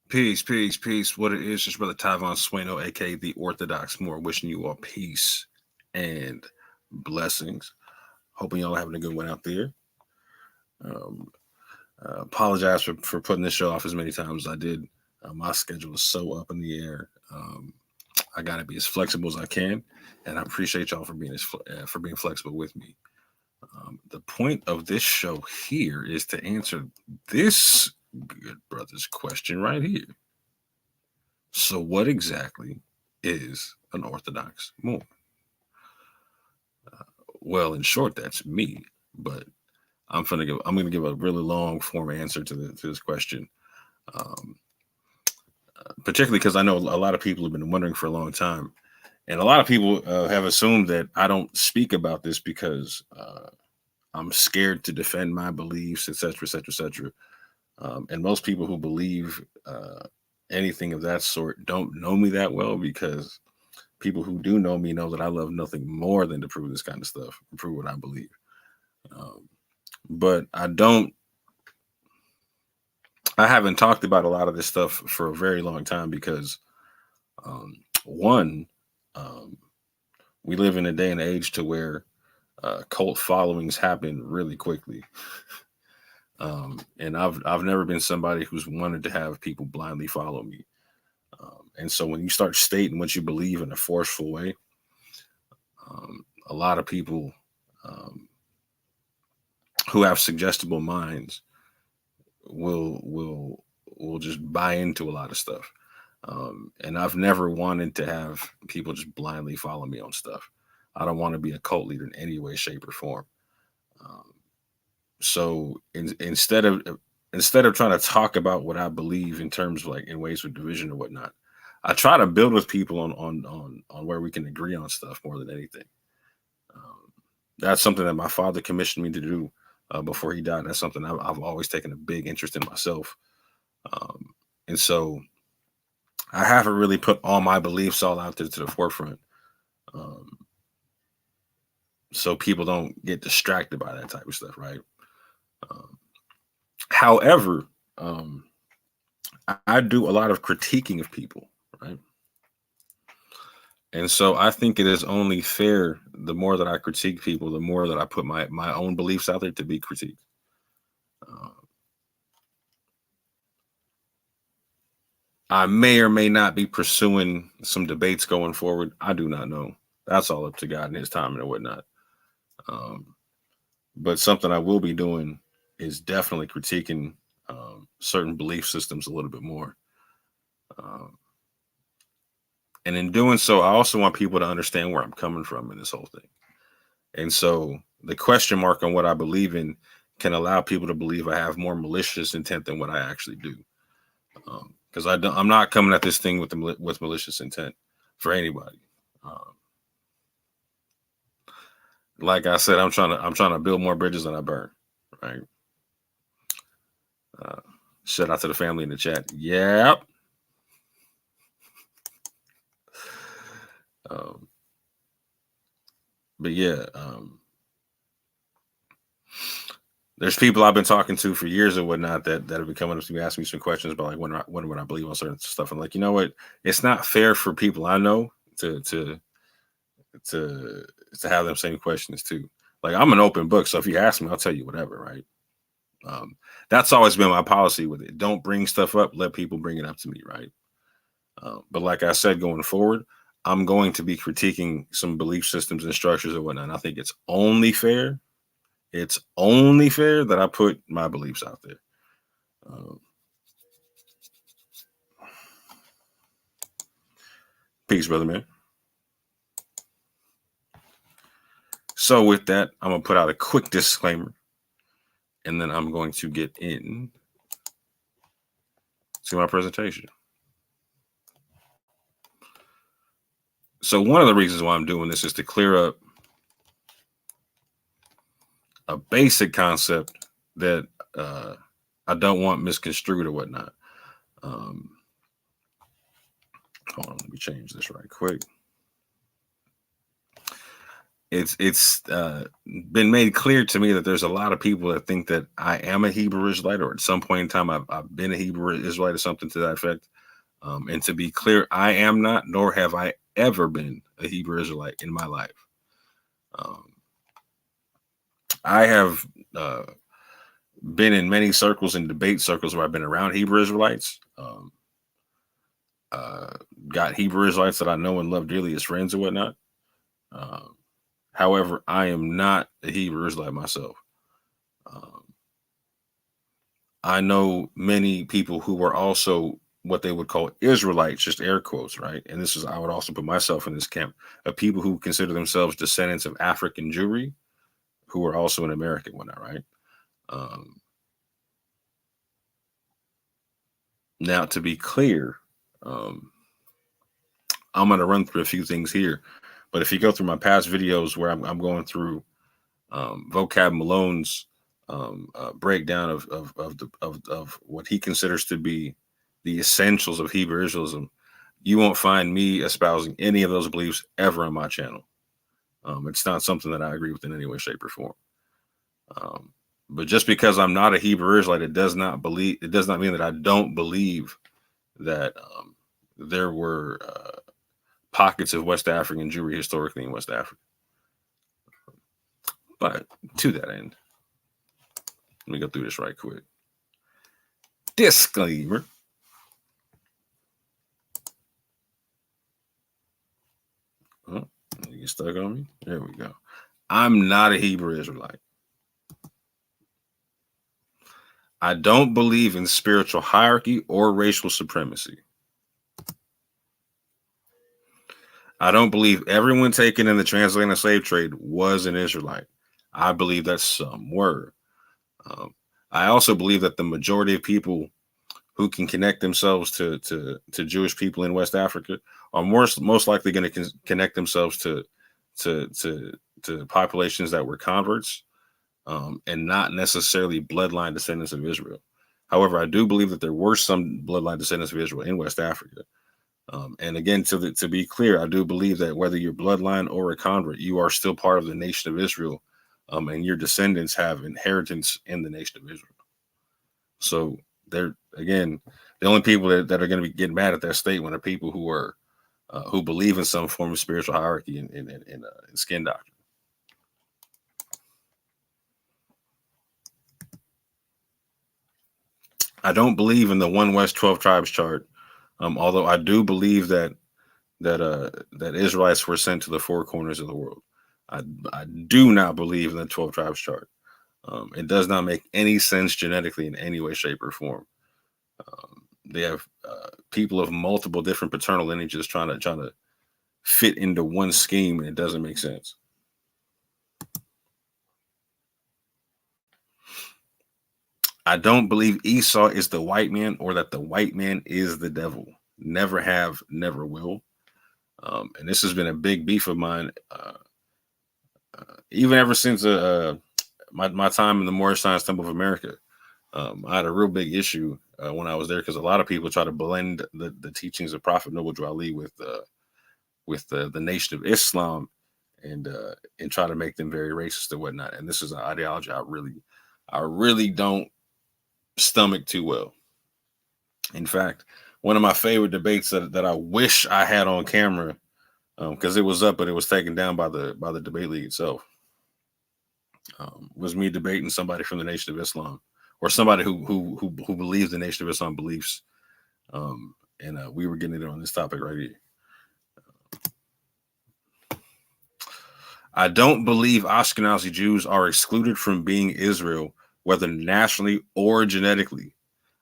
Peace, peace, peace. What it is, just brother Tyvon Sueno, aka the Orthodox Moor, wishing you all peace and blessings. Hoping y'all having a good one out there. Um, Apologize for putting this show off as many times as I did. My schedule is so up in the air. I got to be as flexible as I can, and I appreciate y'all for being flexible with me. The point of this show here is to answer this good brother's question right here. So, what exactly is an Orthodox Moor? Well, in short, that's me. But I'm gonna give a really long form answer to this question, um, particularly because I know a lot of people have been wondering for a long time, and a lot of people have assumed that I don't speak about this because I'm scared to defend my beliefs, etc., etc., etc. And most people who believe anything of that sort don't know me that well because people who do know me know that I love nothing more than to prove this kind of stuff, prove what I believe. Um, but I haven't talked about a lot of this stuff for a very long time because, um, one, um, we live in a day and age to where cult followings happen really quickly. And I've never been somebody who's wanted to have people blindly follow me. And so when you start stating what you believe in a forceful way, a lot of people um, who have suggestible minds will will will just buy into a lot of stuff. And I've never wanted to have people just blindly follow me on stuff. I don't want to be a cult leader in any way, shape, or form. Um, so instead of trying to talk about what I believe in terms of like in ways of division or whatnot, I try to build with people on where we can agree on stuff more than anything. Um, that's something that my father commissioned me to do before he died. That's something I've always taken a big interest in myself. Um, and so I haven't really put all my beliefs all out there to the forefront, um, so people don't get distracted by that type of stuff, right? Um, However, um, I do a lot of critiquing of people, right? And so I think it is only fair. The more that I critique people, the more that I put my own beliefs out there to be critiqued. Uh, I may or may not be pursuing some debates going forward. I do not know. That's all up to God and His timing and whatnot. Um, but something I will be doing is definitely critiquing certain belief systems a little bit more. Um, and in doing so, I also want people to understand where I'm coming from in this whole thing. And so the question mark on what I believe in can allow people to believe I have more malicious intent than what I actually do. Because I'm not coming at this thing with malicious intent for anybody. Um, like I said, I'm trying to build more bridges than I burn. Right. Uh, Shout out to the family in the chat. Yep. Um, but yeah, there's people I've been talking to for years and whatnot that have been coming up to me asking me some questions about like when would I believe on certain stuff. I'm like, you know what? It's not fair for people I know to to to to have them same questions too. Like I'm an open book, so if you ask me, I'll tell you whatever, right? Um, that's always been my policy with it. Don't bring stuff up. Let people bring it up to me, right? But like I said, going forward, I'm going to be critiquing some belief systems and structures and whatnot. And I think it's only fair. It's only fair that I put my beliefs out there. Um, Peace, brother man. So with that, I'm gonna put out a quick disclaimer, and then I'm going to get in to my presentation. So one of the reasons why I'm doing this is to clear up a basic concept that I don't want misconstrued or whatnot. Um, Hold on, let me change this right quick. it's been made clear to me that there's a lot of people that think that I am a Hebrew Israelite, or at some point in time I've been a Hebrew Israelite or something to that effect. And to be clear, I am not, nor have I ever been a Hebrew Israelite in my life. I have been in many circles and debate circles where I've been around Hebrew Israelites. Got Hebrew Israelites that I know and love dearly as friends and whatnot. However, I am not a Hebrew Israelite myself. I know many people who were also what they would call Israelites, just air quotes, right? And this is, I would also put myself in this camp of people who consider themselves descendants of African Jewry, who are also in America and whatnot, right? Now, to be clear, I'm going to run through a few things here, but if you go through my past videos where I'm going through Vocab Malone's breakdown of what he considers to be the essentials of Hebrew Israelism, you won't find me espousing any of those beliefs ever on my channel. It's not something that I agree with in any way, shape, or form. But just because I'm not a Hebrew Israelite, it does not mean that I don't believe that there were pockets of West African Jewry historically in West Africa. But to that end, let me go through this right quick. Disclaimer. Oh, you get stuck on me? There we go. I'm not a Hebrew Israelite. I don't believe in spiritual hierarchy or racial supremacy. I don't believe everyone taken in the transatlantic slave trade was an Israelite. I believe that some were. I also believe that the majority of people who can connect themselves to Jewish people in West Africa are most likely going to connect themselves to populations that were converts, and not necessarily bloodline descendants of Israel. However, I do believe that there were some bloodline descendants of Israel in West Africa. And again, to be clear, I do believe that whether you're bloodline or a convert, you are still part of the nation of Israel, and your descendants have inheritance in the nation of Israel. So they're, again, the only people that are going to be getting mad at that statement are people who are who believe in some form of spiritual hierarchy in skin doctrine. I don't believe in the One West 12 Tribes chart, although I do believe that Israelites were sent to the four corners of the world. I do not believe in the 12 Tribes chart. It does not make any sense genetically in any way, shape, or form. They have people of multiple different paternal lineages trying to fit into one scheme, and it doesn't make sense. I don't believe Esau is the white man or that the white man is the devil. Never have, never will. And this has been a big beef of mine, even ever since my time in the Moorish Science Temple of America. I had a real big issue when I was there because a lot of people try to blend the teachings of Prophet Noble Drew Ali with the Nation of Islam and try to make them very racist and whatnot. And this is an ideology I really don't stomach too well. In fact, one of my favorite debates that I wish I had on camera, because it was up but it was taken down by the debate league itself, was me debating somebody from the Nation of Islam, or somebody who believes the Nation of Islam beliefs, and we were getting it on this topic right here. I don't believe Ashkenazi Jews are excluded from being Israel, whether nationally or genetically.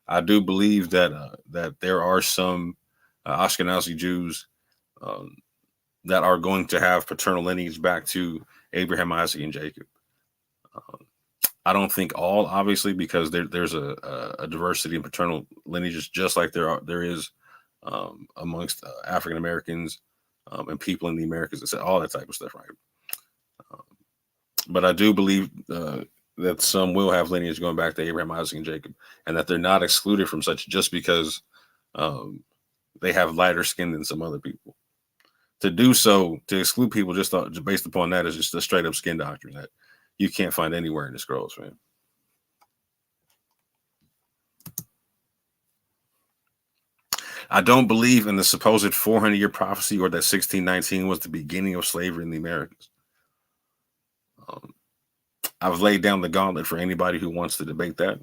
I do believe that there are some Ashkenazi Jews that are going to have paternal lineage back to Abraham, Isaac, and Jacob. I don't think all, obviously, because there's a diversity in paternal lineages, just like there is amongst African Americans and people in the Americas, all that type of stuff, right? But I do believe that some will have lineage going back to Abraham, Isaac, and Jacob, and that they're not excluded from such just because they have lighter skin than some other people. to do so, to exclude people just based upon that is just a straight up skin doctrine that you can't find anywhere in the scrolls, man. I don't believe in the supposed 400-year prophecy or that 1619 was the beginning of slavery in the Americas. I've laid down the gauntlet for anybody who wants to debate that.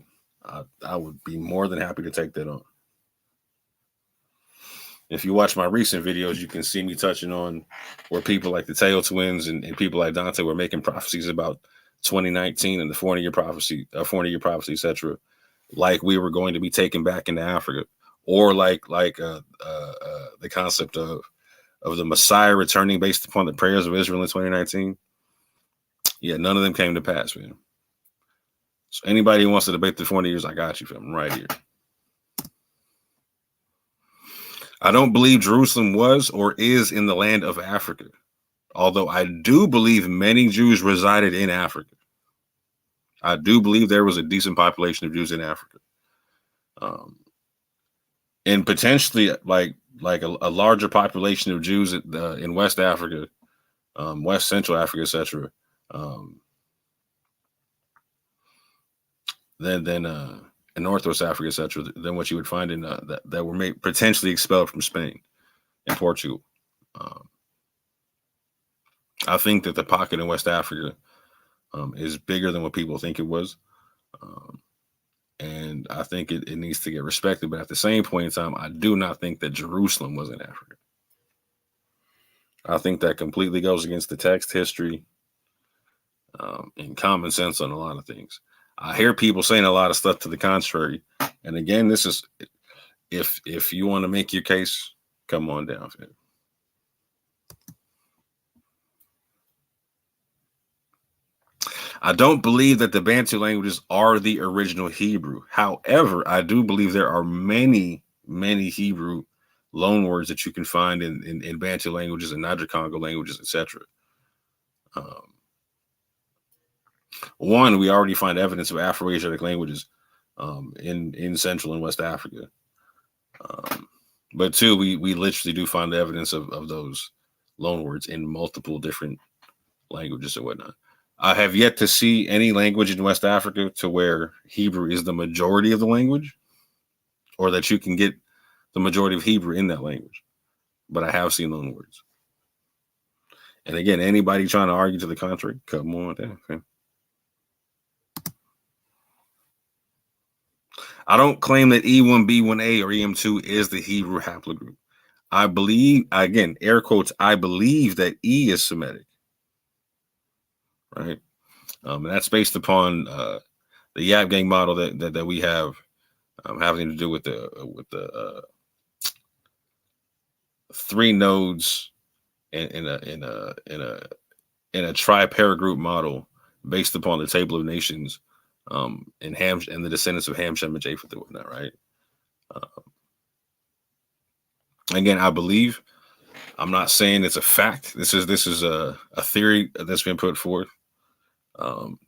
I would be more than happy to take that on. If you watch my recent videos, you can see me touching on where people like the Tail Twins and people like Dante were making prophecies about 2019 and the 400-year prophecy, 400-year prophecy, etc. Like we were going to be taken back into Africa, or like the concept of the Messiah returning based upon the prayers of Israel in 2019. Yeah, none of them came to pass, man. So anybody who wants to debate the 400 years, I got you, fam. I'm right here. I don't believe Jerusalem was or is in the land of Africa, although I do believe many Jews resided in Africa. I do believe there was a decent population of Jews in Africa. And potentially like a larger population of Jews in West Africa, West Central Africa, etc. Than in Northwest Africa, etc. Than what you would find in that were potentially expelled from Spain and Portugal. I think that the pocket in West Africa is bigger than what people think it was. And I think it needs to get respected. But at the same point in time, I do not think that Jerusalem was in Africa. I think that completely goes against the text, history, and common sense on a lot of things. I hear people saying a lot of stuff to the contrary. And again, this is, if you want to make your case, come on down, fam. I don't believe that the Bantu languages are the original Hebrew. However, I do believe there are many, many Hebrew loanwords that you can find in Bantu languages and Niger-Congo languages, etc. One, we already find evidence of Afro-Asiatic languages in Central and West Africa. But two, we literally do find the evidence of those loanwords in multiple different languages and whatnot. I have yet to see any language in West Africa to where Hebrew is the majority of the language, or that you can get the majority of Hebrew in that language. But I have seen loanwords. And again, anybody trying to argue to the contrary, come on down. Okay? I don't claim that E1B1A or EM2 is the Hebrew haplogroup. I believe, again, air quotes, I believe that E is Semitic. Right? And that's based upon the Yap Gang model that we have having to do with the 3 nodes in a tri-paragroup model based upon the Table of Nations and the descendants of Ham, Shem, and Japheth and whatnot, right? Again, I believe. I'm not saying it's a fact. This is a theory that's been put forth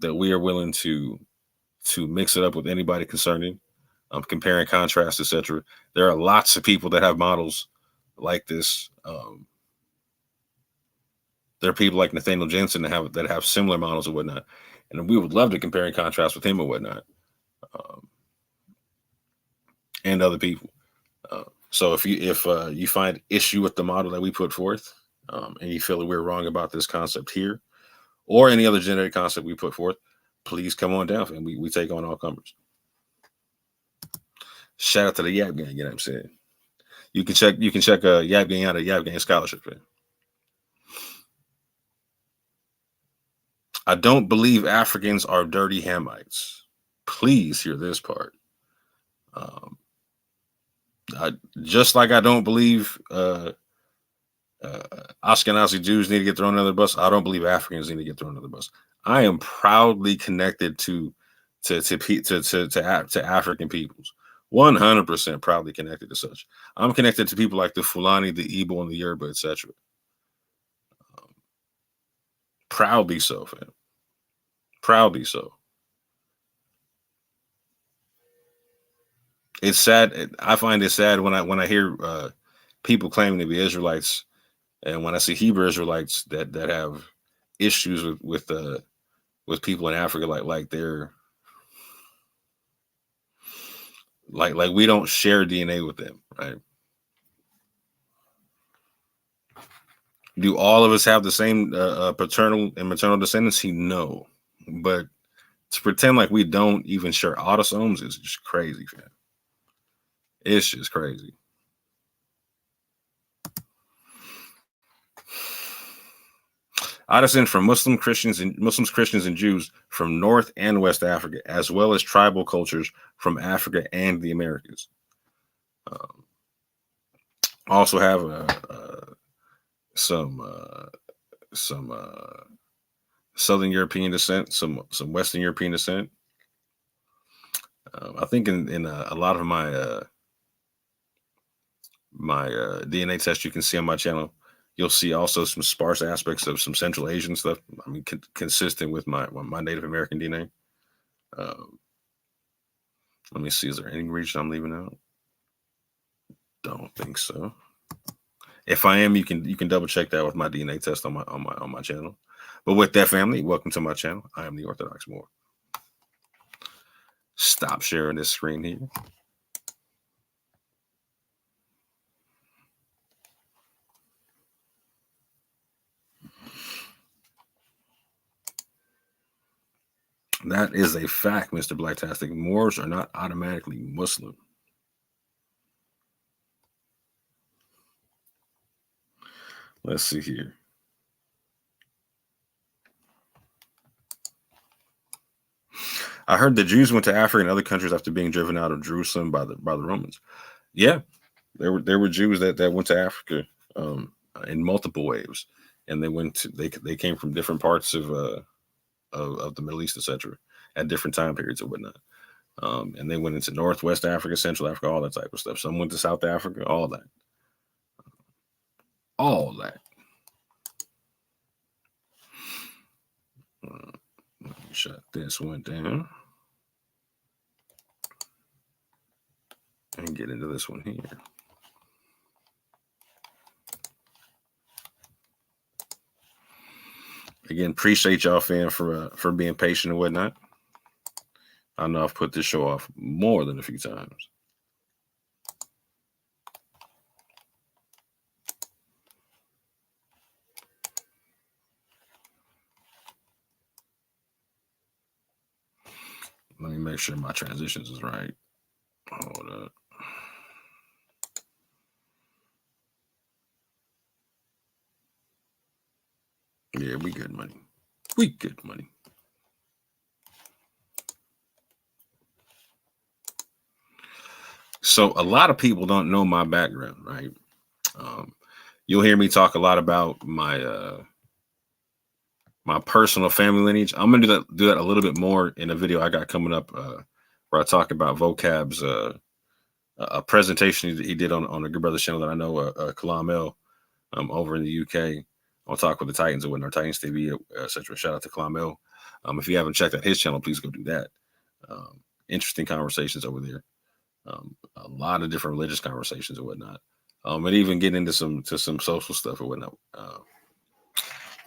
that we are willing to mix it up with anybody concerning, comparing, contrast, etc. There are lots of people that have models like this. There are people like Nathaniel Jensen that have similar models and whatnot, and we would love to compare and contrast with him and whatnot, and other people. So if you find issue with the model that we put forth, and you feel that we're wrong about this concept here, or any other genetic concept we put forth, please come on down, and we take on all comers. Shout out to the Yap Gang, you know what I'm saying? You can check Yap Gang out at Yap Gang Scholarship, man. I don't believe Africans are dirty Hamites. Please hear this part. Just like I don't believe Ashkenazi Jews need to get thrown under the bus, I don't believe Africans need to get thrown under the bus. I am proudly connected to African peoples. 100% proudly connected to such. I'm connected to people like the Fulani, the Igbo, and the Yoruba, etc. Proudly so, fam. Proudly so. It's sad. I find it sad when I hear people claiming to be Israelites And when I see Hebrew Israelites that have issues with people in Africa, like they're like we don't share DNA with them, right? Do all of us have the same paternal and maternal descendancy? No, but to pretend like we don't even share autosomes is just crazy, fam. It's just crazy. I descend from Muslims, Christians, and Jews from North and West Africa, as well as tribal cultures from Africa and the Americas. Also have some Southern European descent, some Western European descent. I think in a lot of my DNA test you can see on my channel, you'll see also some sparse aspects of some Central Asian stuff. I mean, consistent with my Native American DNA. Let me see. Is there any region I'm leaving out? Don't think so. If I am, you can double check that with my DNA test on my channel. But with that, family, welcome to my channel. I am the Orthodox Moor. Stop sharing this screen here. That is a fact, Mr. Blacktastic. Moors are not automatically Muslim. Let's see here. I heard the Jews went to Africa and other countries after being driven out of Jerusalem by the Romans. Yeah, there were Jews that went to Africa in multiple waves, and they came from different parts of the Middle East, etc., at different time periods or whatnot. And they went into Northwest Africa, Central Africa, all that type of stuff. Some went to South Africa, all that. All that. Let me shut this one down and get into this one here. Again, appreciate y'all, fam, for being patient and whatnot. I know I've put this show off more than a few times. Let me make sure my transitions is right. Hold up. Yeah, we good money. We good money. So a lot of people don't know my background, right? You'll hear me talk a lot about my my personal family lineage. I'm gonna do that a little bit more in a video I got coming up where I talk about Vocab's a presentation he did on a Good Brothers channel that I know, Kalam El, over in the UK. I'll talk with the Titans or whatnot, Titans TV, etc. Shout out to Kalam El. If you haven't checked out his channel, please go do that. Interesting conversations over there. A lot of different religious conversations and whatnot. And even getting into some social stuff or whatnot.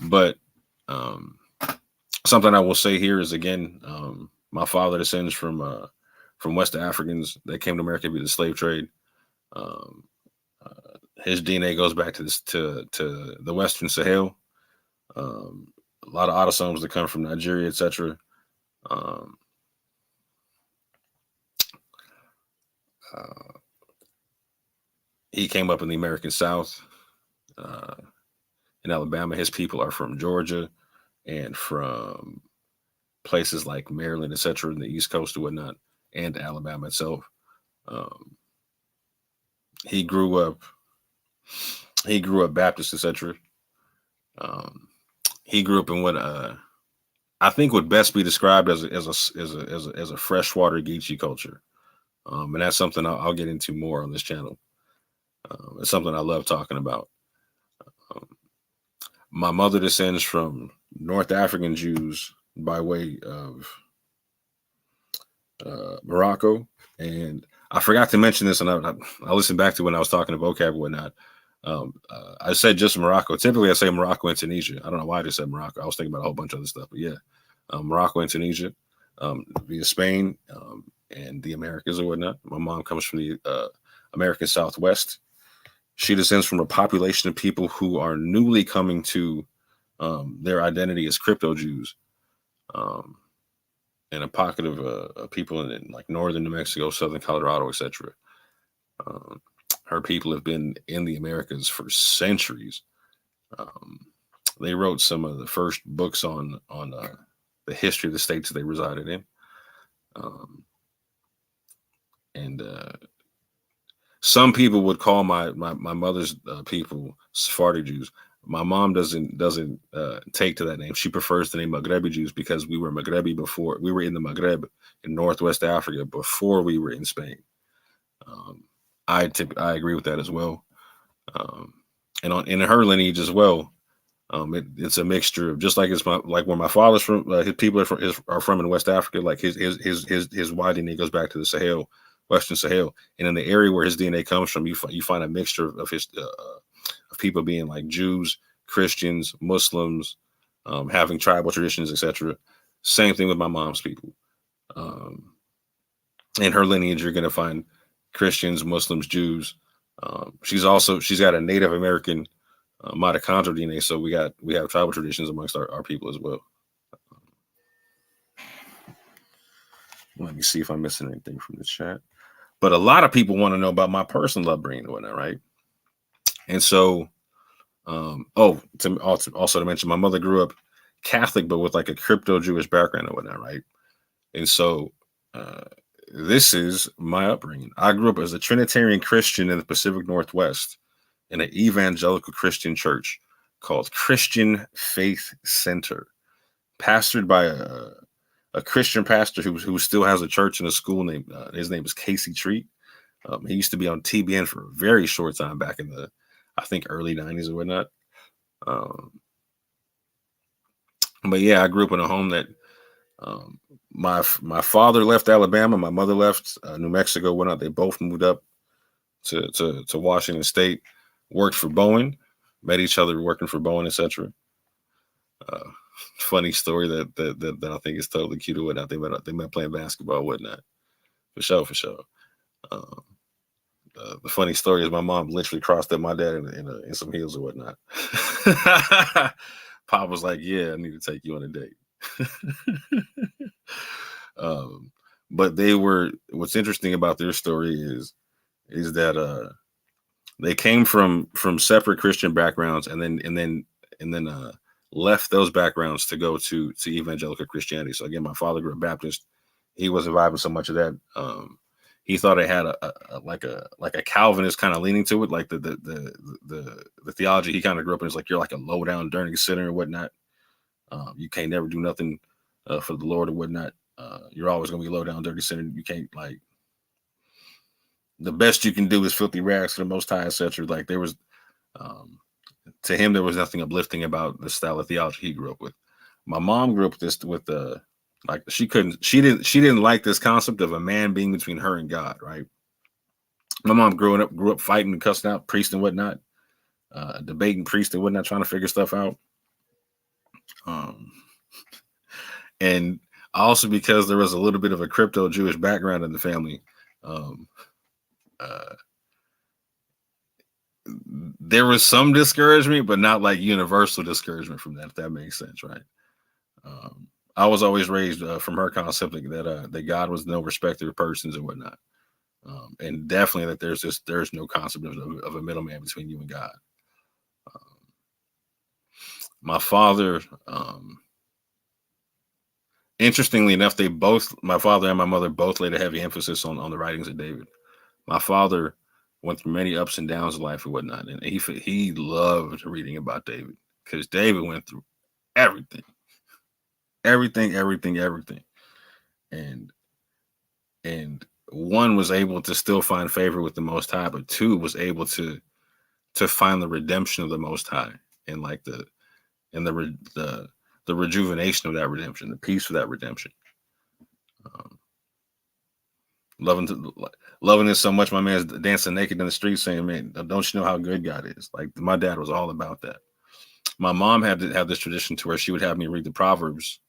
But something I will say here is, again, my father descends from West Africans that came to America via the slave trade. His DNA goes back to the Western Sahel. A lot of autosomes that come from Nigeria, etc. He came up in the American South. In Alabama, his people are from Georgia and from places like Maryland, etc., in the East Coast or whatnot, and Alabama itself. He grew up Baptist, etc. He grew up in what I think would best be described as a freshwater Geechee culture, and that's something I'll get into more on this channel. It's something I love talking about. My mother descends from North African Jews by way of Morocco, and I forgot to mention this, and I listened back to when I was talking to Vocab and whatnot. I said just Morocco. Typically, I say Morocco and Tunisia. I don't know why I just said Morocco. I was thinking about a whole bunch of other stuff, but yeah, Morocco and Tunisia, via Spain, and the Americas or whatnot. My mom comes from the American Southwest. She descends from a population of people who are newly coming to their identity as crypto Jews, um, and a pocket of people in like northern New Mexico, southern Colorado, etc. Um, her people have been in the Americas for centuries. Um, they wrote some of the first books on the history of the states they resided in, um, and some people would call my mother's people Sephardi Jews. My mom doesn't take to that name. She prefers the name Maghrebi Jews because we were Maghrebi before we were in the Maghreb in Northwest Africa before we were in Spain. Um, I agree with that as well. Um, and in her lineage as well, it's a mixture of just like it's like where my father's from. His people are from in West Africa. Like his Y DNA goes back to the Sahel, Western Sahel, and in the area where his DNA comes from, you find a mixture of his of people being like Jews, Christians, Muslims, having tribal traditions, etc. Same thing with my mom's people. Um, in her lineage, you're going to find Christians, Muslims, Jews. She's got a Native American mitochondrial DNA, so we have tribal traditions amongst our people as well. Let me see if I'm missing anything from the chat. But a lot of people want to know about my personal upbringing and whatnot, right? And so, also to mention, my mother grew up Catholic, but with like a crypto Jewish background and whatnot, right? And so, this is my upbringing. I grew up as a Trinitarian Christian in the Pacific Northwest in an evangelical Christian church called Christian Faith Center, pastored by a Christian pastor who still has a church and a school name. His name is Casey Treat. He used to be on TBN for a very short time back in the, I think, early 90s or whatnot. But yeah, I grew up in a home that my father left Alabama, my mother left New Mexico, whatnot. They both moved up to Washington State, worked for Boeing, met each other working for Boeing, etc. Funny story that I think is totally cute or whatnot. They met playing basketball, whatnot. For sure. The funny story is my mom literally crossed up my dad in some heels or whatnot. Pop was like, "Yeah, I need to take you on a date." But they were. What's interesting about their story is that they came from separate Christian backgrounds, and then left those backgrounds to go to evangelical Christianity. So again, my father grew up Baptist. He wasn't vibing so much of that. He thought it had a Calvinist kind of leaning to it, like the theology he kind of grew up in is like you're like a low down dirty sinner and whatnot. You can't never do nothing for the Lord or whatnot. You're always gonna be low down dirty sinner. You can't like the best you can do is filthy rags for the Most High, etc. Like there was, to him, there was nothing uplifting about the style of theology he grew up with. My mom grew up with like she didn't like this concept of a man being between her and God, right? My mom grew up fighting and cussing out priests and whatnot, debating priests and whatnot, trying to figure stuff out. And also because there was a little bit of a crypto Jewish background in the family, there was some discouragement, but not like universal discouragement from that, if that makes sense, right? I was always raised from her concept that God was no respecter of persons and whatnot, and definitely that there's no concept of a middleman between you and God. My father, interestingly enough, my father and my mother both laid a heavy emphasis on the writings of David. My father went through many ups and downs in life and whatnot, and he loved reading about David because David went through everything, and one was able to still find favor with the Most High, but two was able to find the redemption of the Most High and like the rejuvenation of that redemption, the peace of that redemption. loving it so much. My man's dancing naked in the street, saying, "Man, don't you know how good God is?" Like my dad was all about that. My mom had to have this tradition to where she would have me read the Proverbs,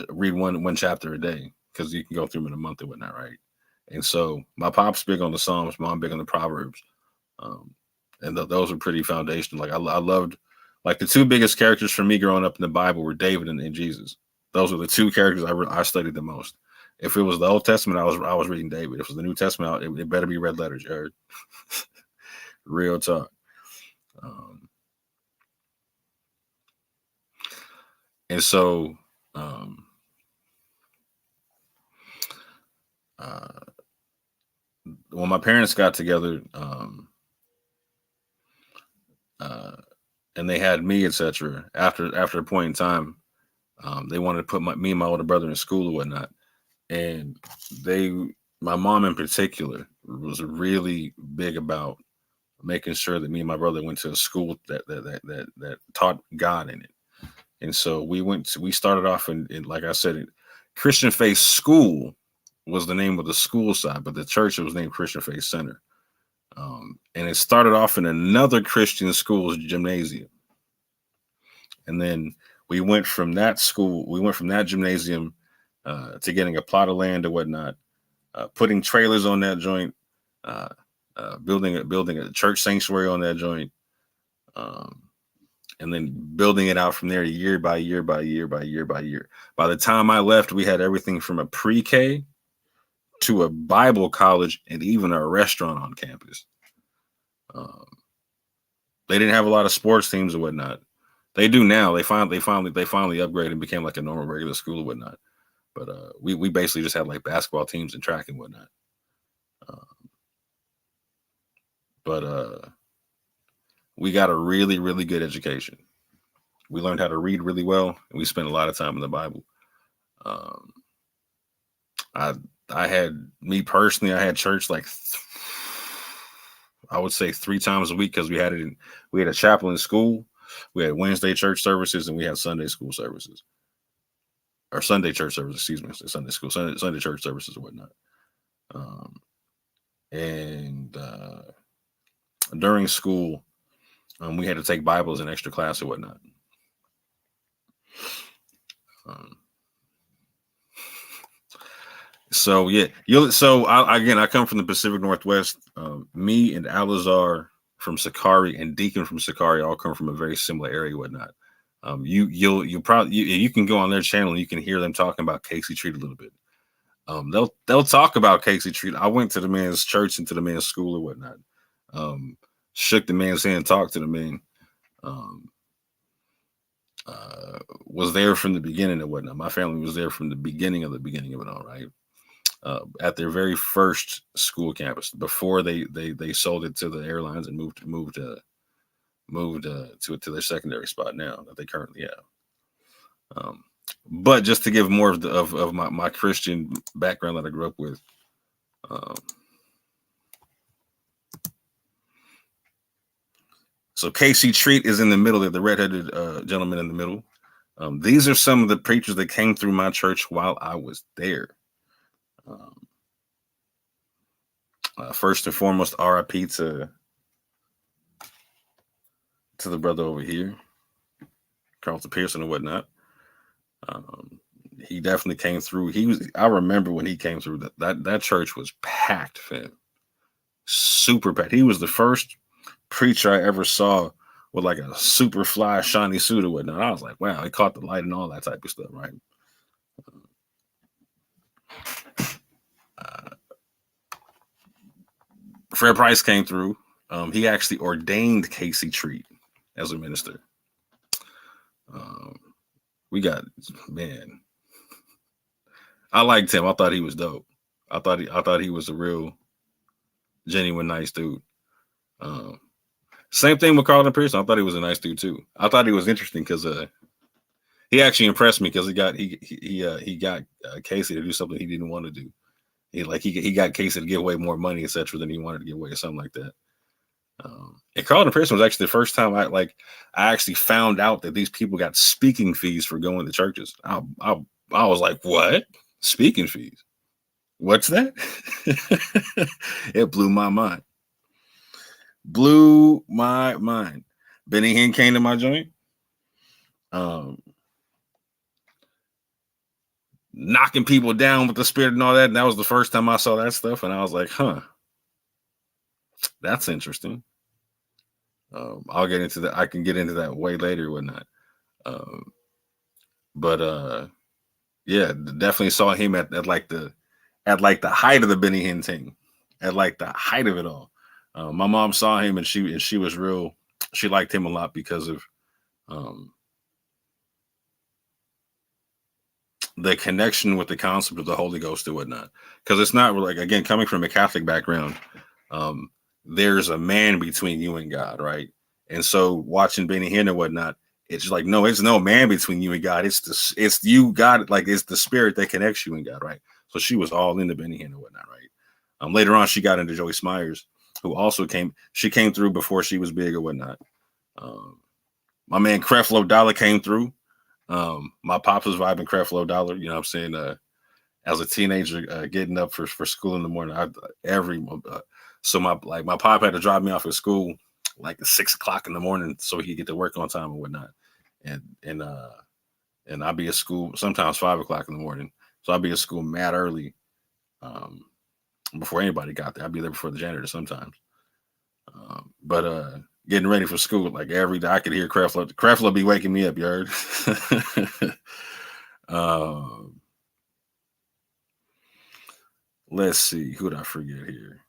read one chapter a day because you can go through them in a month or whatnot, right? And so my pop's big on the Psalms, mom big on the Proverbs, um, and those were pretty foundational. Like I loved, like the two biggest characters for me growing up in the Bible were David and Jesus. Those were the two characters I studied the most. If it was the Old Testament, I was reading David. If it was the New Testament, it better be red letters. You heard? Real talk. Um, and so, um, uh, when my parents got together, uh, and they had me, etc. After a point in time, they wanted to put me and my older brother in school or whatnot, and they, my mom in particular, was really big about making sure that me and my brother went to a school that taught God in it. And so we started off in like I said, Christian Faith School was the name of the school side, but the church was named Christian Faith Center. And it started off in another Christian school's gymnasium. And then we went from that gymnasium to getting a plot of land or whatnot, putting trailers on that joint, uh, building a church sanctuary on that joint, um, and then building it out from there year by year by year by year by year. By the time I left, we had everything from a pre-K to a Bible college and even a restaurant on campus. Um, they didn't have a lot of sports teams or whatnot. They do now. They finally upgraded and became like a normal regular school or whatnot. But we basically just had like basketball teams and track and whatnot. But we got a really, really good education. We learned how to read really well, and we spent a lot of time in the Bible. Um, I I had me personally, I had church like I would say 3 times a week because we had a chapel in school, we had Wednesday church services, and we had Sunday school services or Sunday church services. Excuse me, Sunday school, Sunday church services and whatnot. Um, and during school, we had to take Bibles in extra class or whatnot. Um, so yeah, I come from the Pacific Northwest. Me and Alazar from Sakari and Deacon from Sakari all come from a very similar area, whatnot. You'll probably you can go on their channel and you can hear them talking about Casey Treat a little bit. They'll talk about Casey Treat. I went to the man's church and to the man's school or whatnot. Shook the man's hand, talked to the man. Was there from the beginning and whatnot. My family was there from the beginning of it all, right? At their very first school campus before they sold it to the airlines and moved to their secondary spot now that they currently have. But just to give more of my Christian background that I grew up with. So Casey Treat is in the middle there, the redheaded gentleman in the middle. These are some of the preachers that came through my church while I was there. First and foremost, RIP to the brother over here, Carlton Pearson and whatnot. He definitely came through. I remember when he came through that church was packed, fam. Super packed. He was the first preacher I ever saw with like a super fly shiny suit or whatnot. I was like, wow, he caught the light and all that type of stuff, right? Fred Price came through. He actually ordained Casey Treat as a minister. We got, man, I liked him. I thought he was dope. I thought he was a real genuine nice dude. Same thing with Carlton Pearson. I thought he was a nice dude too. I thought he was interesting because he actually impressed me because he got Casey to do something he didn't want to do. He got Casey to give away more money, etc., than he wanted to give away, or something like that. And Carlton Pearson was actually the first time I actually found out that these people got speaking fees for going to churches. I was like, what? Speaking fees? What's that? It blew my mind. Blew my mind. Benny Hinn came to my joint. Knocking people down with the spirit and all that. And that was the first time I saw that stuff. And I was like, huh, that's interesting. I'll get into that. I can get into that way later or whatnot. But yeah, definitely saw him at like the height of the Benny Hinn thing, at like the height of it all. My mom saw him and she was real. She liked him a lot because of the connection with the concept of the Holy Ghost and whatnot. Because it's not like, again, coming from a Catholic background, there's a man between you and God, right? And so watching Benny Hinn and whatnot, it's like, no, it's no man between you and God. It's you, God, like it's the spirit that connects you and God, right? So she was all into Benny Hinn and whatnot, right? Later on, she got into Joyce Myers, who also came through before she was big or whatnot. My man Creflo Dollar came through. My pops was vibing Creflo Dollar, you know what I'm saying? As a teenager, getting up for school in the morning, so my pop had to drop me off at school like at 6:00 in the morning so he could get to work on time and whatnot. And I'd be at school sometimes 5:00 in the morning. So I'd be at school mad early, before anybody got there. I'd be there before the janitor sometimes. But getting ready for school, like every day I could hear Creflo be waking me up, you heard? Let's see, who did I forget here?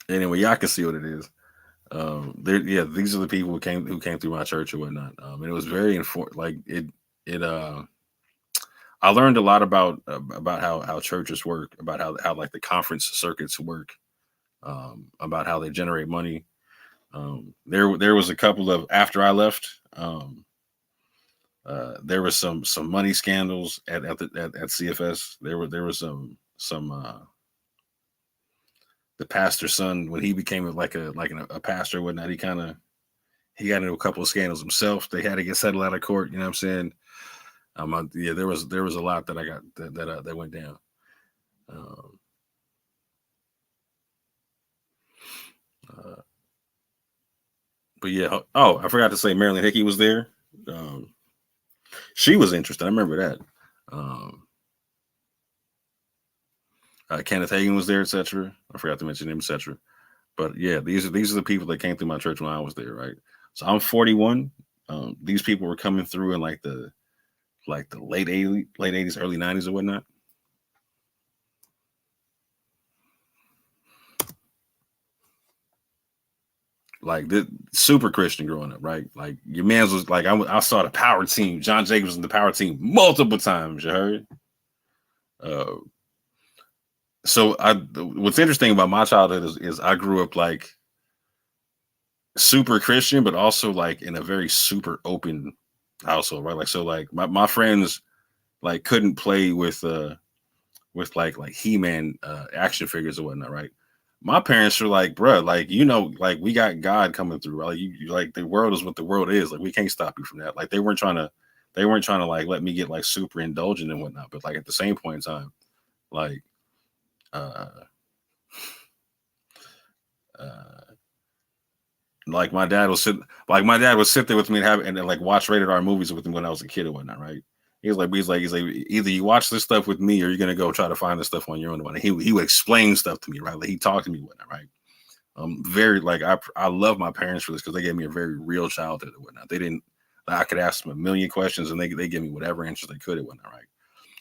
Anyway, y'all can see what it is. These are the people who came through my church or whatnot. And it was very important. Like I learned a lot about how churches work, about how like the conference circuits work, about how they generate money. There was a couple of, after I left, there was some money scandals at CFS. There was some the pastor's son, when he became like a pastor and whatnot, he got into a couple of scandals himself. They had to get settled out of court. You know what I'm saying? There was a lot that I got that went down. But yeah, oh, I forgot to say Marilyn Hickey was there. She was interesting. I remember that. Kenneth Hagin was there, etc. I forgot to mention him, etc. But yeah, these are the people that came through my church when I was there, right? So I'm 41. These people were coming through in like the late 80s, early 90s or whatnot. Like the super Christian growing up, right? Like your man's was like, I saw the Power Team. John Jacobs was in the Power Team multiple times. You heard? So what's interesting about my childhood is I grew up like super Christian, but also like in a very super open household, right? Like, so like my friends like couldn't play with like He-Man action figures or whatnot, right? My parents were like, bruh, like, you know, like we got God coming through, right? Like, you like the world is what the world is. Like, we can't stop you from that. Like, they weren't trying to like let me get like super indulgent and whatnot. But like at the same point in time, like like my dad would sit there with me and like watch rated R movies with him when I was a kid or whatnot, right? He's like, either you watch this stuff with me or you're gonna go try to find this stuff on your own. And he would explain stuff to me, right? Like he talked to me, whatnot, right? Very like I love my parents for this because they gave me a very real childhood and whatnot. They didn't. I could ask them a million questions and they gave me whatever answers they could and whatnot, right?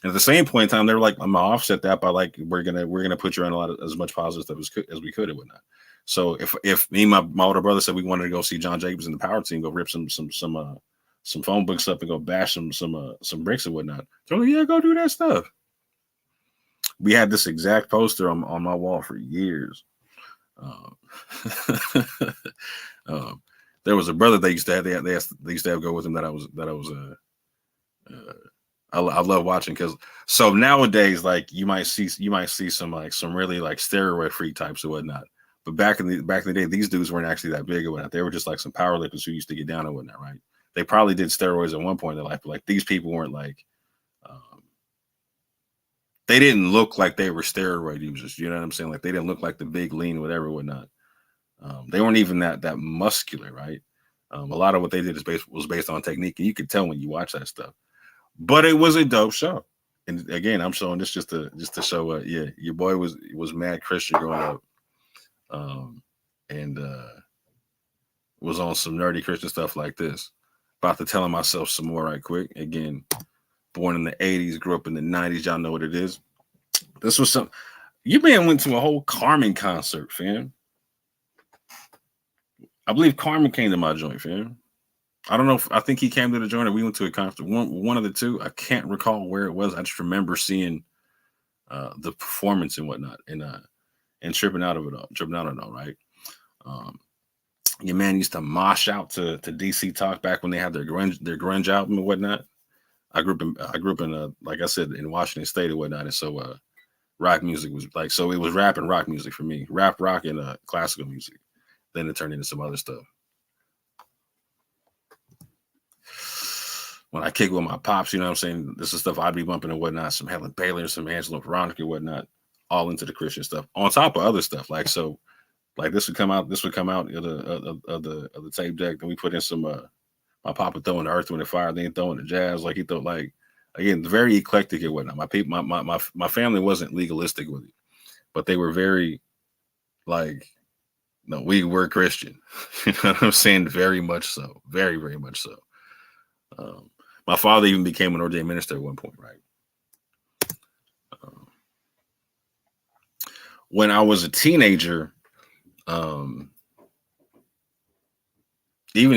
And at the same point in time, they were like, I'm gonna offset that by like we're gonna put you on a lot of as much positive stuff as we could and whatnot. So if me and my older brother said we wanted to go see John Jacobs in the Power Team, go rip some phone books up and go bash some bricks and whatnot. So like, yeah, go do that stuff. We had this exact poster on my wall for years. There was a brother they used to have. They used to have go with him that I love watching because so nowadays like you might see some really like steroid freak types or whatnot. But back in the day, these dudes weren't actually that big or whatnot. They were just like some power lifters who used to get down and whatnot, right? They probably did steroids at one point in their life, but like these people weren't like, they didn't look like they were steroid users. You know what I'm saying? Like they didn't look like the big lean, whatever, whatnot. They weren't even that muscular, right? A lot of what they did was based on technique, and you could tell when you watch that stuff. But it was a dope show. And again, I'm showing this just to show, yeah, your boy was mad Christian growing up, and was on some nerdy Christian stuff like this. About to tell myself some more right quick. Again, born in the 80s, grew up in the 90s. Y'all know what it is. This was some. You man went to a whole Carmen concert, fam. I believe Carmen came to my joint, fam. I don't know I think he came to the joint or we went to a concert. One of the two. I can't recall where it was. I just remember seeing the performance and whatnot, and tripping out on it all, right? Your man used to mosh out to DC Talk back when they had their grunge album and whatnot. I grew up in like I said, in Washington State and whatnot, and so rock music was like, so it was rap and rock music for me, rap, rock, and classical music. Then it turned into some other stuff. When I kick with my pops, you know what I'm saying? This is stuff I'd be bumping and whatnot, some Helen Baylor, some Angela Veronica and whatnot, all into the Christian stuff. On top of other stuff, like so, like this would come out of the tape deck. Then we put in some my papa throwing the Earth, Wind and Fire, then throwing the jazz, like he thought, like again, very eclectic and whatnot. My family wasn't legalistic with it, but they were very like, no, we were Christian. You know what I'm saying? Very much so. Very, very much so. My father even became an ordained minister at one point, right? When I was a teenager, even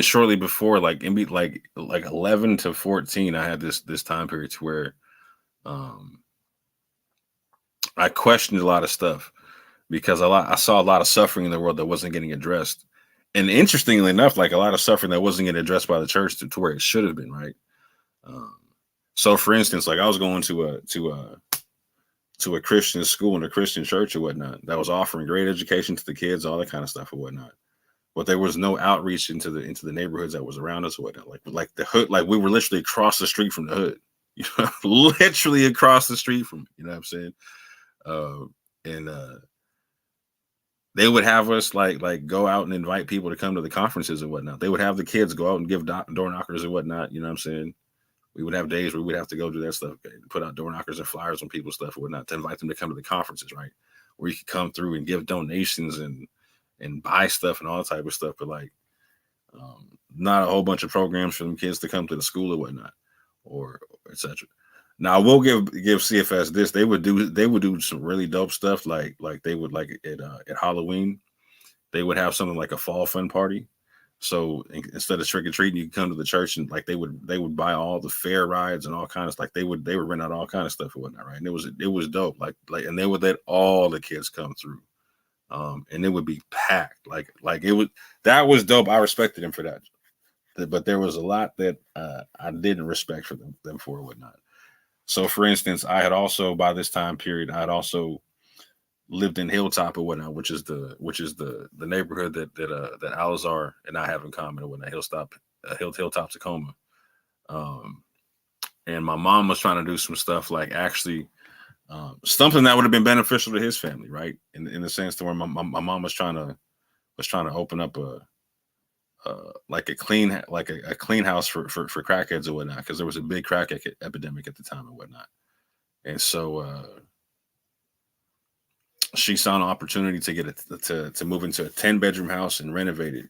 shortly before, like in like 11 to 14, I had this time period to where I questioned a lot of stuff because I saw a lot of suffering in the world that wasn't getting addressed. And interestingly enough, like a lot of suffering that wasn't getting addressed by the church to where it should have been, right? So for instance, like I was going to a Christian school and a Christian church or whatnot that was offering great education to the kids, all that kind of stuff or whatnot. But there was no outreach into the neighborhoods that was around us or whatnot. Like the hood, like we were literally across the street from the hood, you know, literally across the street from it, you know what I'm saying? And they would have us like go out and invite people to come to the conferences and whatnot. They would have the kids go out and give door knockers and whatnot. You know what I'm saying? We would have days where we'd have to go do that stuff, okay, put out door knockers and flyers on people's stuff and whatnot to invite them to come to the conferences, right? Where you could come through and give donations and buy stuff and all that type of stuff, but like not a whole bunch of programs for them kids to come to the school or whatnot, or etc. Now I will give CFS this. They would do some really dope stuff. Like they would like at Halloween, they would have something like a fall fun party. So instead of trick or treating, you could come to the church and like they would buy all the fair rides and all kinds of like they would rent out all kind of stuff and whatnot, right? And it was dope. Like and they would let all the kids come through. And it would be packed. Like that was dope. I respected him for that. But there was a lot that I didn't respect for them for and whatnot. So, for instance, I had also by this time period, I had also lived in Hilltop or whatnot, which is the neighborhood that Alazar and I have in common or whatnot. Hilltop, Tacoma. And my mom was trying to do some stuff like actually something that would have been beneficial to his family, right? In the sense to where my mom was trying to open up like a clean house for crackheads or whatnot, because there was a big crack epidemic at the time and whatnot. And so she saw an opportunity to get to move into a 10-bedroom house and renovate it,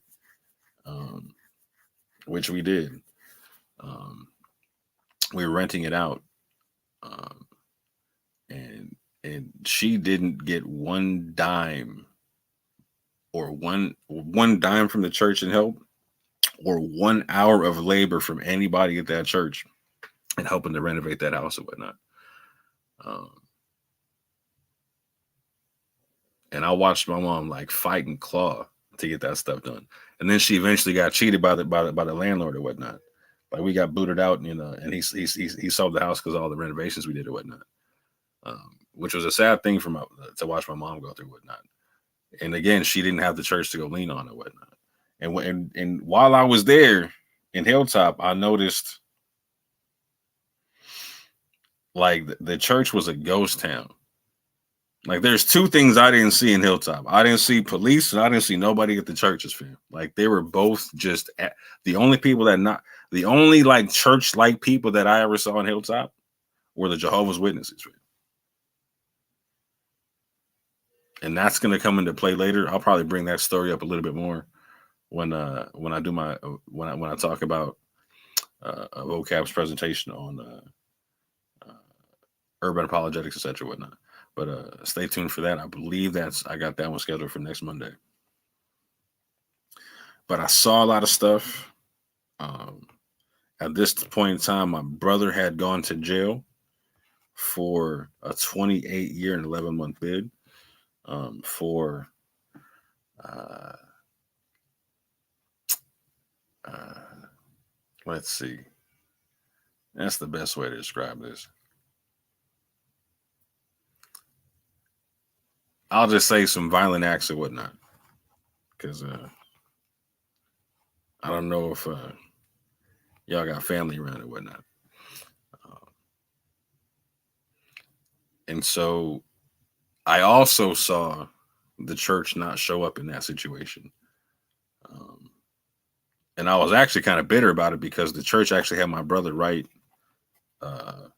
which we did. We were renting it out, and she didn't get one dime or one dime from the church and help, or 1 hour of labor from anybody at that church and helping to renovate that house and whatnot. And I watched my mom like fight and claw to get that stuff done. And then she eventually got cheated by the landlord or whatnot. Like we got booted out, you know, and he sold the house because of all the renovations we did or whatnot. Which was a sad thing to watch my mom go through whatnot. And again, she didn't have the church to go lean on or whatnot. And while I was there in Hilltop, I noticed like the church was a ghost town. Like there's two things I didn't see in Hilltop. I didn't see police and I didn't see nobody at the churches, fam. Like they were both just the only people that not the only like church like people that I ever saw in Hilltop were the Jehovah's Witnesses, fam. And that's gonna come into play later. I'll probably bring that story up a little bit more when I do my when I talk about a vocab's presentation on urban apologetics, etc. whatnot. But stay tuned for that. I believe I got that one scheduled for next Monday. But I saw a lot of stuff. At this point in time, my brother had gone to jail for a 28-year and 11-month bid for let's see. That's the best way to describe this. I'll just say some violent acts or whatnot, because I don't know if y'all got family around or whatnot. And so I also saw the church not show up in that situation. And I was actually kind of bitter about it because the church actually had my brother write a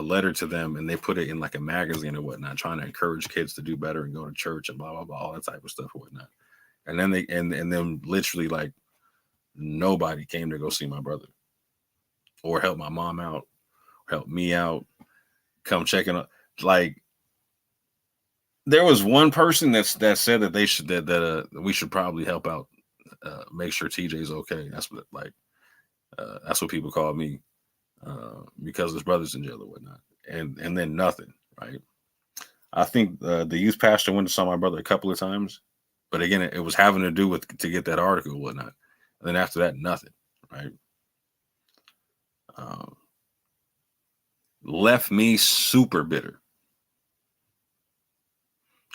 letter to them, and they put it in like a magazine or whatnot, trying to encourage kids to do better and go to church and blah blah blah, all that type of stuff or whatnot. And then and then literally like nobody came to go see my brother or help my mom out, help me out, come checking up. Like there was one person that said that they should that we should probably help out, make sure TJ's okay. That's what people call me. Because his brother's in jail or whatnot, and then nothing, right? I think the youth pastor went to saw my brother a couple of times, but again, it was having to do with to get that article or whatnot. And then after that, nothing, right? Left me super bitter.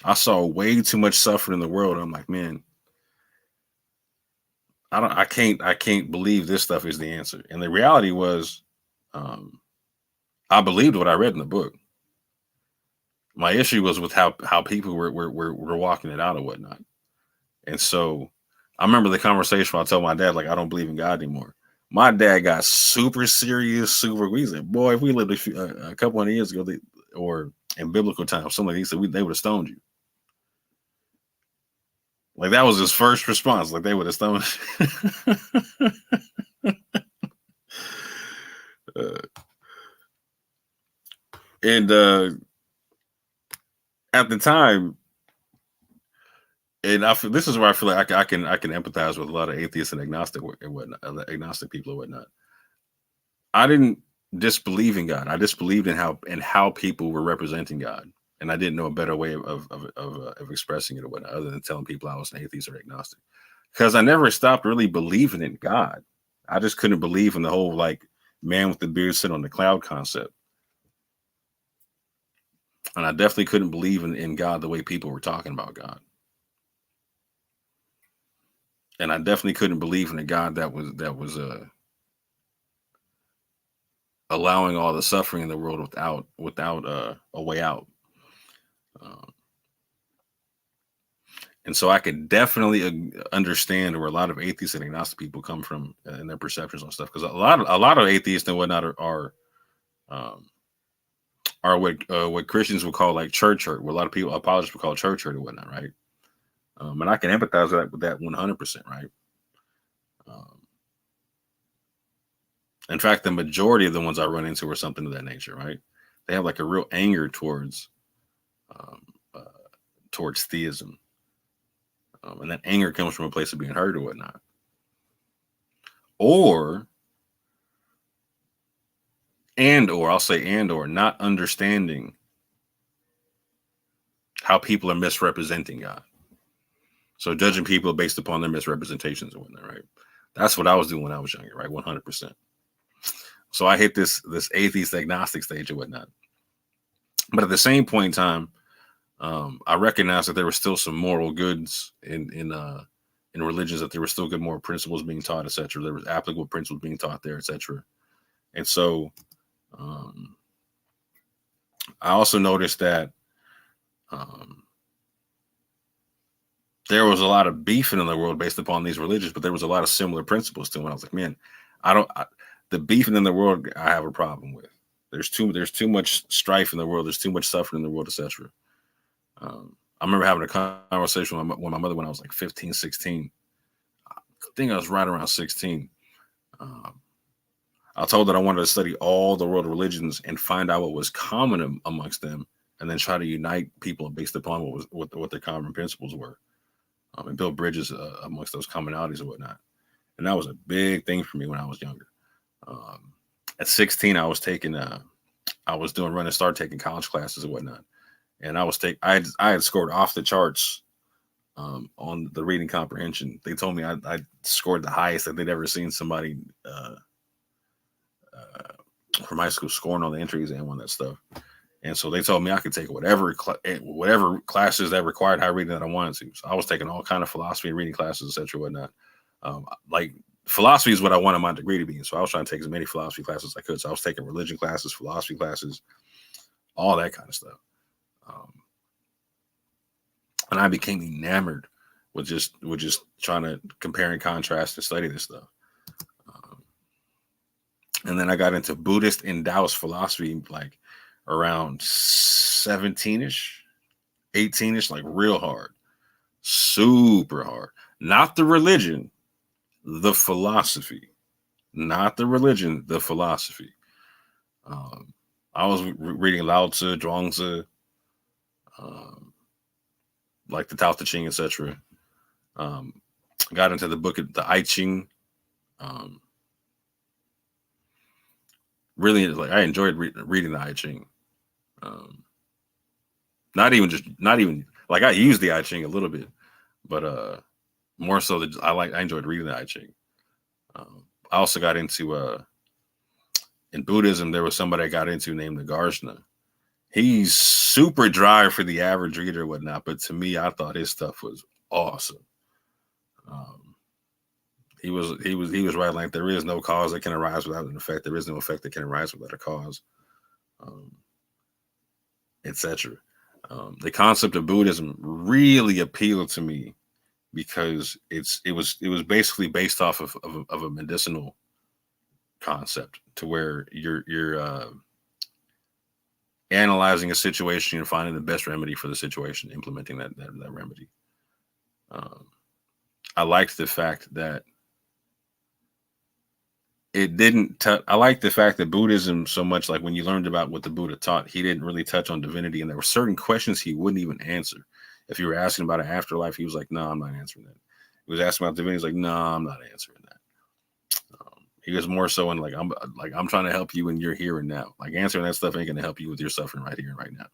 I saw way too much suffering in the world. I'm like, man, I can't believe this stuff is the answer. And the reality was, I believed what I read in the book. My issue was with how people were walking it out or whatnot. And so I remember the conversation where I told my dad, like, I don't believe in God anymore. My dad got super serious, super. He said, boy, if we lived a couple of years ago, or in biblical times, something like he said, they would have stoned you. Like that was his first response. Like they would have stoned you. And at the time, and this is where I feel like I can empathize with a lot of atheists and agnostic people and whatnot. I didn't disbelieve in God. I disbelieved in how people were representing God, and I didn't know a better way of expressing it or whatnot, other than telling people I was an atheist or agnostic. Because I never stopped really believing in God. I just couldn't believe in the whole like man with the beard sitting on the cloud concept. And I definitely couldn't believe in God the way people were talking about God. And I definitely couldn't believe in a God that was allowing all the suffering in the world without a way out. And so I could definitely understand where a lot of atheists and agnostic people come from and their perceptions on stuff. Because a lot of atheists and whatnot are what Christians would call like church hurt, what a lot of people apologists would call church hurt and whatnot, right? And I can empathize with that 100%, right? In fact, the majority of the ones I run into are something of that nature, right? They have like a real anger towards theism, and that anger comes from a place of being hurt or whatnot, or not understanding how people are misrepresenting God. So judging people based upon their misrepresentations and whatnot, right? That's what I was doing when I was younger, right? 100%. So I hit this atheist agnostic stage or whatnot. But at the same point in time, I recognized that there were still some moral goods in in religions, that there were still good moral principles being taught, etc. There was applicable principles being taught there, etc. And so I also noticed that there was a lot of beefing in the world based upon these religions, but there was a lot of similar principles to them. And I was like, man, the beefing in the world, I have a problem with. There's too much strife in the world. There's too much suffering in the world, etc. I remember having a conversation with my mother when I was like 15, 16. I think I was right around 16. I told that I wanted to study all the world religions and find out what was common amongst them, and then try to unite people based upon what their common principles were, and build bridges amongst those commonalities and whatnot. And that was a big thing for me when I was younger. At 16, I was taking started taking college classes and whatnot. And I had scored off the charts on the reading comprehension. They told me I scored the highest that they'd ever seen somebody from high school scoring on the entry exam on that stuff. And so they told me I could take whatever classes that required high reading that I wanted to. So I was taking all kind of philosophy and reading classes, etc., whatnot. Like philosophy is what I wanted my degree to be. So I was trying to take as many philosophy classes as I could. So I was taking religion classes, philosophy classes, all that kind of stuff. And I became enamored with just trying to compare and contrast and study this stuff. And then I got into Buddhist and Taoist philosophy like around 17-ish, 18-ish, like real hard, super hard. Not the religion, the philosophy. Not the religion, the philosophy. I was reading Lao Tzu, Zhuangzi, like the Tao Te Ching, etc. Got into the book of the I Ching. Really, like I enjoyed reading the I Ching. Not even like I used the I Ching a little bit, but more so that I enjoyed reading the I Ching. I also got into in Buddhism, there was somebody I got into named Nagarjuna. He's super dry for the average reader or whatnot, but to me, I thought his stuff was awesome. He was right, like there is no cause that can arise without an effect. There is no effect that can arise without a cause, etc. The concept of Buddhism really appealed to me because it was basically based off of a medicinal concept, to where you're analyzing a situation and finding the best remedy for the situation, implementing that remedy. I liked the fact that I like the fact that Buddhism so much, like when you learned about what the Buddha taught, he didn't really touch on divinity, and there were certain questions he wouldn't even answer. If you were asking about an afterlife, he was like, "No, I'm not answering that." He was asking about divinity, he's like, "No, I'm not answering that." He was more so in I'm trying to help you in your here and now. Like answering that stuff ain't going to help you with your suffering right here and right now.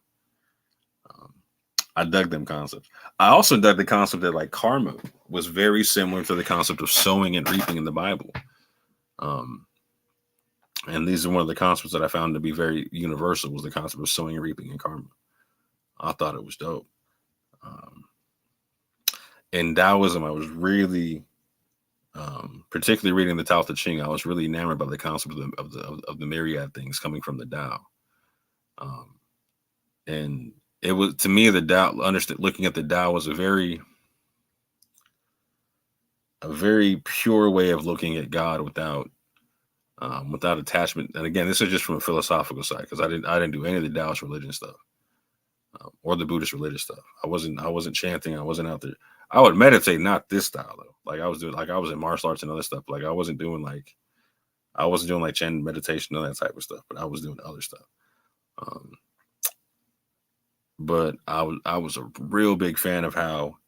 I dug them concepts. I also dug the concept that like karma was very similar to the concept of sowing and reaping in the Bible. And these are one of the concepts that I found to be very universal, was the concept of sowing and reaping and karma. I thought it was dope. In Taoism, I was really, particularly reading the Tao Te Ching, I was really enamored by the concept of the myriad things coming from the Tao. And it was, to me, the Tao, looking at the Tao was a very pure way of looking at God without attachment. And again, this is just from a philosophical side, because I didn't do any of the Taoist religion stuff or the Buddhist religious stuff. I wasn't chanting. I wasn't out there. I would meditate, not this style though. Like I was in martial arts and other stuff. Like I wasn't doing like chanting, meditation, and that type of stuff. But I was doing other stuff. But I was a real big fan of how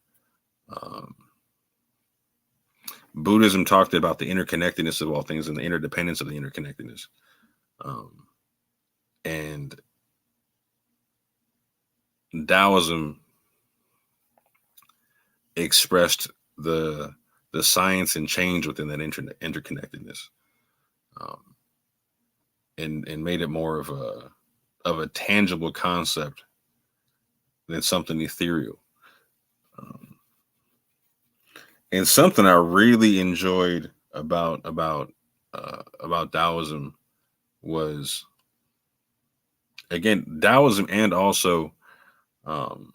Buddhism talked about the interconnectedness of all things and the interdependence of the interconnectedness. And Taoism expressed the science and change within that interconnectedness, and made it more of a tangible concept than something ethereal. And something I really enjoyed about Taoism was, again, Taoism and also um,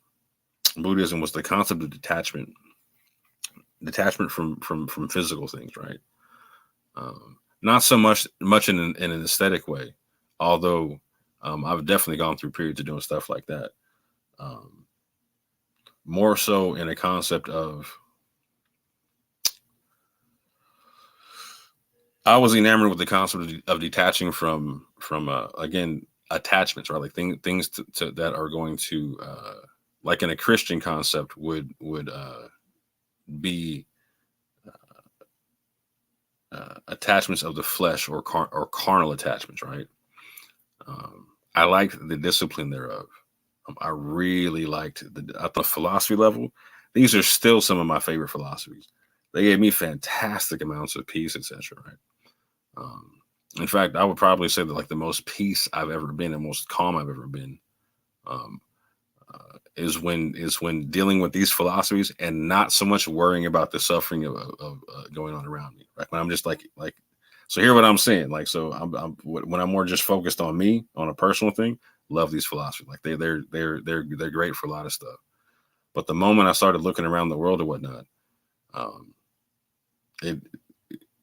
Buddhism was the concept of detachment from physical things, right? Not so much in an aesthetic way, although I've definitely gone through periods of doing stuff like that. Um, More so in a concept of, I was enamored with the concept of detaching from again, attachments, right? Like things that are going to, like in a Christian concept, would be attachments of the flesh, or carnal attachments, right? I liked the discipline thereof. I really liked at the philosophy level. These are still some of my favorite philosophies. They gave me fantastic amounts of peace, etc. Right. Um, in fact, I would probably say that like the most peace I've ever been, and most calm I've ever been, um, is when dealing with these philosophies and not so much worrying about the suffering of going on around me. Right. When I'm just like. So hear what I'm saying. Like, so when I'm more just focused on me, on a personal thing. Love these philosophies. Like they're great for a lot of stuff. But the moment I started looking around the world or whatnot, um, it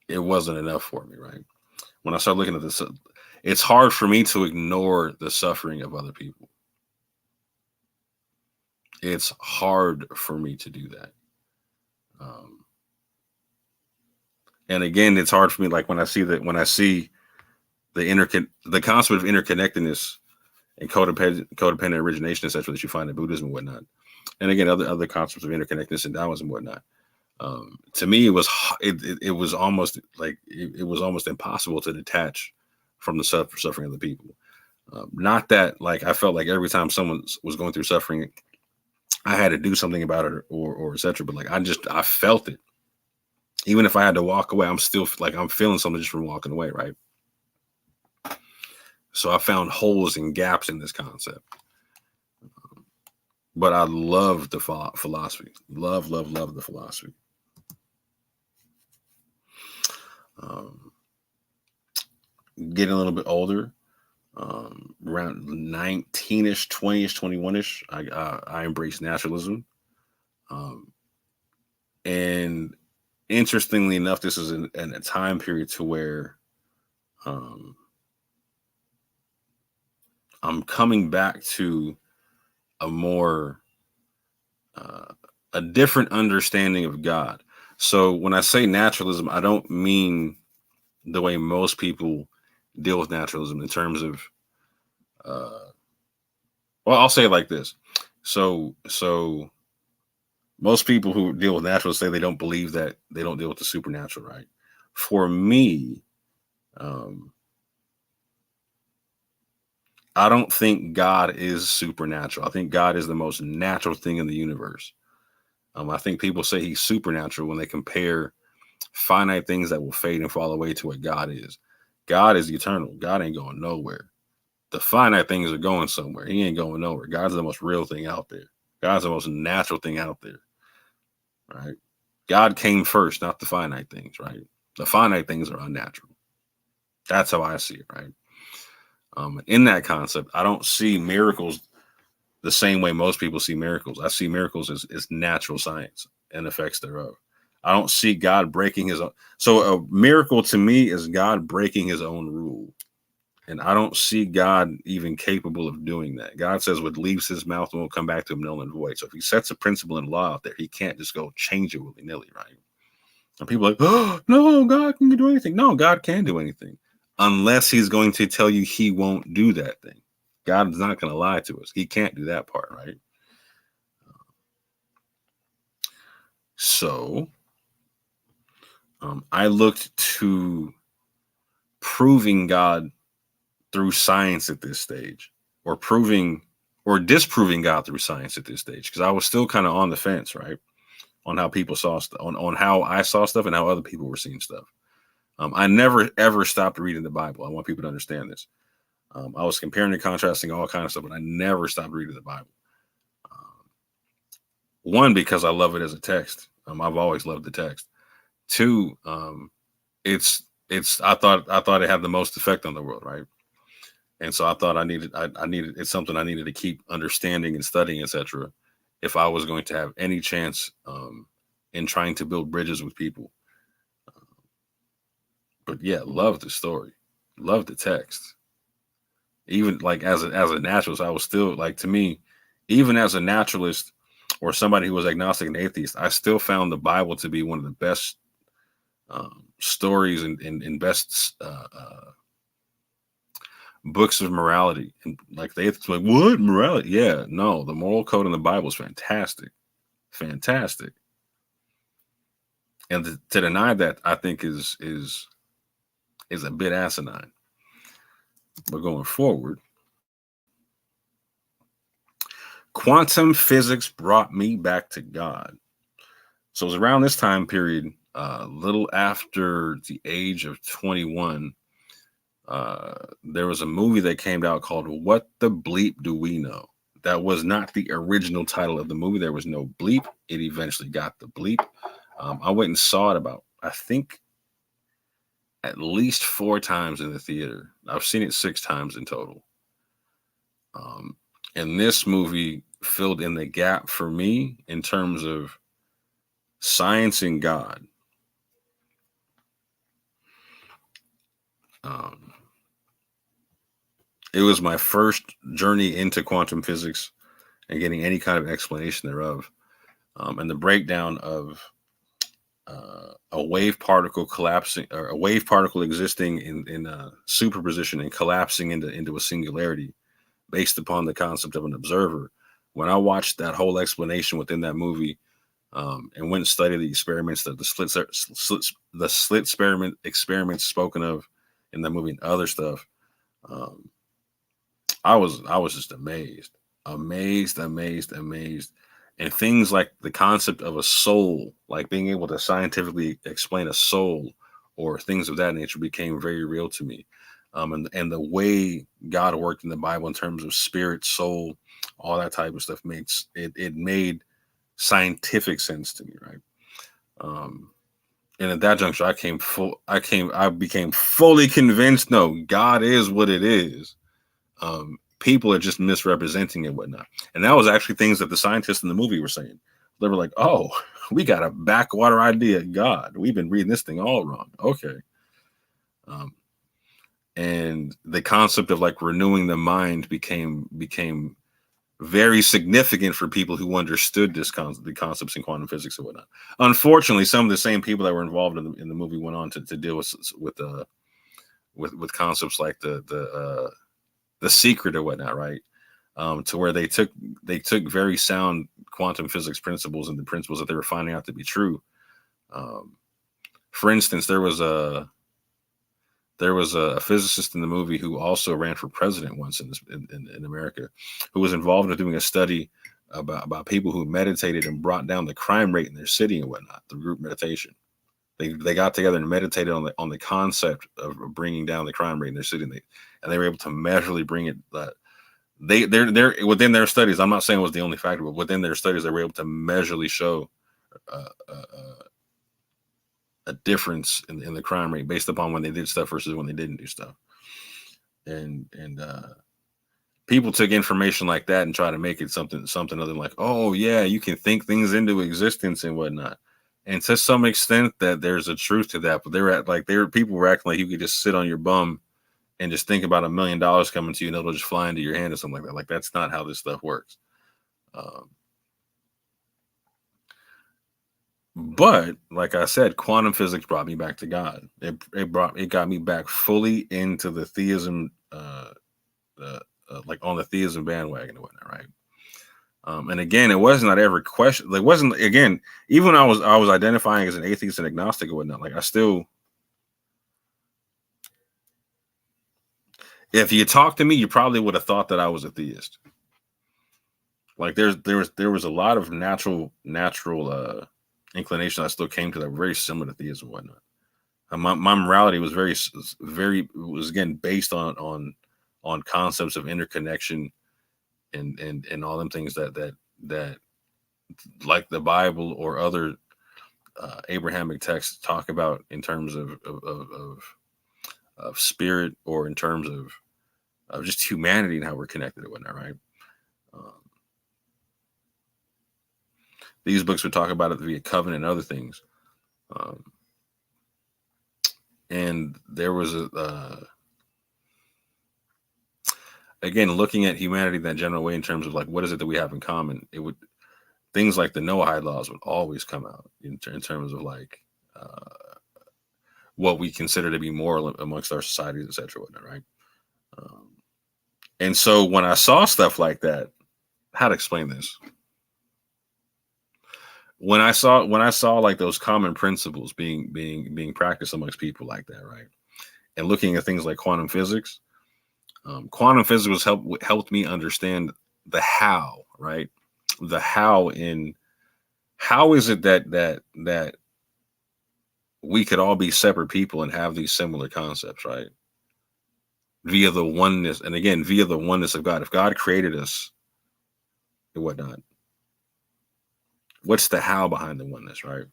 it wasn't enough for me. Right. When I started looking at this, it's hard for me to ignore the suffering of other people. It's hard for me to do that. Um, and again, it's hard for me. Like when I see the concept of interconnectedness and codependent origination, etc., that you find in Buddhism and whatnot, and again other concepts of interconnectedness and Taoism and whatnot. To me, it was almost like it was almost impossible to detach from the suffering of the people. Not that like I felt like every time someone was going through suffering, I had to do something about it, or etc. But like I felt it. Even if I had to walk away, I'm still like I'm feeling something just from walking away, right? So I found holes and gaps in this concept. But I love the philosophy. Love the philosophy. Um, Getting a little bit older, around 19ish, 20ish, 21ish, I embraced naturalism. Um, and interestingly enough, this is in a time period to where um, I'm coming back to a more uh, a different understanding of God. So when I say naturalism, I don't mean the way most people deal with naturalism in terms of uh, well, I'll say it like this. So most people who deal with naturalists say they don't believe that they don't deal with the supernatural, right? For me, um, I don't think God is supernatural. I think God is the most natural thing in the universe. I think people say he's supernatural when they compare finite things that will fade and fall away to what God is. God is eternal. God ain't going nowhere. The finite things are going somewhere. He ain't going nowhere. God's the most real thing out there. God's the most natural thing out there, right? God came first, not the finite things, right? The finite things are unnatural. That's how I see it, right? In that concept, I don't see miracles the same way most people see miracles. I see miracles as natural science and effects thereof. I don't see God breaking his own. So a miracle to me is God breaking his own rule. And I don't see God even capable of doing that. God says what leaves his mouth won't come back to him null and void. So if he sets a principle and law out there, he can't just go change it willy-nilly, right? And people are like, oh, no, God can do anything. No, God can do anything. Unless he's going to tell you he won't do that thing. God's not going to lie to us. He can't do that part, right? So I looked to proving God through science at this stage, or proving or disproving God through science at this stage, because I was still kind of on the fence, right? On how people saw stuff, on how I saw stuff and how other people were seeing stuff. I never ever stopped reading the Bible. I want people to understand this. I was comparing and contrasting all kinds of stuff, but I never stopped reading the Bible. Um, One, because I love it as a text, I've always loved the text. Two, it's I thought it had the most effect on the world, right? And so I thought I needed it's something I needed to keep understanding and studying, etc. If I was going to have any chance in trying to build bridges with people. But yeah, love the story, love the text. Even like as a naturalist, I was still like, to me, even as a naturalist or somebody who was agnostic and atheist, I still found the Bible to be one of the best stories and best books of morality. And like the atheists were like, what morality? Yeah, no, the moral code in the Bible is fantastic, fantastic. And to deny that, I think is a bit asinine. But going forward, quantum physics brought me back to God. So it was around this time period, a little after the age of 21. There was a movie that came out called What the Bleep Do We Know? That was not the original title of the movie. There was no bleep. It eventually got the bleep. I went and saw it about, I think, at least 4 times in the theater. I've seen it 6 times in total. And this movie filled in the gap for me in terms of science and God. It was my first journey into quantum physics and getting any kind of explanation thereof. And the breakdown of a wave particle collapsing, or a wave particle existing in a superposition and collapsing into a singularity based upon the concept of an observer. When I watched that whole explanation within that movie, and went and studied the experiments, the slit experiments spoken of in that movie and other stuff, I was just amazed. And things like the concept of a soul, like being able to scientifically explain a soul or things of that nature, became very real to me. And the way God worked in the Bible in terms of spirit, soul, all that type of stuff makes it made scientific sense to me, right? And at that juncture, I became fully convinced. No, God is what it is. People are just misrepresenting it and whatnot. And that was actually things that the scientists in the movie were saying. They were like, "Oh, we got a backwater idea of God. We've been reading this thing all wrong." Okay. And the concept of like renewing the mind became very significant for people who understood the concepts in quantum physics and whatnot. Unfortunately, some of the same people that were involved in the movie went on to deal with concepts like the secret or whatnot, right? To where they took very sound quantum physics principles and the principles that they were finding out to be true. For instance, there was a physicist in the movie who also ran for president once in America, who was involved in doing a study about people who meditated and brought down the crime rate in their city and whatnot, the group meditation. They got together and meditated on the concept of bringing down the crime rate in their city, and they were able to measurably bring it. They're within their studies. I'm not saying it was the only factor, but within their studies, they were able to measurably show a difference in the crime rate based upon when they did stuff versus when they didn't do stuff. And people took information like that and try to make it something other than like, oh yeah, you can think things into existence and whatnot. And to some extent that there's a truth to that, but people were acting like you could just sit on your bum and just think about $1 million coming to you and it'll just fly into your hand or something like that. Like, that's not how this stuff works. But like I said, quantum physics brought me back to God. It got me back fully into the theism, like on the theism bandwagon and whatnot, right? And again, it wasn't that I ever question. Like, wasn't again, even when I was identifying as an atheist and agnostic or whatnot. Like, I still, if you talked to me, you probably would have thought that I was a theist. Like, there was a lot of natural inclination I still came to that were very similar to theism and whatnot. And my morality was was again based on concepts of interconnection and all them things that like the Bible or other Abrahamic texts talk about in terms of spirit, or in terms of just humanity and how we're connected and whatnot, right? Um, these books would talk about it via covenant and other things. Um, and there was again, looking at humanity in that general way in terms of like, what is it that we have in common? It would, things like the Noahide laws would always come out in terms of like what we consider to be moral amongst our societies, etc. Whatnot, right? Um, and so when I saw stuff like that, how to explain this? When I saw like those common principles being practiced amongst people like that, right? And looking at things like quantum physics helped me understand the how, right? The how in how is it that we could all be separate people and have these similar concepts, right? Via the oneness, and again, via the oneness of God. If God created us and whatnot, what's the how behind the oneness, right?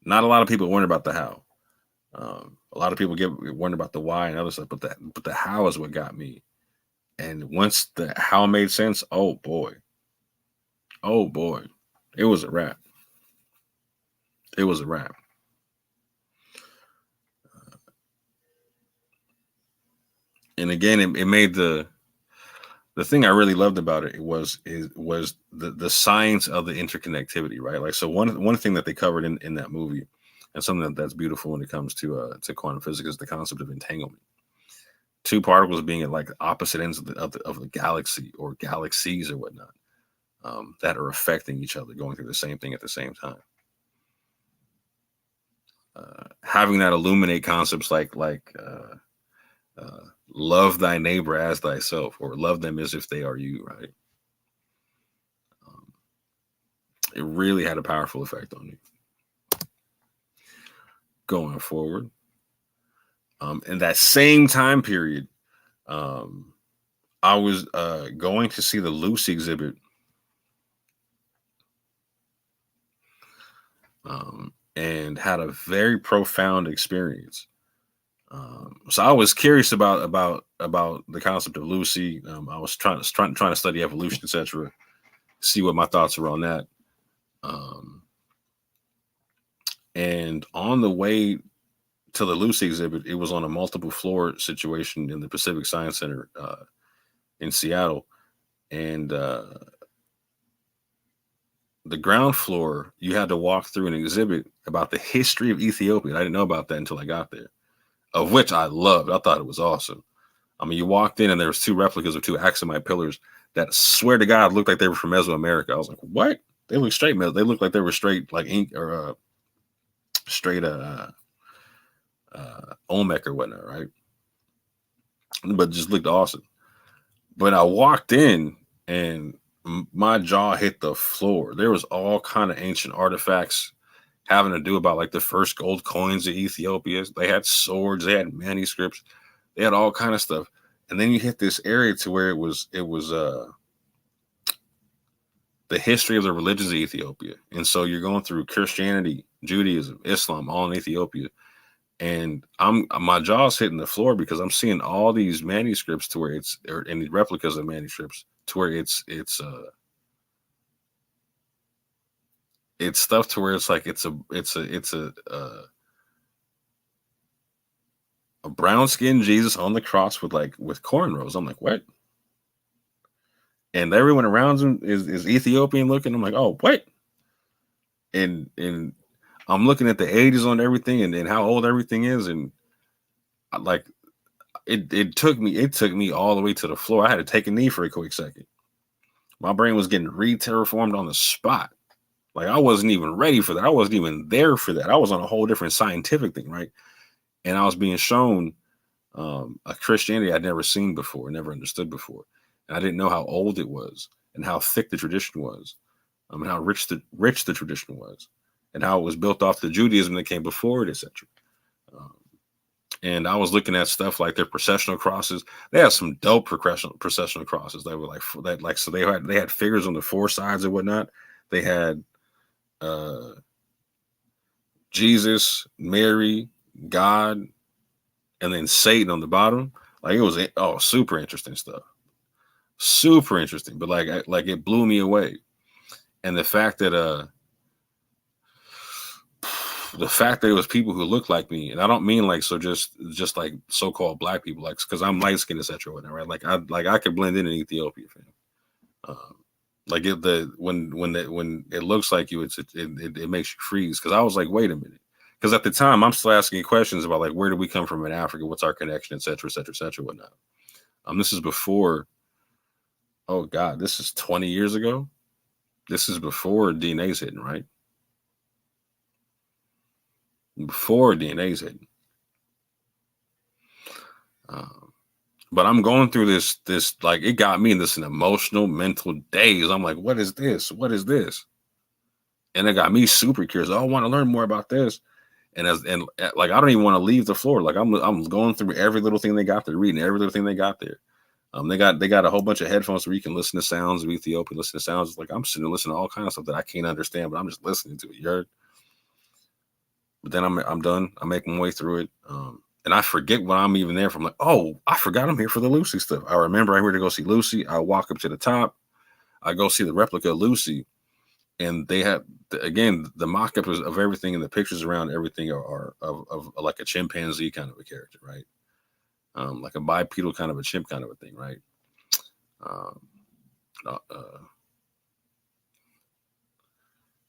Not a lot of people worry about the how. A lot of people get worried about the why and other stuff, but the how is what got me. And once the how made sense, oh boy, it was a wrap. It was a wrap. And again, it made the thing I really loved about it was the science of the interconnectivity, right? Like, so one thing that they covered in that movie, and something that's beautiful when it comes to quantum physics, is the concept of entanglement. Two particles being at like opposite ends of the galaxy or galaxies or whatnot, that are affecting each other, going through the same thing at the same time. Having that illuminate concepts like love thy neighbor as thyself, or love them as if they are you, right? It really had a powerful effect on me going forward. In that same time period, I was going to see the Lucy exhibit, and had a very profound experience. So I was curious about the concept of Lucy. I was trying to study evolution, etc. See what my thoughts were on that. And on the way to the Lucy exhibit, it was on a multiple floor situation in the Pacific Science Center in Seattle, and the ground floor, you had to walk through an exhibit about the history of Ethiopia. I didn't know about that until I got there, of which I loved. I thought it was awesome. I mean, you walked in and there was two replicas of two axamite pillars that, swear to God, looked like they were from Mesoamerica. I was like, what? They look straight. They look like they were straight like ink or straight Olmec or whatnot, right? But just looked awesome. But I walked in and my jaw hit the floor. There was all kind of ancient artifacts having to do about like the first gold coins of Ethiopia. They had swords, they had manuscripts, they had all kind of stuff. And then you hit this area to where it was the history of the religions of Ethiopia. And so you're going through Christianity, Judaism, Islam, all in Ethiopia. And my jaw's hitting the floor because I'm seeing all these manuscripts to where and the replicas of manuscripts to where it's stuff to where it's like it's a brown skinned Jesus on the cross with cornrows. I'm like, what? And everyone around him is Ethiopian looking. I'm like, oh, what? And I'm looking at the ages on everything and how old everything is, and like it took me all the way to the floor. I had to take a knee for a quick second. My brain was getting re-terraformed on the spot. Like, I wasn't even ready for that. I wasn't even there for that. I was on a whole different scientific thing, right? And I was being shown a Christianity I'd never seen before, never understood before. And I didn't know how old it was and how thick the tradition was, and how rich the tradition was, and how it was built off the Judaism that came before it, etc. And I was looking at stuff like their processional crosses. They had some dope processional crosses that were like that. Like, so they had figures on the four sides and whatnot. They had Jesus, Mary, God, and then Satan on the bottom. Like it was super interesting stuff. Super interesting. But like it blew me away. And the fact that it was people who look like me, and I don't mean like just like so-called black people, like because I'm light skinned, etc. Right? Like I could blend in Ethiopia, fam. Like when it looks like you, it makes you freeze. Because I was like, wait a minute. Because at the time, I'm still asking questions about like where do we come from in Africa, what's our connection, etc., etc., etc., whatnot. This is before. Oh God, this is 20 years ago. This is before DNA's hitting, right? Before DNA's hitting. But I'm going through this like it got me in this an emotional mental daze. I'm like, what is this? What is this? And it got me super curious. I want to learn more about this. And like I don't even want to leave the floor. Like I'm going through every little thing they got there, reading every little thing they got there. They got a whole bunch of headphones where you can listen to sounds of Ethiopia, listen to sounds. Like I'm sitting and listening to all kinds of stuff that I can't understand, but I'm just listening to it. You heard? But then I'm done. I make my way through it. And I forget when I'm even there from like, oh, I forgot I'm here for the Lucy stuff. I remember I'm here to go see Lucy. I walk up to the top. I go see the replica of Lucy. And they have, again, the mock-up of everything and the pictures around everything are of like a chimpanzee kind of a character, right? Like a bipedal kind of a chimp kind of a thing, right?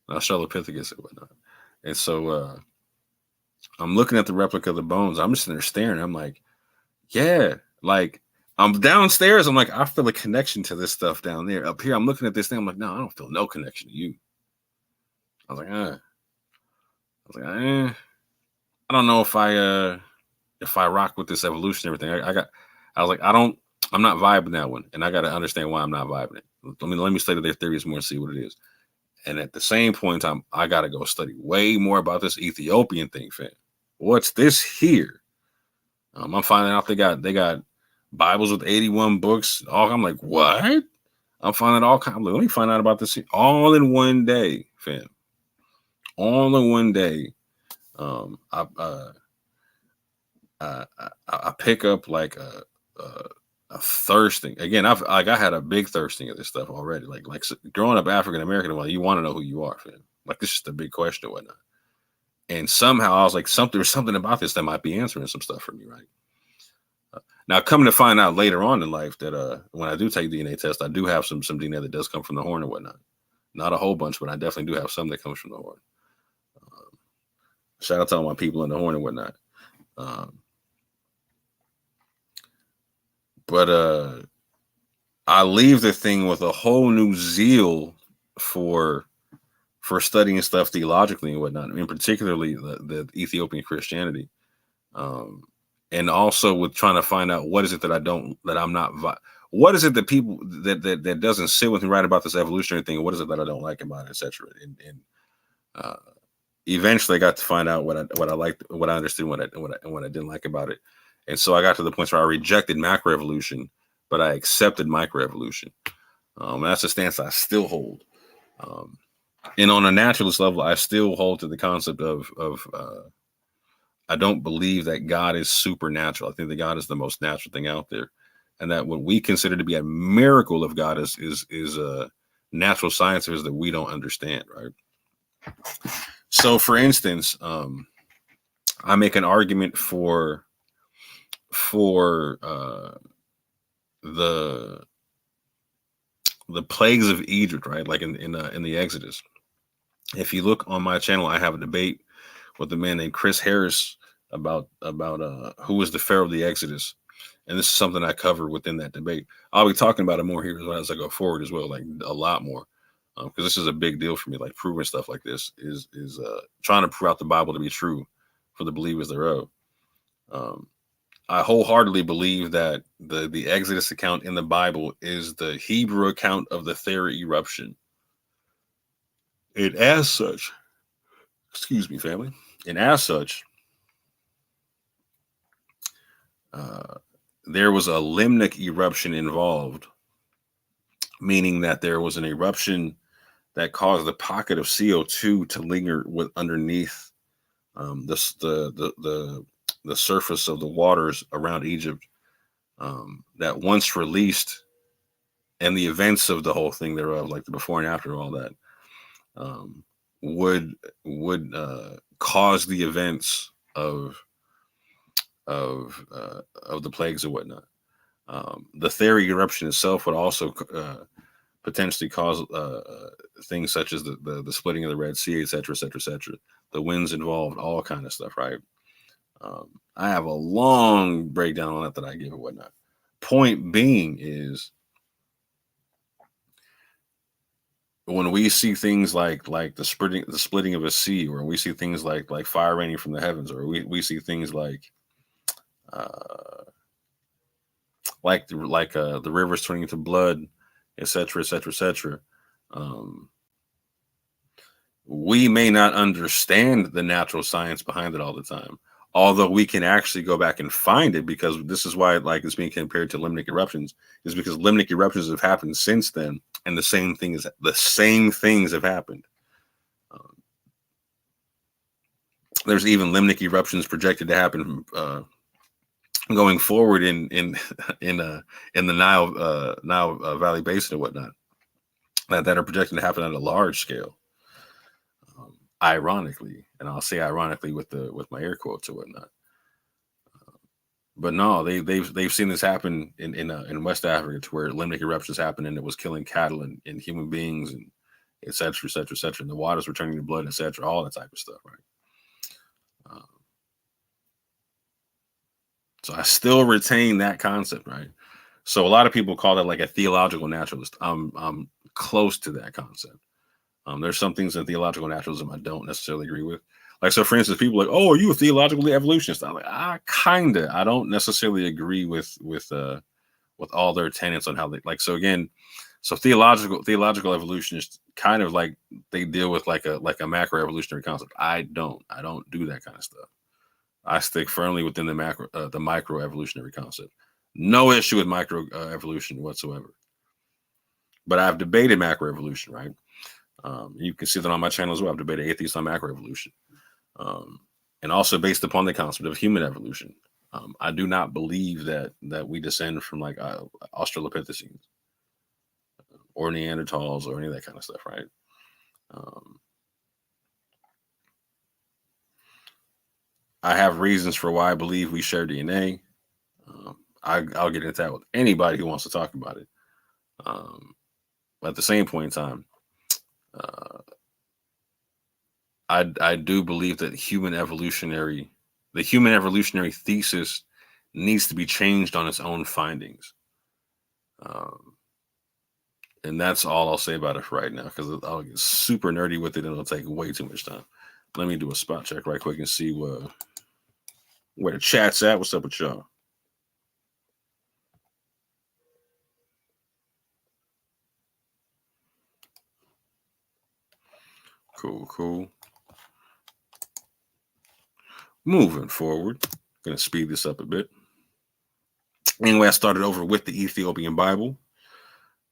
Australopithecus and whatnot. And so I'm looking at the replica of the bones. I'm just sitting there staring. I'm like, yeah, like I'm downstairs. I'm like, I feel a connection to this stuff down there. Up here, I'm looking at this thing. I'm like, no, I don't feel no connection to you. I was like, I don't know if I rock with this evolution and everything. I was like, I'm not vibing that one, and I got to understand why I'm not vibing it. Let me study their theories more and see what it is. And at the same point in time, I got to go study way more about this Ethiopian thing, fam. What's this here? I'm finding out they got Bibles with 81 books. I'm like, what? I'm finding all kinds. Let me find out about this all in one day, fam. All in one day. I pick up like a thirsting again. I had a big thirsting of this stuff already. Like growing up African American, well, you want to know who you are, fam. Like this is the big question or whatnot. And somehow I was like, there's something about this that might be answering some stuff for me, right? Now, coming to find out later on in life that when I do take DNA test, I do have some DNA that does come from the horn and whatnot. Not a whole bunch, but I definitely do have some that comes from the horn. Shout out to all my people in the horn and whatnot. But I leave the thing with a whole new zeal for studying stuff theologically and whatnot. I mean, particularly the Ethiopian Christianity. And also with trying to find out what is it that I'm not, what is it that people that doesn't sit with me right about this evolutionary thing? What is it that I don't like about it, etc. And eventually I got to find out what I liked, what I understood, what I didn't like about it. And so I got to the point where I rejected macroevolution, but I accepted microevolution. That's a stance I still hold. And on a naturalist level, I still hold to the concept of I don't believe that God is supernatural. I think that God is the most natural thing out there, and that what we consider to be a miracle of God is natural sciences that we don't understand, right? So, for instance, I make an argument for the plagues of Egypt, right? Like in the Exodus. If you look on my channel, I have a debate with a man named Chris Harris about who was the Pharaoh of the Exodus, and this is something I cover within that debate. I'll be talking about it more here as I go forward as well, like a lot more, because this is a big deal for me. Like proving stuff like this is trying to prove out the Bible to be true for the believers thereof. I wholeheartedly believe that the Exodus account in the Bible is the Hebrew account of the Thera eruption. And as such, excuse me, family. And as such, there was a limnic eruption involved, meaning that there was an eruption that caused the pocket of CO2 to linger with underneath the surface of the waters around Egypt, that once released, and the events of the whole thing thereof, like the before and after all that, um, would cause the events of the plagues and whatnot. The theory eruption itself would also potentially cause things such as the splitting of the Red Sea, et cetera, et cetera, et cetera. The winds involved, all kind of stuff, right? I have a long breakdown on that I give and whatnot. Point being is, when we see things like the splitting of a sea, or we see things like fire raining from the heavens, or we see things uh, the rivers turning into blood, et cetera, et cetera, et cetera. Um, we may not understand the natural science behind it all the time, although we can actually go back and find it, because this is why it's being compared to limnic eruptions, is because limnic eruptions have happened since then, and the same things have happened. There's even limnic eruptions projected to happen going forward in the Nile Valley Basin and whatnot, that are projected to happen at a large scale. Ironically, and I'll say ironically with my air quotes or whatnot. But no, they've seen this happen in West Africa, to where limnic eruptions happened, and it was killing cattle and human beings, and et cetera, et cetera, et cetera. And the waters were turning to blood, et cetera, all that type of stuff, right? So I still retain that concept, right? So a lot of people call that like a theological naturalist. I'm close to that concept. There's some things in theological naturalism I don't necessarily agree with. Like, so for instance, people are like, "Oh, are you a theological evolutionist?" I'm like, I don't necessarily agree with all their tenets on how they like. So again, so theological evolutionists kind of like, they deal with like a macro evolutionary concept. I don't do that kind of stuff. I stick firmly within the micro evolutionary concept. No issue with micro evolution whatsoever. But I've debated macro evolution, right? You can see that on my channel as well. I've debated atheists on macro evolution, and also based upon the concept of human evolution. I do not believe that we descend from like Australopithecines or Neanderthals or any of that kind of stuff, right? I have reasons for why I believe we share DNA. I'll get into that with anybody who wants to talk about it. But at the same point in time, I do believe that the human evolutionary thesis needs to be changed on its own findings. And that's all I'll say about it for right now, because I'll get super nerdy with it and it'll take way too much time. Let me do a spot check right quick and see where the chat's at. What's up with y'all? Cool. Moving forward, gonna speed this up a bit. Anyway, I started over with the Ethiopian Bible,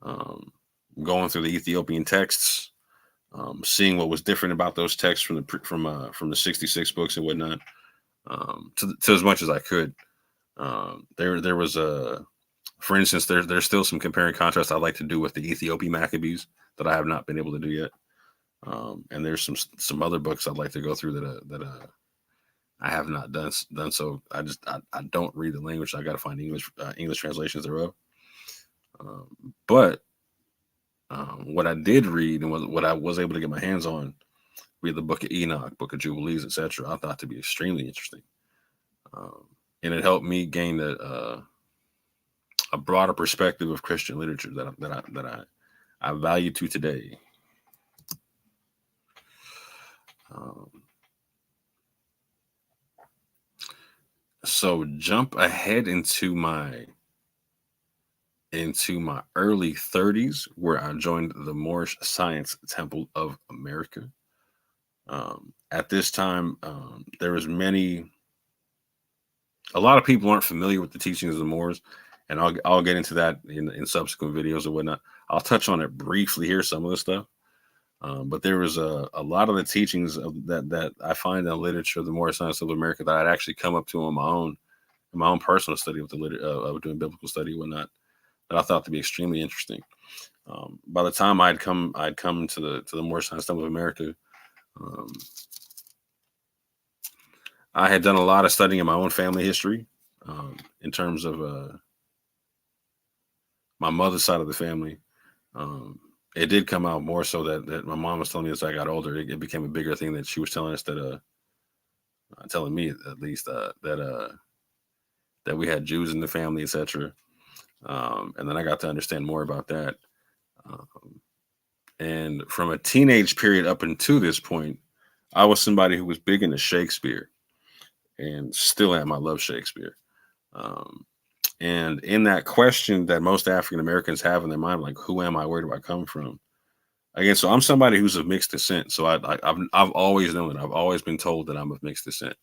going through the Ethiopian texts, seeing what was different about those texts from the 66 books and whatnot, to as much as I could. There was for instance, there's still some comparing contrast I'd like to do with the Ethiopian Maccabees that I have not been able to do yet. And there's some other books I'd like to go through that I have not done so. I don't read the language. So I got to find English translations thereof. But what I did read, and what I was able to get my hands on, read the Book of Enoch, Book of Jubilees, etc., I thought to be extremely interesting, and it helped me gain a broader perspective of Christian literature that I value to today. So jump ahead into my early 30s, where I joined the Moorish Science Temple of America. At this time, there was a lot of people aren't familiar with the teachings of the Moors, and I'll get into that in subsequent videos or whatnot. I'll touch on it briefly here, some of the stuff. But there was a lot of the teachings of that I find in the literature of the Moorish science of America that I'd actually come up to on my own, in my own personal study with the of doing biblical study and whatnot, that I thought to be extremely interesting. By the time I'd come to the Moorish science of America, um, I had done a lot of studying in my own family history, in terms of my mother's side of the family. Um, it did come out more so that my mom was telling me as I got older, it became a bigger thing that she was telling us that telling me at least that we had Jews in the family, etc. And then I got to understand more about that. Um, and from a teenage period up until this point, I was somebody who was big into Shakespeare and still am. I love Shakespeare. Um, and in that question that most African Americans have in their mind, like, who am I? Where do I come from? Again, so I'm somebody who's of mixed descent. So I've always known that. I've always been told that I'm of mixed descent.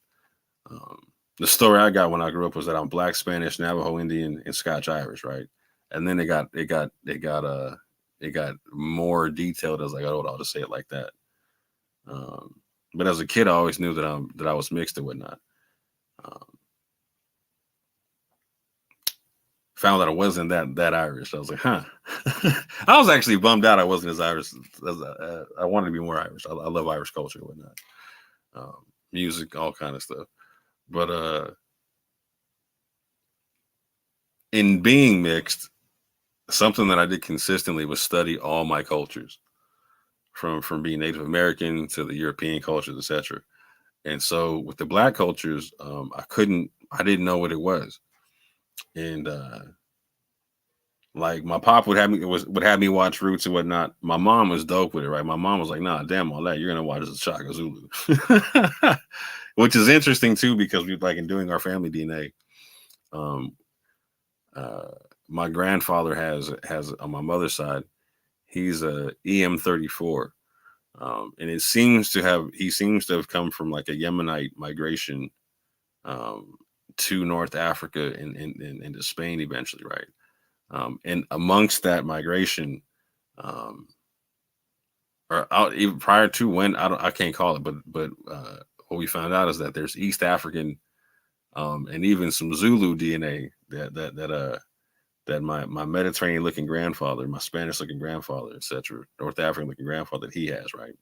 Um, the story I got when I grew up was that I'm Black, Spanish, Navajo, Indian, and Scotch Irish, right? And then it got more detailed as I got older. I'll just say it like that. Um, but as a kid, I always knew that I was mixed and whatnot. Um, Found that I wasn't that Irish. I was like, huh. I was actually bummed out I wasn't as Irish as I wanted to be more Irish. I love Irish culture and whatnot, music, all kind of stuff. But in being mixed, something that I did consistently was study all my cultures, from being Native American to the European cultures, etc. And so with the Black cultures, I didn't know what it was, and like my pop would have me watch Roots and whatnot. My mom was dope with it, right? My mom was like, "Nah, damn all that. You're gonna watch the Shaka Zulu," which is interesting too because we like in doing our family DNA. Um, uh, my grandfather has on my mother's side, he's a EM34, and he seems to have come from like a Yemenite migration, um, to North Africa and into Spain eventually, right? And amongst that migration, um, or out even prior to when I can't call it, but what we found out is that there's East African, and even some Zulu DNA that my Mediterranean looking grandfather, my Spanish looking grandfather, etc., North African looking grandfather that he has, right?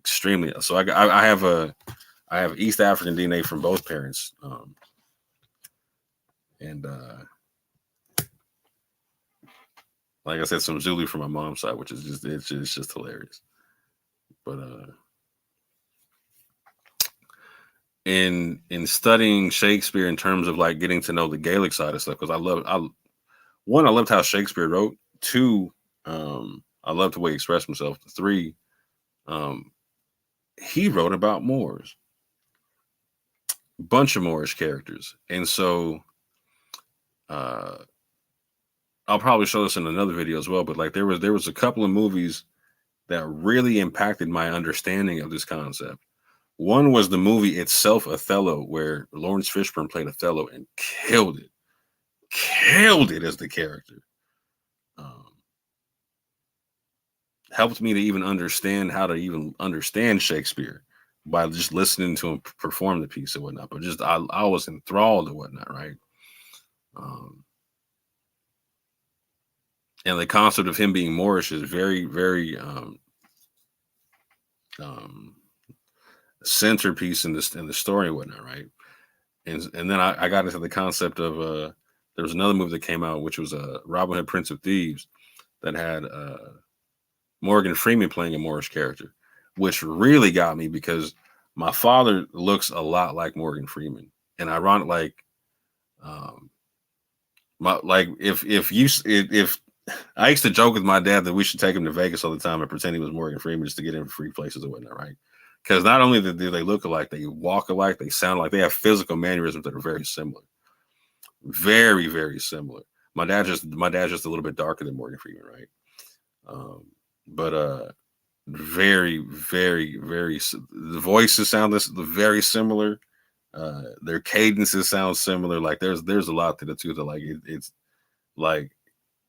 Extremely. So I have East African DNA from both parents, and like I said, some Zulu from my mom's side, which is it's just hilarious. But in studying Shakespeare in terms of like getting to know the Gaelic side of stuff, because I loved how Shakespeare wrote. Two, I loved the way he expressed himself. Three, um, he wrote about Moors, bunch of Moorish characters, and so uh, I'll probably show this in another video as well. But like there was a couple of movies that really impacted my understanding of this concept. One was the movie itself, Othello, where Lawrence Fishburne played Othello and killed it as the character. Um, Helped me to even understand how to even understand Shakespeare by just listening to him perform the piece and whatnot. But just I was enthralled and whatnot, right? Um, and the concept of him being Moorish is very, very um, centerpiece in the story and whatnot, right? And then I got into the concept of there was another movie that came out which was Robin Hood, Prince of Thieves, that had Morgan Freeman playing a Moorish character, which really got me because my father looks a lot like Morgan Freeman, and ironic, like, um, my like if I used to joke with my dad that we should take him to Vegas all the time and pretend he was Morgan Freeman just to get in free places and whatnot, right? Because not only do they look alike, they walk alike, they sound like they have physical mannerisms that are very similar, very very similar. My dad's just a little bit darker than Morgan Freeman, right? But very very the voices sound very similar. Their cadences sound similar. Like there's a lot to the two that like it's like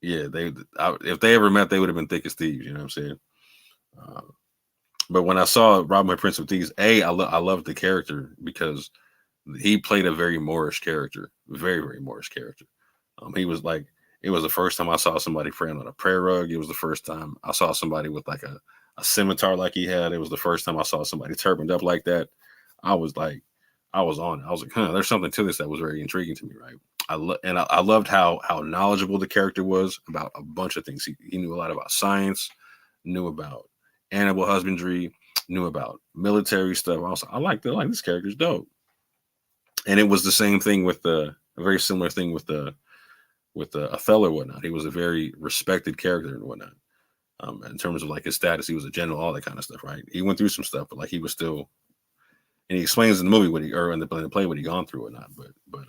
yeah if they ever met they would have been thick as thieves. You know what I'm saying? Uh, but when I saw Robin Hood, Prince of Thieves, I loved the character because he played a very Moorish character, very very Moorish character. He was like, it was the first time I saw somebody praying on a prayer rug. It was the first time I saw somebody with like a scimitar like he had. It was the first time I saw somebody turbaned up like that. I was like, I was on it. I was like, huh, there's something to this that was very intriguing to me, right? I loved how knowledgeable the character was about a bunch of things. He knew a lot about science, knew about animal husbandry, knew about military stuff. I like this character's dope. And it was the same thing with a very similar thing with Othello and whatnot. He was a very respected character and whatnot. In terms of like his status, he was a general, all that kind of stuff, right? He went through some stuff, but like he was still, and he explains in the movie in the play what he gone through or not. But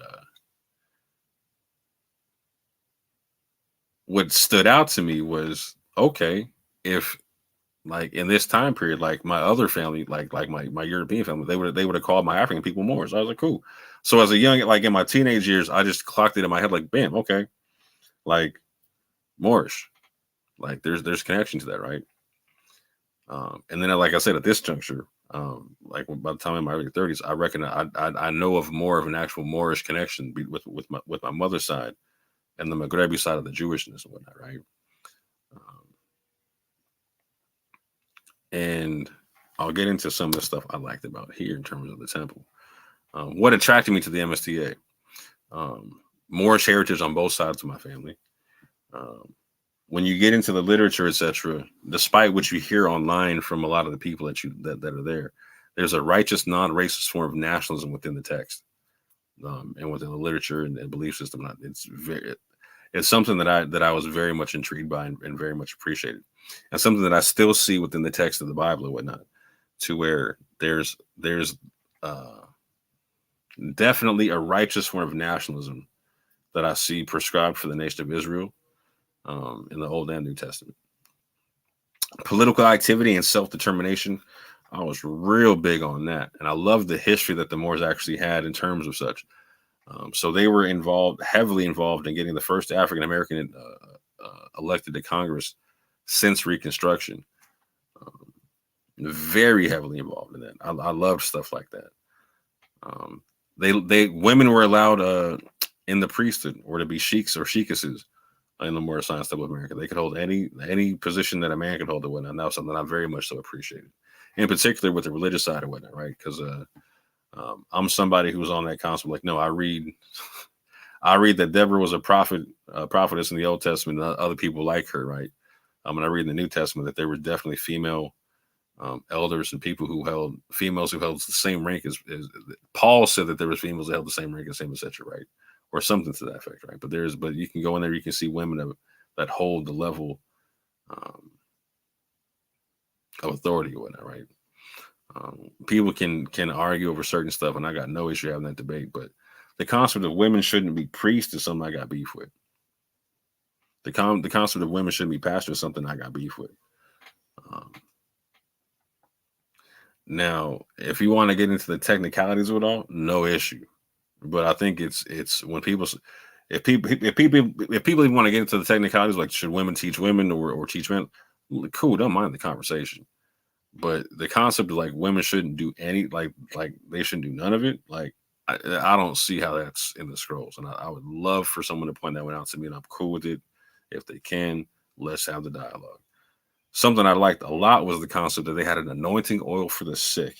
what stood out to me was, okay, if like in this time period, like my other family, like my European family, they would have called my African people Moors. I was like, cool. So as a young, like in my teenage years, I just clocked it in my head, like, bam, okay, like Moorish, like there's connection to that, right? And then, like I said, at this juncture, like by the time in my early 30s, I reckon I know of more of an actual Moorish connection with my mother's side and the Maghrebi side of the Jewishness and whatnot, right? Um, and I'll get into some of the stuff I liked about here in terms of the temple. What attracted me to the MSTA? Moorish heritage on both sides of my family. Um, when you get into the literature, etc., despite what you hear online from a lot of the people that are there, there's a righteous, non-racist form of nationalism within the text, and within the literature and belief system. It's something that I was very much intrigued by and very much appreciated, and something that I still see within the text of the Bible and whatnot, to where there's uh, definitely a righteous form of nationalism that I see prescribed for the nation of Israel, in the Old and New Testament. Political activity and self-determination, I was real big on that, and I love the history that the Moors actually had in terms of such. So they were heavily involved in getting the first African American elected to Congress since Reconstruction. Um, Very heavily involved in that. I love stuff like that. Um, they women were allowed in the priesthood or to be sheiks or sheikesses in the Moorish science of America. They could hold any position that a man could hold or whatnot. And that was something I very much so appreciated, in particular with the religious side or whatnot, right? Because I'm somebody who was on that concept. Like, no, I read that Deborah was a prophetess in the Old Testament, and other people like her, right? And I read in the New Testament that there were definitely female elders and females who held the same rank as Paul said that there was females that held the same rank as him, etc., right? Or something to that effect, right? But you can go in there, you can see women that hold the level um, of authority or whatnot, right? People can argue over certain stuff, and I got no issue having that debate. But the concept of women shouldn't be priests is something I got beef with. The concept of women shouldn't be pastors is something I got beef with. Um, Now, if you want to get into the technicalities of it all, no issue. But I think it's when people if people even want to get into the technicalities, like should women teach women or teach men, cool, don't mind the conversation. But the concept of like women shouldn't do like they shouldn't do none of it, like I don't see how that's in the scrolls. And I would love for someone to point that one out to me, and I'm cool with it. If they can, let's have the dialogue. Something I liked a lot was the concept that they had an anointing oil for the sick.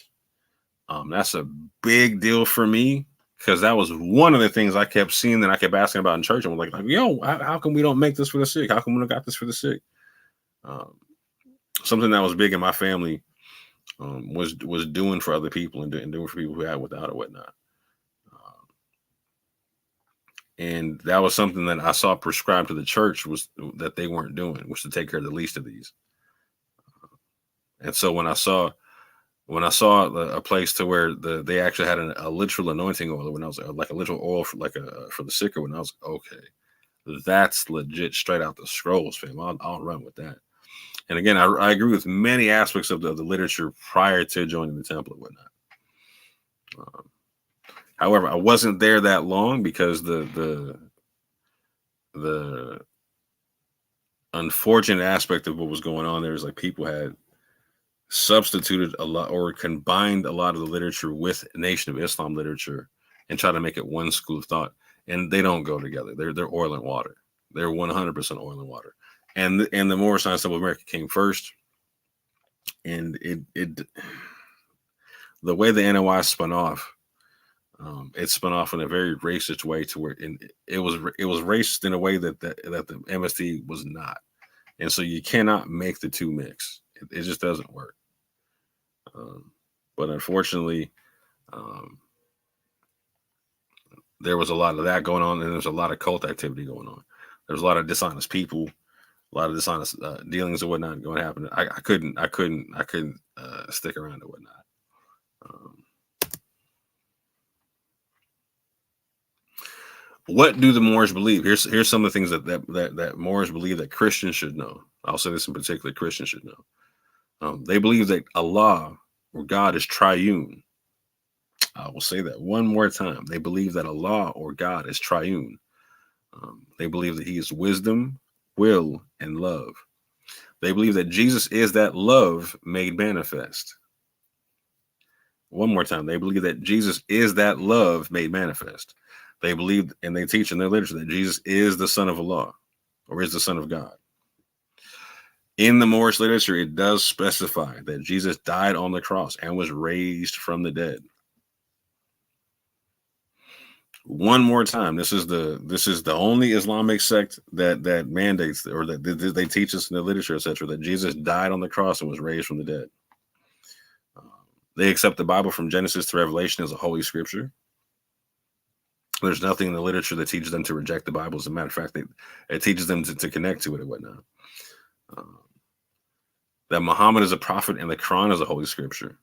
That's a big deal for me because that was one of the things I kept seeing that I kept asking about in church. And I'm like, yo, how come we don't make this for the sick? How come we don't got this for the sick? Um, Something that was big in my family was doing for other people and doing for people who had without or whatnot. Um, and that was something that I saw prescribed to the church was that they weren't doing, was to take care of the least of these. And so when I saw a place to where they actually had a literal anointing oil, when I was like a literal oil for the sick, when I was like, okay, that's legit straight out the scrolls, fam. I'll run with that. And again, I agree with many aspects of the literature prior to joining the temple and whatnot. However, I wasn't there that long because the unfortunate aspect of what was going on there is like people had substituted a lot or combined a lot of the literature with Nation of Islam literature and try to make it one school of thought. And they don't go together. They're oil and water. They're 100% oil and water. And the Moorish Science of America came first. And it the way the NOI spun off, it spun off in a very racist way to where it was racist in a way that the MST was not. And so you cannot make the two mix. It just doesn't work. But unfortunately, there was a lot of that going on, and there's a lot of cult activity going on. There's a lot of dishonest people, a lot of dishonest dealings and whatnot going to happen. I couldn't stick around and whatnot. What do the Moors believe? Here's some of the things that Moors believe that Christians should know. I'll say this in particular: Christians should know. They believe that Allah or God is triune. I will say that one more time. They believe that Allah or God is triune. They believe that He is wisdom, will, and love. They believe that Jesus is that love made manifest. One more time. They believe that Jesus is that love made manifest. They believe and they teach in their literature that Jesus is the Son of Allah or is the Son of God. In the Moorish literature, it does specify that Jesus died on the cross and was raised from the dead. One more time, this is the only Islamic sect that mandates or that they teach us in the literature, etc., that Jesus died on the cross and was raised from the dead. They accept the Bible from Genesis to Revelation as a holy scripture. There's nothing in the literature that teaches them to reject the Bible. As a matter of fact, it teaches them to connect to it and whatnot. That Muhammad is a prophet and the Quran is a holy scripture.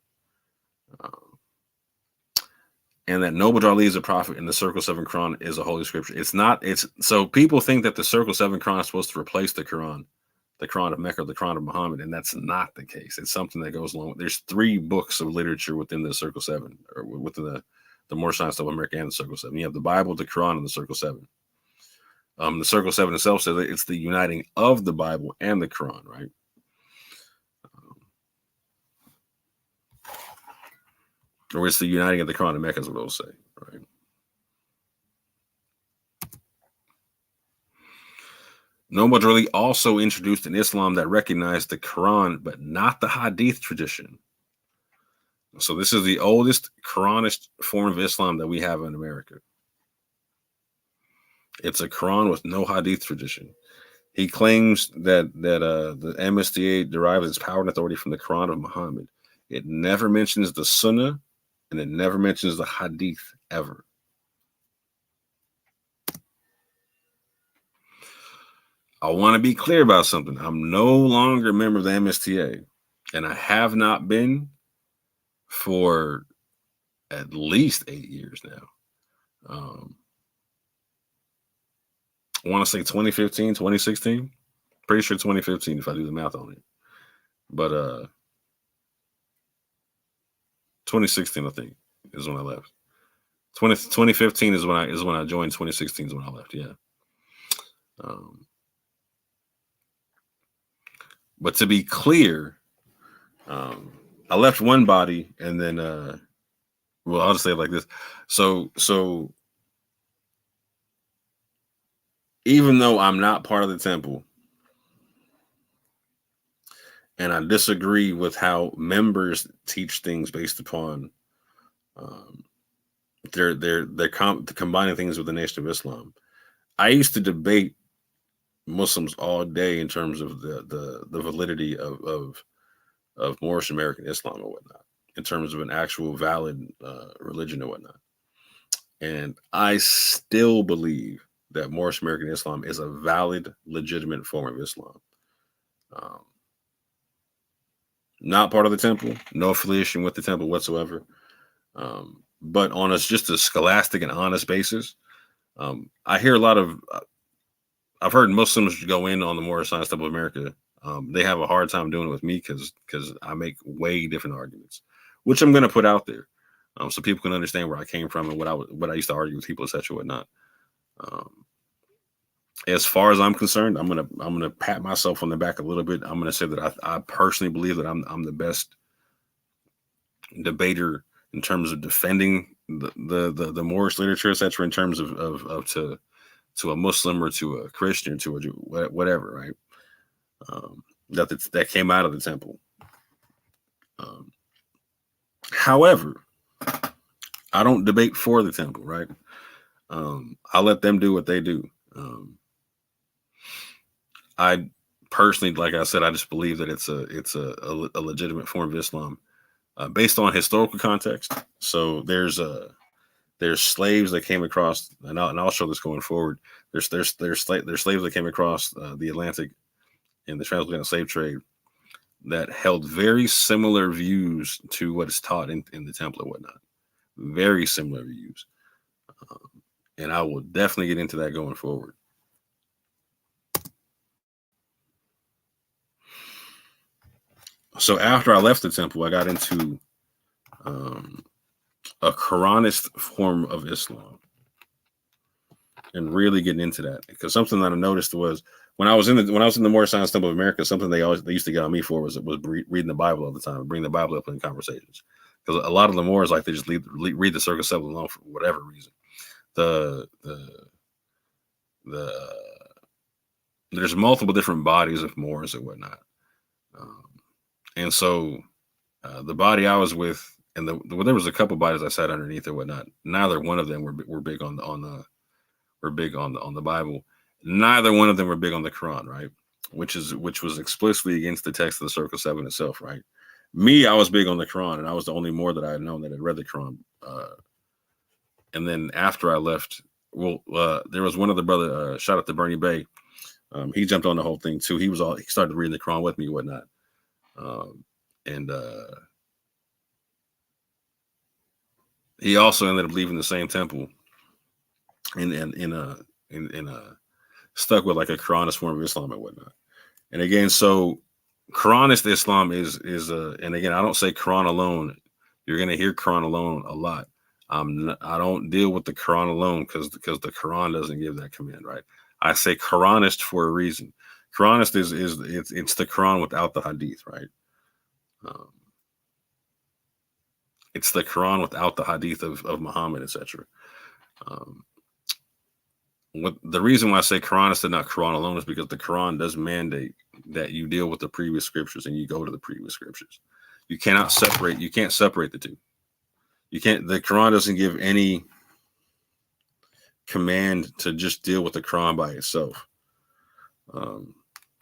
And that Noble Ali is a prophet and the Circle 7 Quran is a holy scripture. So people think that the Circle 7 Quran is supposed to replace the Quran of Mecca, the Quran of Muhammad, and that's not the case. It's something that goes along. There's 3 books of literature within the Circle 7, or within the Moorish Science of America and the Circle 7. You have the Bible, the Quran, and the Circle 7. The Circle 7 itself says that it's the uniting of the Bible and the Quran, right? Or it's the uniting of the Quran and Mecca, is what they'll say, right? Noble Ali also introduced an Islam that recognized the Quran, but not the Hadith tradition. So this is the oldest Quranist form of Islam that we have in America. It's a Quran with no Hadith tradition. He claims that the MSDA derives its power and authority from the Quran of Muhammad. It never mentions the Sunnah, and it never mentions the Hadith ever. I want to be clear about something. I'm no longer a member of the MSTA, and I have not been for at least 8 years now. I want to say 2015, 2016. Pretty sure 2015 if I do the math on it. But 2016, I think, is when I left. 2015 is when I joined. 2016 is when I left. Yeah. But to be clear, I left one body, and then well, I'll just say it like this. So even though I'm not part of the temple, and I disagree with how members teach things based upon they're combining things with the Nation of Islam. I used to debate Muslims all day in terms of the validity of Moorish American Islam or whatnot, in terms of an actual valid religion or whatnot. And I still believe that Moorish American Islam is a valid, legitimate form of Islam. Not part of the temple, no affiliation with the temple whatsoever. But on just a scholastic and honest basis, I hear a lot of, I've heard Muslims go in on the Moorish Science of America. They have a hard time doing it with me because I make way different arguments, which I'm going to put out there, so people can understand where I came from and what I used to argue with people, etc., whatnot. as far as I'm concerned, I'm gonna pat myself on the back a little bit. I'm gonna say that I personally believe that I'm the best debater in terms of defending the Moorish literature, etc. In terms of to a Muslim or to a Christian or to a Jew, whatever, right? That came out of the temple. However, I don't debate for the temple, right? I let them do what they do. I personally, like I said, I just believe that it's a legitimate form of Islam based on historical context. So there's slaves that came across, and I'll show this going forward. There's slaves that came across the Atlantic in the transatlantic slave trade that held very similar views to what is taught in the temple and whatnot. Very similar views. And I will definitely get into that going forward. So after I left the temple, I got into a Quranist form of Islam and really getting into that, because something that I noticed was when I was in the Moorish Science Temple of America, something they used to get on me for was reading the Bible all the time, bring the Bible up in conversations, because a lot of the Moors, like, they just read the Circle 7 alone for whatever reason. There's multiple different bodies of Moors and whatnot, and so the body I was with, and there was a couple bodies I sat underneath or whatnot. Neither one of them were big on the Bible. Neither one of them were big on the Quran, right? Which was explicitly against the text of the Circle 7 itself, right? Me, I was big on the Quran, and I was the only Moor that I had known that had read the Quran. And then after I left, there was one other brother, shout out to Bernie Bay. He jumped on the whole thing too. He started reading the Quran with me and whatnot. And he also ended up leaving the same temple and stuck with like a Quranist form of Islam and whatnot. And again, so Quranist Islam is and again, I don't say Quran alone. You're going to hear Quran alone a lot. I don't deal with the Quran alone because the Quran doesn't give that command, right? I say Quranist for a reason. Quranist it's the Quran without the Hadith, right? It's the Quran without the Hadith of Muhammad, etc. The reason why I say Quranist and not Quran alone is because the Quran does mandate that you deal with the previous scriptures and you go to the previous scriptures. You can't separate the two. The Quran doesn't give any command to just deal with the Quran by itself. And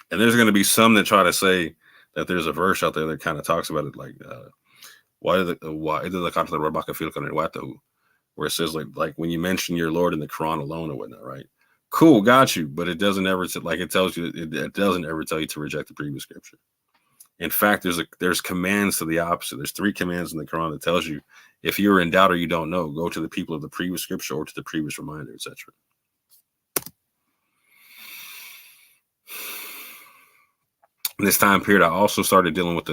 there's going to be some that try to say that there's a verse out there that kind of talks about it, like where it says like when you mention your Lord in the Quran alone or whatnot, right? Cool, got you, but it doesn't ever it tells you it doesn't ever tell you to reject the previous scripture. In fact, there's commands to the opposite. There's 3 commands in the Quran that tells you if you're in doubt or you don't know, go to the people of the previous scripture or to the previous reminder, etc. In this time period, I also started dealing with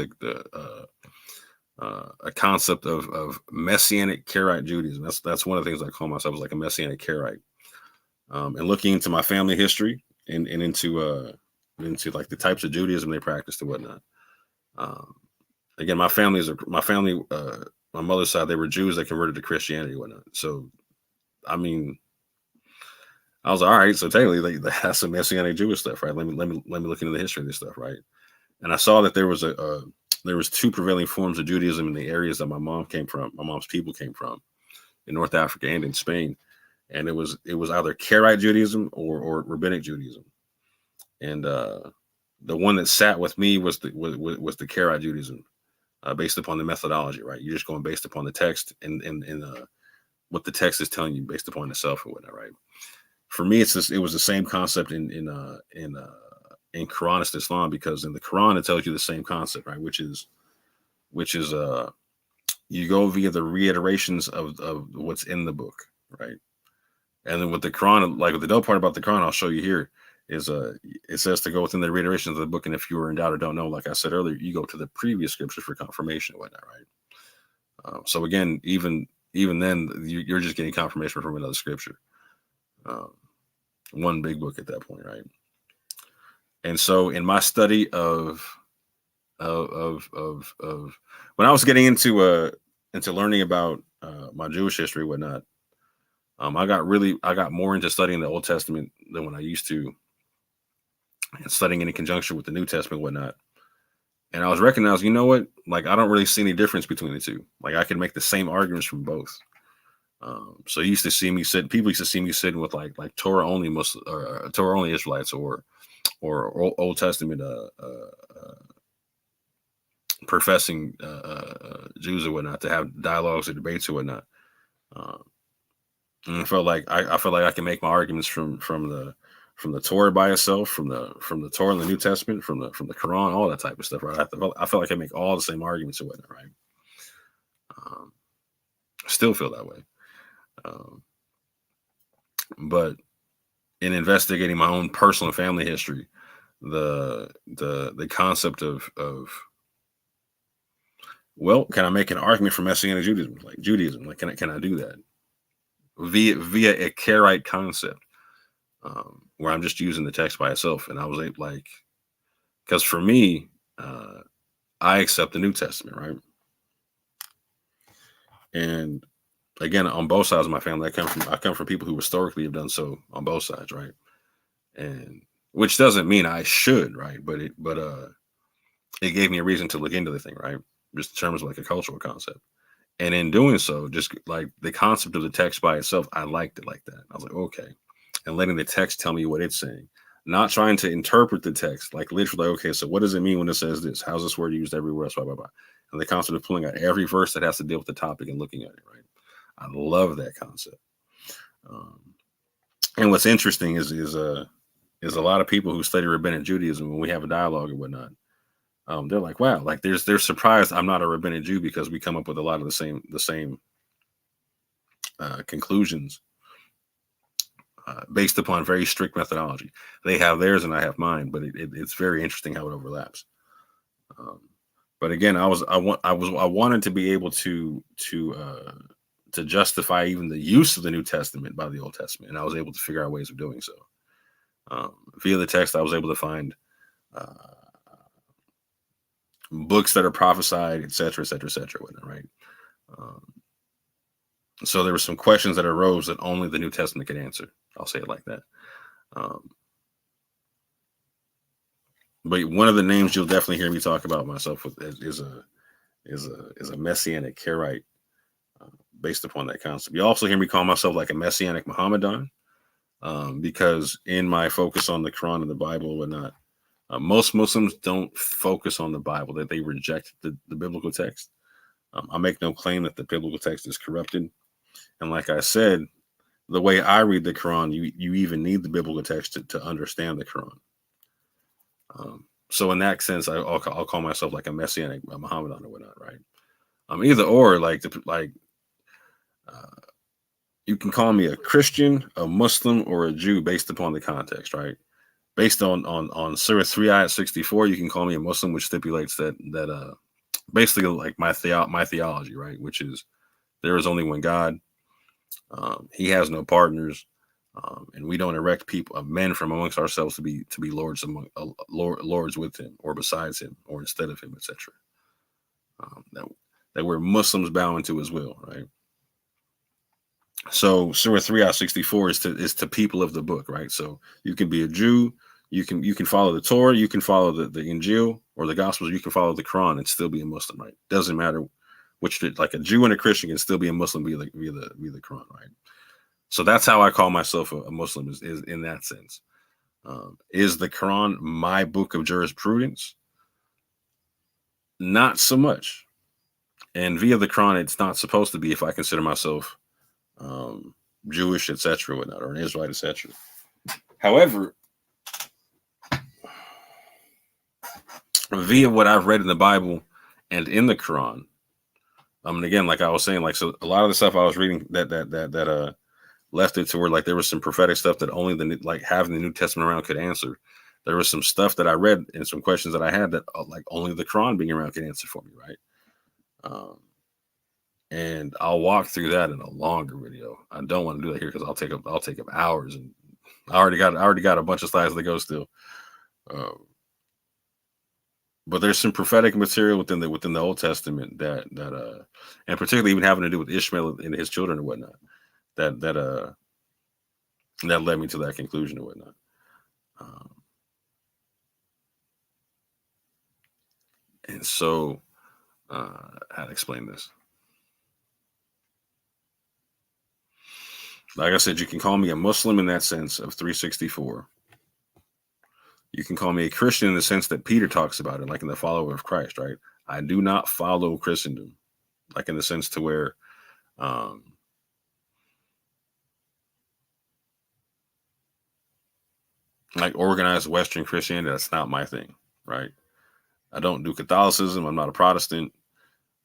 a concept of Messianic Karaite Judaism. That's one of the things I call myself, as like a Messianic Karaite. And looking into my family history and into like the types of Judaism they practiced and whatnot. Again, my mother's side, they were Jews that converted to Christianity and whatnot. So, I mean, I was like, all right, so technically that's some Messianic Jewish stuff, right? Let me look into the history of this stuff, right? And I saw that there was 2 prevailing forms of Judaism in the areas that my mom's people came from, in North Africa and in Spain. And it was either Karaite Judaism or Rabbinic Judaism. And the one that sat with me was the Karaite Judaism, based upon the methodology, right? You're just going based upon the text and what the text is telling you based upon itself and whatnot, right? For me, it was the same concept in Quranist Islam, because in the Quran it tells you the same concept, right? Which is you go via the reiterations of what's in the book, right? And then with the Quran, like with the dope part about the Quran, I'll show you here, is it says to go within the reiterations of the book, and if you were in doubt or don't know, like I said earlier, you go to the previous scriptures for confirmation and whatnot, right? So again, even then, you're just getting confirmation from another scripture. one big book at that point, right? And so in my study of when I was getting into learning about my Jewish history and whatnot, I got more into studying the Old Testament than when I used to, and studying it in conjunction with the New Testament and whatnot. And I was recognizing, you know what? Like, I don't really see any difference between the two. Like, I can make the same arguments from both. So you used to see me sit. People used to see me sitting with like Torah only Muslim, or Torah only Israelites, or Old Testament professing Jews or whatnot, to have dialogues or debates or whatnot. And I felt like I felt like I can make my arguments from the Torah by itself, from the Torah and the New Testament, from the Quran, all that type of stuff, right? I felt like I make all the same arguments or whatnot, right? Still feel that way. But in investigating my own personal family history, the concept of well, can I make an argument for Messianic Judaism? Like Judaism, like can I do that via a Karaite concept, where I'm just using the text by itself? And I was like, because for me, I accept the New Testament, right? And again, on both sides of my family, I come from people who historically have done so on both sides, right? And which doesn't mean I should, right? But it gave me a reason to look into the thing, right? Just in terms of like a cultural concept. And in doing so, just like the concept of the text by itself, I liked it like that. I was like, okay. And letting the text tell me what it's saying, not trying to interpret the text, like literally, okay, so what does it mean when it says this? How's this word used everywhere else? Blah, blah, blah. And the concept of pulling out every verse that has to deal with the topic and looking at it, right? I love that concept. And what's interesting is a lot of people who study rabbinic Judaism, when we have a dialogue and whatnot, they're like, wow, like they're surprised I'm not a rabbinic Jew, because we come up with a lot of the same conclusions based upon very strict methodology. They have theirs and I have mine, but it's very interesting how it overlaps. But again, I wanted to be able to justify even the use of the New Testament by the Old Testament, and I was able to figure out ways of doing so. Via the text, I was able to find books that are prophesied, et cetera, et cetera, et cetera, right? So there were some questions that arose that only the New Testament could answer. I'll say it like that. But one of the names you'll definitely hear me talk about myself with is a Messianic Karaite, based upon that concept. You also hear me call myself like a Messianic Mohammedan, because in my focus on the Quran and the Bible and whatnot, most Muslims don't focus on the Bible, that they reject the biblical text. I make no claim that the biblical text is corrupted. And like I said, the way I read the Quran, you even need the biblical text to understand the Quran. So in that sense, I'll call myself like a Messianic Mohammedan or whatnot, right? Either or, you can call me a Christian, a Muslim, or a Jew based upon the context, right? Based on Surah 3 ayat 64, you can call me a Muslim, which stipulates that basically like my theology, right? Which is there is only one God. He has no partners, and we don't erect men from amongst ourselves to be lords lords with him, or besides him, or instead of him, etc. That we're Muslims bowing to his will, right? So Surah 3 out 64 is to people of the book, right? So you can be a Jew, you can follow the Torah, you can follow the Injil or the Gospels, you can follow the Quran and still be a Muslim, right? Doesn't matter which, like a Jew and a Christian can still be a Muslim via the Quran, right? So that's how I call myself a Muslim, is in that sense. Is the Quran my book of jurisprudence? Not so much. And via the Quran, it's not supposed to be, if I consider myself Jewish, etc., whatnot, or an Israelite, etc. However, via what I've read in the Bible and in the Quran, and again, like I was saying, like, so a lot of the stuff I was reading that left it to where like there was some prophetic stuff that only having the New Testament around could answer. There was some stuff that I read and some questions that I had that like only the Quran being around could answer for me, right? And I'll walk through that in a longer video. I don't want to do that here because I'll take up hours, and I already got a bunch of slides to go still. But there's some prophetic material within the Old Testament that and particularly even having to do with Ishmael and his children and whatnot that that uh that led me to that conclusion and whatnot. Um, and so how to explain this? Like I said, you can call me a Muslim in that sense of 364. You can call me a Christian in the sense that Peter talks about it, like in the follower of Christ, right? I do not follow Christendom, like in the sense to where um, like organized Western Christianity, that's not my thing, right? I don't do Catholicism. I'm not a Protestant.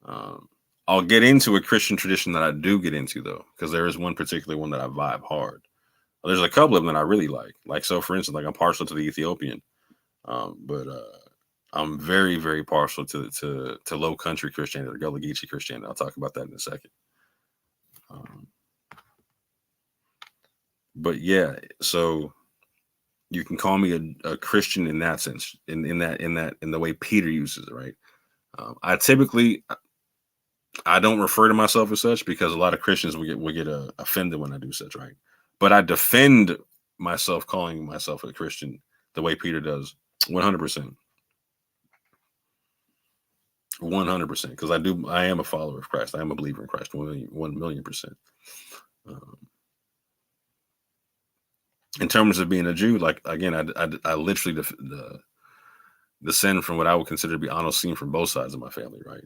Um, I'll get into a Christian tradition that I do get into though, because there is one particular one that I vibe hard. There's a couple of them that I really like. Like so, for instance, like I'm partial to the Ethiopian, but I'm very, very partial to Low Country Christianity or Gullah Geechee Christianity. I'll talk about that in a second. Um, but yeah, so you can call me a Christian in that sense, in the way Peter uses it, right? I don't refer to myself as such because a lot of Christians will get offended when I do such, right? But I defend myself calling myself a Christian the way Peter does, 100%, 100%, because I am a follower of Christ. I am a believer in Christ, 1,000,000%. Um, in terms of being a Jew, like again, I literally descend from what I would consider to be Anusim from both sides of my family, right?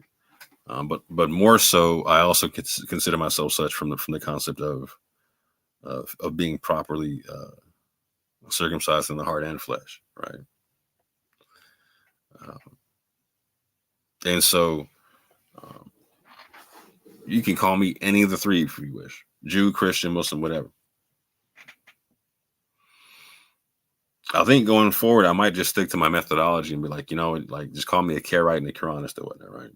But more so, I also consider myself such from the concept of being properly circumcised in the heart and flesh, right? Um, and so um, you can call me any of the three if you wish: Jew, Christian, Muslim, whatever. I think going forward, I might just stick to my methodology and be like, like just call me a Karaite and a Quranist or whatnot, right?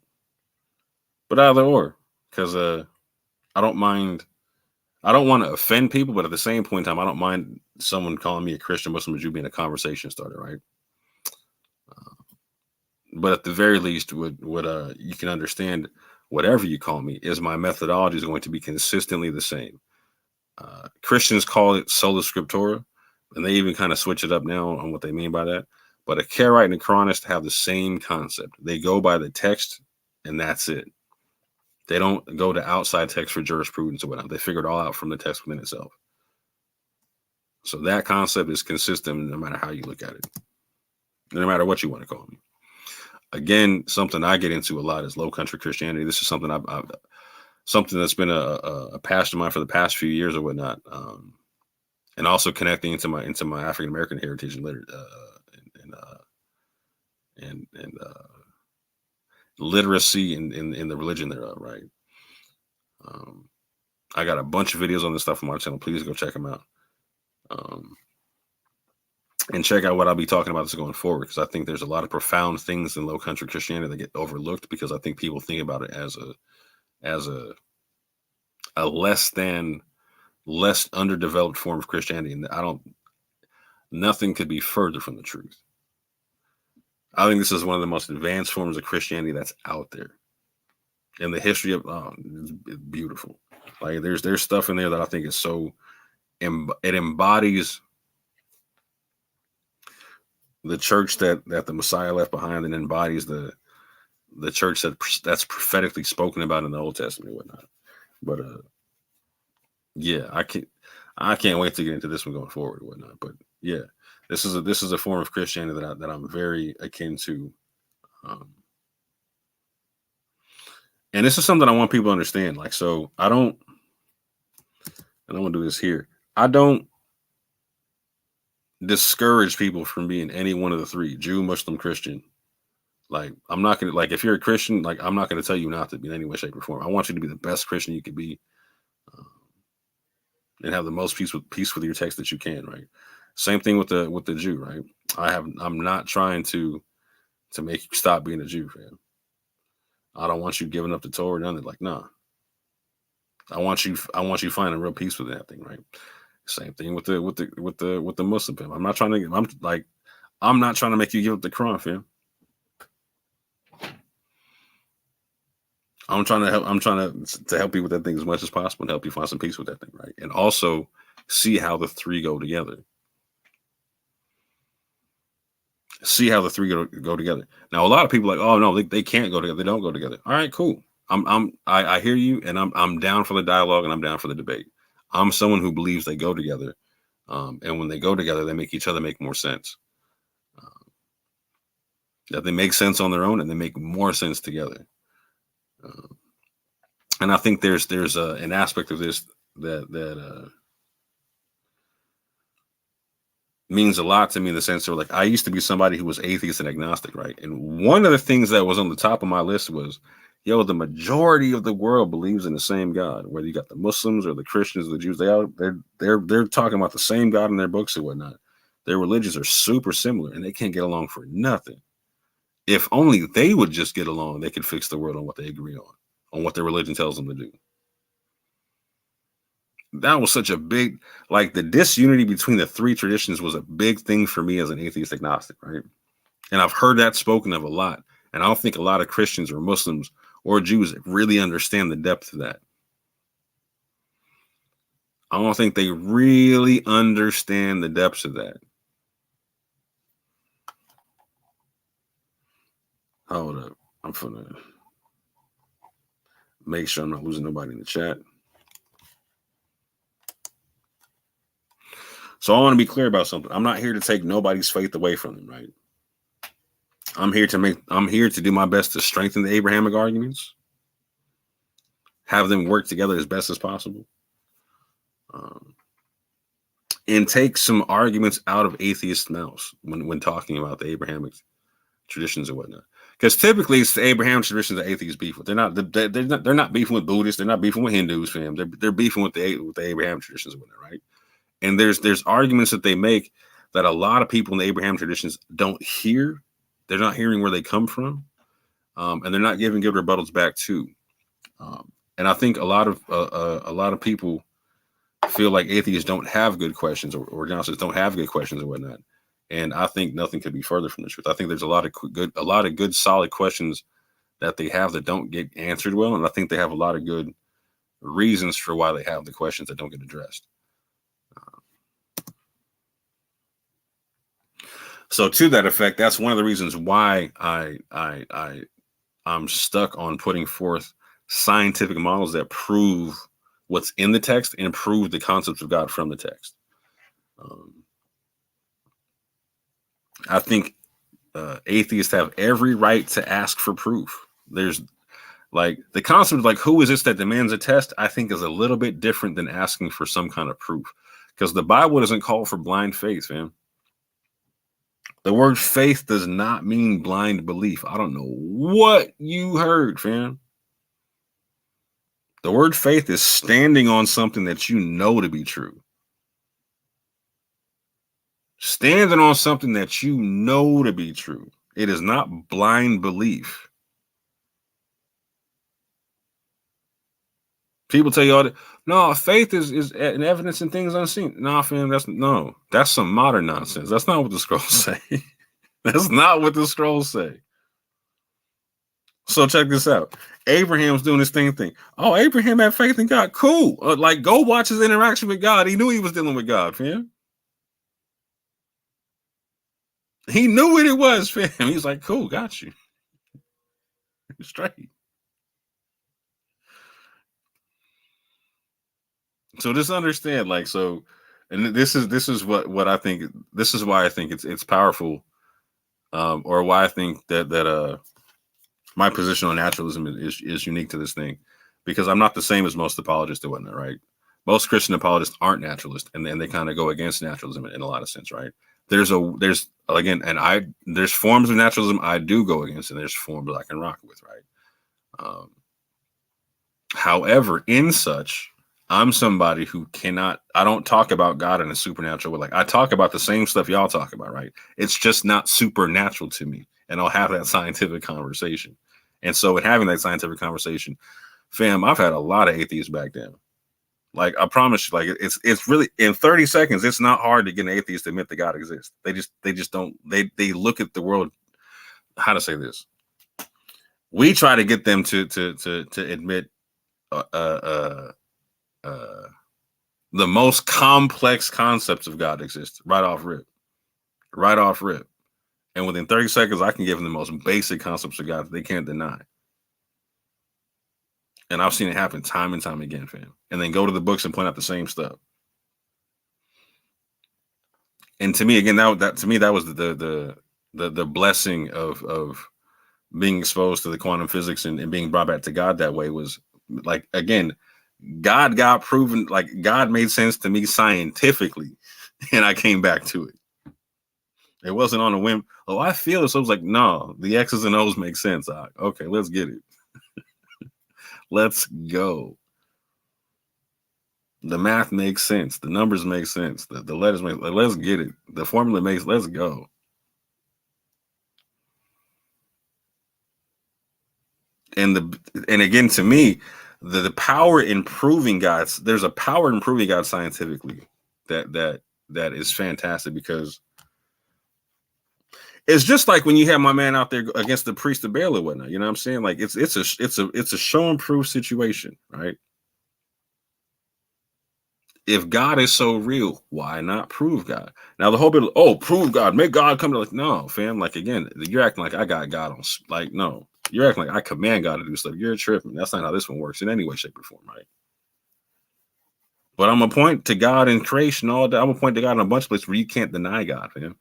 But either or, because I don't mind. I don't want to offend people, but at the same point in time, I don't mind someone calling me a Christian, Muslim, or Jew being a conversation starter, right? But at the very least, what you can understand, whatever you call me, is my methodology is going to be consistently the same. Christians call it sola scriptura, and they even kind of switch it up now on what they mean by that. But a Karaite and a Quranist have the same concept. They go by the text, and that's it. They don't go to outside text for jurisprudence or whatnot. They figure it all out from the text within itself. So that concept is consistent no matter how you look at it, no matter what you want to call me. Again, something I get into a lot is Low Country Christianity. This is something something that's been a passion of mine for the past few years or whatnot, and also connecting into my African American heritage and literacy in the religion thereof. Right. I got a bunch of videos on this stuff on my channel. Please go check them out. And check out what I'll be talking about this going forward, because I think there's a lot of profound things in Low Country Christianity that get overlooked because I think people think about it as a less underdeveloped form of Christianity, and nothing could be further from the truth. I think this is one of the most advanced forms of Christianity that's out there in the history of. It's beautiful. Like there's stuff in there that I think is so. It embodies the church that the Messiah left behind, and embodies the church that's prophetically spoken about in the Old Testament and whatnot. But yeah, I can't wait to get into this one going forward and whatnot. But yeah, this is a form of Christianity that I'm very akin to, and this is something I want people to understand. Like, so I don't want to do this here. I don't discourage people from being any one of the three: Jew, Muslim, Christian. Like, I'm not gonna, like, if you're a Christian, like, I'm not gonna tell you not to be in any way, shape, or form. I want you to be the best Christian you could be, and have the most peace with your text that you can. Right. Same thing with the Jew. Right. I'm not trying to make you stop being a Jew, fam. I don't want you giving up the Torah. None of it. Like, nah. I want you finding real peace within that thing. Right. Same thing with the Muslim fam. I'm not trying to make you give up the Quran, fam. I'm trying to help you with that thing as much as possible and help you find some peace with that thing, right? And also see how the three go together. See how the three go together. Now, a lot of people are like, oh no, they can't go together. They don't go together. All right, cool. I hear you, and I'm down for the dialogue and I'm down for the debate. I'm someone who believes they go together, and when they go together, they make each other make more sense. That they make sense on their own and they make more sense together. And I think there's an aspect of this that means a lot to me in the sense of like I used to be somebody who was atheist and agnostic, right? And one of the things that was on the top of my list was, the majority of the world believes in the same God. Whether you got the Muslims or the Christians or the Jews, they're talking about the same God in their books and whatnot. Their religions are super similar and they can't get along for nothing. If only they would just get along, they could fix the world on what they agree on what their religion tells them to do. That was such a big, like the disunity between the three traditions was a big thing for me as an atheist agnostic, right? And I've heard that spoken of a lot. And I don't think a lot of Christians or Muslims or Jews really understand the depth of that. I don't think they really understand the depths of that. Hold up. I'm gonna make sure I'm not losing nobody in the chat. So I want to be clear about something. I'm not here to take nobody's faith away from them, right? I'm here to do my best to strengthen the Abrahamic arguments, have them work together as best as possible, and take some arguments out of atheist mouths when talking about the Abrahamic traditions and whatnot. Because typically it's the Abrahamic traditions that atheists beef with. They're not beefing with Buddhists. They're not beefing with Hindus, fam. They're beefing with the Abrahamic traditions and whatnot, right? And there's arguments that they make that a lot of people in the Abraham traditions don't hear. They're not hearing where they come from, and they're not giving good rebuttals back too. And I think a lot of people feel like atheists don't have good questions or agnostics don't have good questions and whatnot. And I think nothing could be further from the truth. I think there's a lot of good, solid questions that they have that don't get answered well, and I think they have a lot of good reasons for why they have the questions that don't get addressed. So to that effect, that's one of the reasons why I'm stuck on putting forth scientific models that prove what's in the text and prove the concepts of God from the text. I think atheists have every right to ask for proof. There's like the concept of like, who is this that demands a test? I think is a little bit different than asking for some kind of proof, because the Bible doesn't call for blind faith, man. The word faith does not mean blind belief. I don't know what you heard, fam. The word faith is standing on something that you know to be true. Standing on something that you know to be true. It is not blind belief. People tell you all that, no, faith is an evidence in things unseen. No, fam, that's some modern nonsense. That's not what the scrolls say. That's not what the scrolls say. So check this out. Abraham's doing this thing. Oh, Abraham had faith in God. Cool. Like, go watch his interaction with God. He knew he was dealing with God, fam. He knew what it was, fam. He's like, cool, got you. Straight. So just understand, like, so, and this is what I think. This is why I think it's powerful, or why I think that my position on naturalism is unique to this thing, because I'm not the same as most apologists and whatnot, right? Most Christian apologists aren't naturalists, and then they kind of go against naturalism in a lot of sense, right? There's forms of naturalism I do go against, and there's forms I can rock with, right? However, in such, I'm somebody who I don't talk about God in a supernatural way. Like, I talk about the same stuff y'all talk about, right? It's just not supernatural to me. And I'll have that scientific conversation. And so in having that scientific conversation, fam, I've had a lot of atheists back down. Like, I promise you, like, it's really in 30 seconds. It's not hard to get an atheist to admit that God exists. They just don't. They look at the world. How to say this? We try to get them to admit uh, uh, uh, the most complex concepts of God exist right off rip. And within 30 seconds, I can give them the most basic concepts of God that they can't deny. And I've seen it happen time and time again, fam. And then go to the books and point out the same stuff. And to me, again, that was the blessing of being exposed to the quantum physics and being brought back to God that way. Was like, again, God got proven, like God made sense to me scientifically, and I came back to it. It wasn't on a whim. Oh, I feel it. So I was like, no, the X's and O's make sense. Okay, let's get it. Let's go. The math makes sense. The numbers make sense. The letters make. Like, let's get it. The formula makes. Let's go. And again, to me, the power in proving God's. There's a power in proving God scientifically that is fantastic, because it's just like when you have my man out there against the priest of Baal or whatnot. You know what I'm saying? Like, it's a show and prove situation, right? If God is so real, why not prove God? Now the whole bit of, prove God, make God come to, like, no, fam. Like, again, you're acting like I got God on, like, no, you're acting like I command God to do stuff. You're tripping. That's not how this one works in any way, shape, or form, right? But I'm gonna point to God in creation, all that. I'm gonna point to God in a bunch of places where you can't deny God, fam.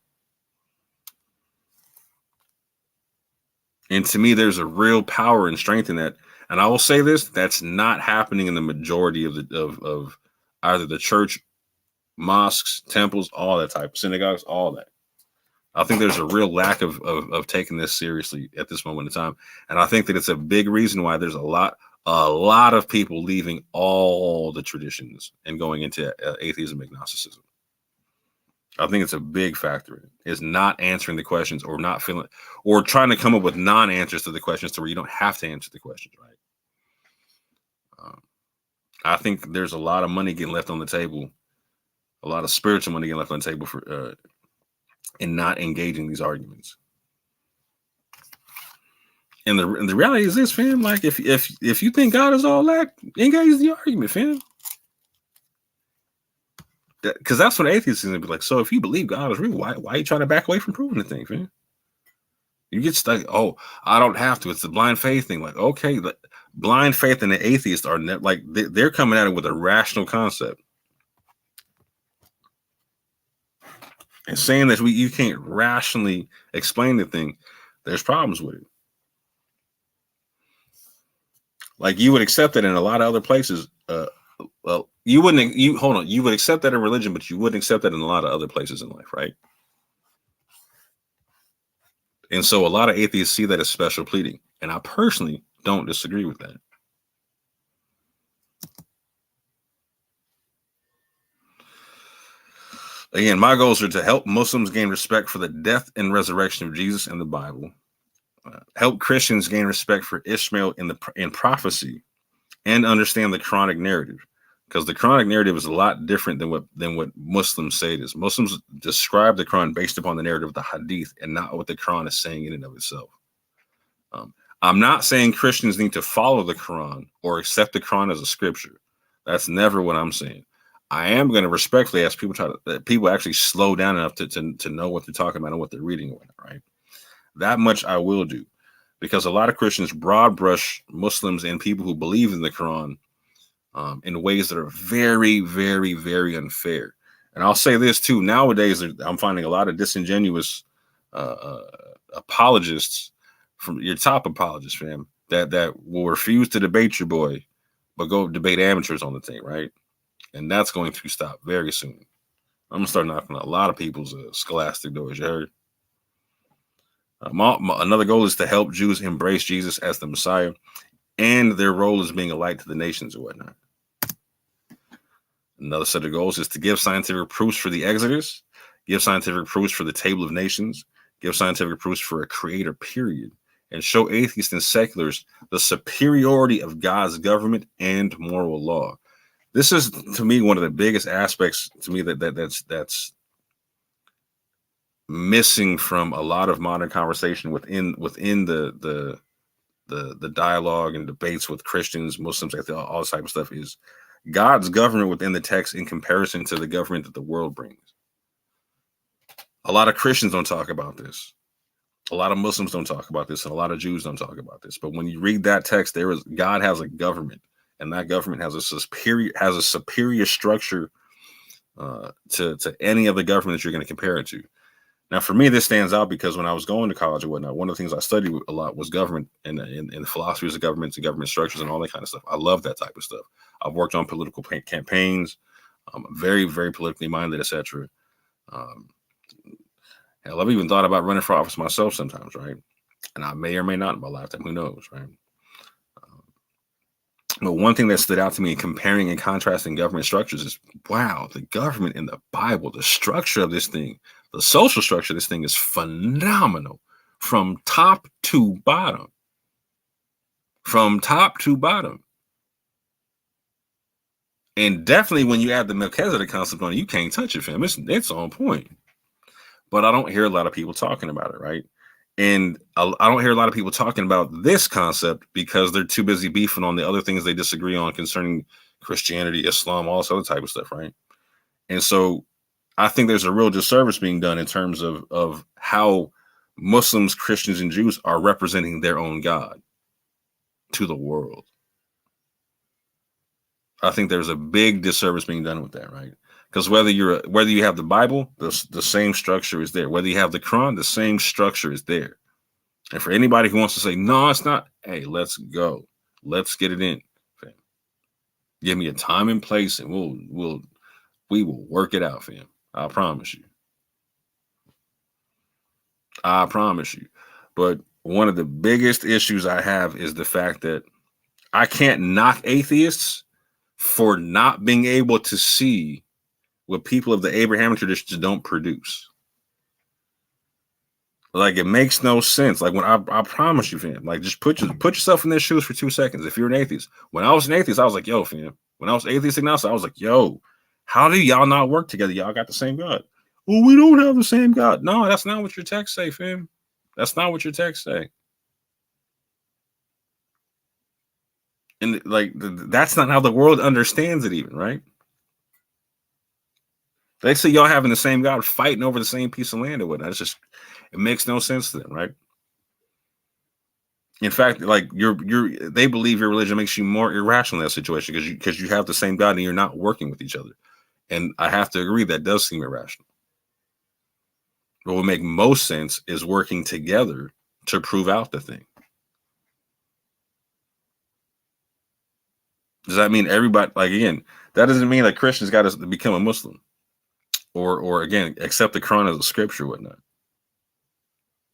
And to me, there's a real power and strength in that. And I will say this: that's not happening in the majority of of either the church, mosques, temples, all that type of synagogues, all that. I think there's a real lack of taking this seriously at this moment in time. And I think that it's a big reason why there's a lot of people leaving all the traditions and going into atheism, agnosticism. I think it's a big factor. Is not answering the questions, or not feeling, or trying to come up with non-answers to the questions to where you don't have to answer the questions, right? I think there's a lot of money getting left on the table, a lot of spiritual money getting left on the table for in not engaging these arguments. And the reality is this, fam. Like, if you think God is all that, engage the argument, fam. Because that's what atheists is gonna be like. So if you believe God is real, why are you trying to back away from proving the thing, fam? You get stuck. Oh, I don't have to. It's the blind faith thing. Like, okay, blind faith and the atheist are like they're coming at it with a rational concept and saying that you can't rationally explain the thing. There's problems with it. Like, you would accept it in a lot of other places. Well, you wouldn't. Hold on. You would accept that in religion, but you wouldn't accept that in a lot of other places in life, right? And so a lot of atheists see that as special pleading, and I personally don't disagree with that. Again, my goals are to help Muslims gain respect for the death and resurrection of Jesus in the Bible, help Christians gain respect for Ishmael in prophecy, and understand the Quranic narrative, because the Quranic narrative is a lot different than what Muslims say it is. Muslims describe the Quran based upon the narrative of the Hadith and not what the Quran is saying in and of itself. I'm not saying Christians need to follow the Quran or accept the Quran as a scripture. That's never what I'm saying. I am going to respectfully ask people actually slow down enough to know what they're talking about and what they're reading, right? That much I will do, because a lot of Christians broad brush Muslims and people who believe in the Quran in ways that are very, very, very unfair. And I'll say this too: nowadays, I'm finding a lot of disingenuous apologists, from your top apologists, fam, that will refuse to debate your boy, but go debate amateurs on the thing, right? And that's going to stop very soon. I'm gonna start knocking a lot of people's scholastic doors. You heard? Another goal is to help Jews embrace Jesus as the Messiah, and their role as being a light to the nations or whatnot. Another set of goals is to give scientific proofs for the Exodus, give scientific proofs for the Table of Nations, give scientific proofs for a creator, period, and show atheists and seculars the superiority of God's government and moral law. This is, to me, one of the biggest aspects to me that's missing from a lot of modern conversation within the dialogue and debates with Christians, Muslims, like all this type of stuff, is God's government within the text in comparison to the government that the world brings. A lot of Christians don't talk about this. A lot of Muslims don't talk about this, and a lot of Jews don't talk about this. But when you read that text, God has a government, and that government has a superior structure to any other government that you're going to compare it to. Now, for me, this stands out because when I was going to college and whatnot, one of the things I studied a lot was government and the philosophies of governments and government structures and all that kind of stuff. I love that type of stuff. I've worked on political campaigns. I'm very, very politically minded, etc. Hell, I've even thought about running for office myself sometimes, right? And I may or may not in my lifetime. Who knows, right? But one thing that stood out to me in comparing and contrasting government structures is, wow, the government in the Bible, the structure of this thing, the social structure of this thing is phenomenal from top to bottom. From top to bottom. And definitely when you add the Melchizedek concept on it, you can't touch it, fam. It's on point. But I don't hear a lot of people talking about it, right? And I don't hear a lot of people talking about this concept because they're too busy beefing on the other things they disagree on concerning Christianity, Islam, all this other type of stuff, right? And so I think there's a real disservice being done in terms of how Muslims, Christians, and Jews are representing their own God to the world. I think there's a big disservice being done with that, right? Because whether you have the Bible, the same structure is there. Whether you have the Quran, the same structure is there. And for anybody who wants to say, no, it's not, hey, let's go. Let's get it in. Fam. Give me a time and place and we will work it out, fam. I promise you. I promise you. But one of the biggest issues I have is the fact that I can't knock atheists for not being able to see what people of the Abrahamic traditions don't produce. Like, it makes no sense. Like, when I promise you, fam, like, just put yourself in their shoes for 2 seconds. If you're an atheist, when I was an atheist, I was like, yo, fam. When I was atheist agnostic, I was like, yo, how do y'all not work together? Y'all got the same God. Well, we don't have the same God. No, that's not what your text say, fam. That's not what your text say. And like, that's not how the world understands it even, right? They say y'all having the same God fighting over the same piece of land or whatnot. It makes no sense to them, right? In fact, like they believe your religion makes you more irrational in that situation because you have the same God and you're not working with each other. And I have to agree that does seem irrational. What would make most sense is working together to prove out the thing. Does that mean everybody, like, again, that doesn't mean that Christians got to become a Muslim or again, accept the Quran as a scripture or whatnot.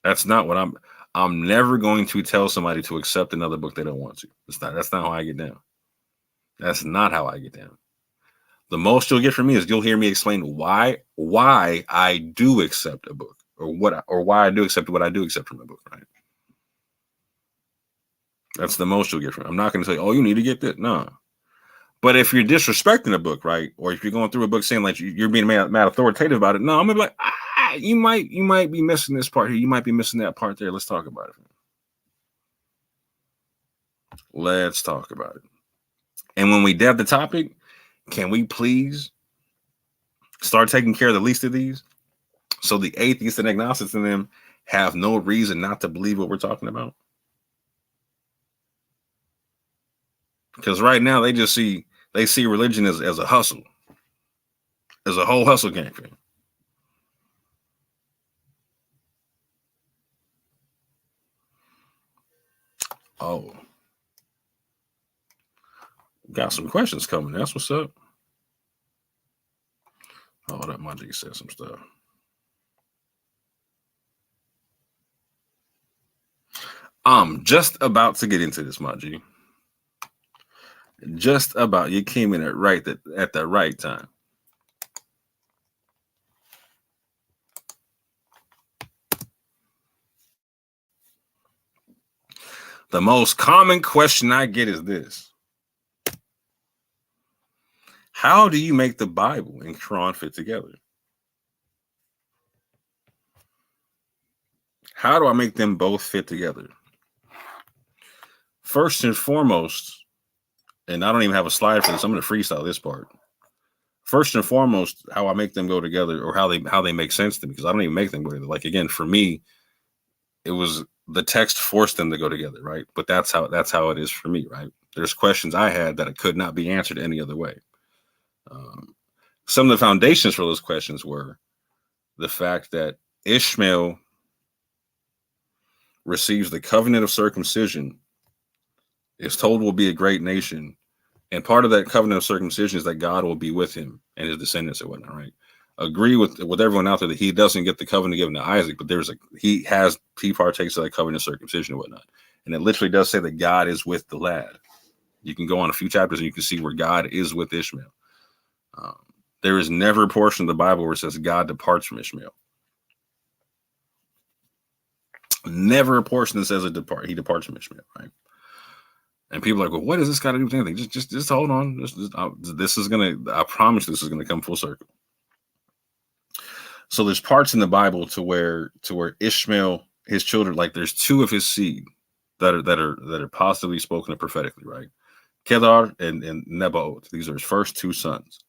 That's not what I'm never going to tell somebody to accept another book they don't want to. That's not how I get down. That's not how I get down. The most you'll get from me is you'll hear me explain why I do accept a book or why I do accept what I do accept from a book, right? That's the most you'll get from me. I'm not going to say, oh, you need to get this. No. But if you're disrespecting a book, right? Or if you're going through a book saying like you're being mad authoritative about it, no, I'm gonna be like, you might be missing this part here. You might be missing that part there. Let's talk about it. Let's talk about it. And when we dev the topic, can we please start taking care of the least of these? So the atheists and agnostics in them have no reason not to believe what we're talking about. Because right now they see religion as a hustle, as a whole hustle game. Oh, got some questions coming. That's what's up. Oh, that Majik said some stuff. I'm just about to get into this, Majik. Just about. You came in at the right time. The most common question I get is this: How do you make the Bible and Quran fit together? How do I make them both fit together? First and foremost, and I don't even have a slide for this, I'm going to freestyle this part. First and foremost, how I make them go together, or how they make sense to me, because I don't even make them go together. Like, again, for me, it was the text forced them to go together, right? But that's how it is for me, right? There's questions I had that could not be answered any other way. Some of the foundations for those questions were the fact that Ishmael receives the covenant of circumcision, is told will be a great nation, and part of that covenant of circumcision is that God will be with him and his descendants and whatnot, right? Agree with everyone out there that he doesn't get the covenant given to Isaac, but he partakes of that covenant of circumcision and whatnot. And it literally does say that God is with the lad. You can go on a few chapters and you can see where God is with Ishmael. There is never a portion of the Bible where it says God departs from Ishmael. Never a portion that says he departs from Ishmael, right? And people are like, well, what does this got to do with anything? Just hold on. I promise this is gonna come full circle. So there's parts in the Bible to where Ishmael, his children, like there's two of his seed that are possibly spoken of prophetically, right? Kedar and Nebaioth. These are his first two sons.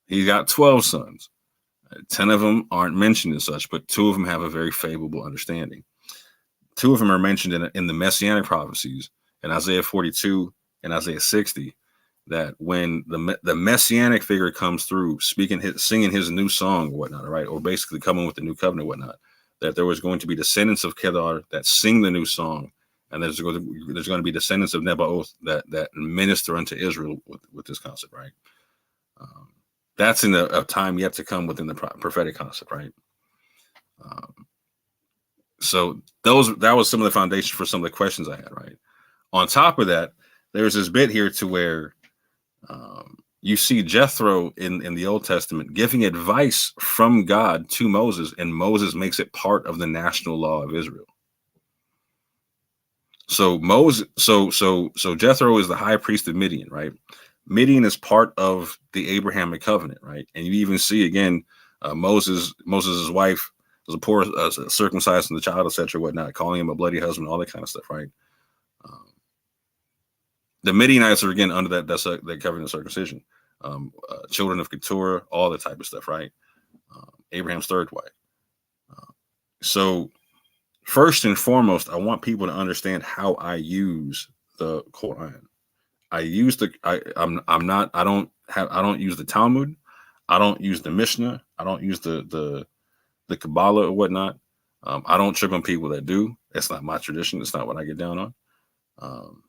He's got 12 sons. 10 of them aren't mentioned as such, but 2 of them have a very favorable understanding. 2 of them are mentioned in the messianic prophecies in Isaiah 42 and Isaiah 60, that when the messianic figure comes through singing his new song or whatnot, right, or basically coming with the new covenant or whatnot, that there was going to be descendants of Kedar that sing the new song, and there's going to be descendants of Nebaioth that minister unto Israel with this concept, right? That's in a time yet to come within the prophetic concept, right? So that was some of the foundation for some of the questions I had, right? On top of that, there's this bit here to where you see Jethro in the Old Testament giving advice from God to Moses, and Moses makes it part of the national law of Israel. So Jethro is the high priest of Midian, right? Midian is part of the Abrahamic covenant, right? And you even see again Moses' wife was a poor circumcised in the child, etc., whatnot, calling him a bloody husband, all that kind of stuff, right? The Midianites are again under that covenant of circumcision. Children of Keturah, all that type of stuff, right? Abraham's third wife. So first and foremost, I want people to understand how I use the Quran. I don't use the Talmud. I don't use the Mishnah. I don't use the Kabbalah or whatnot. I don't trip on people that do. That's not my tradition. It's not what I get down on.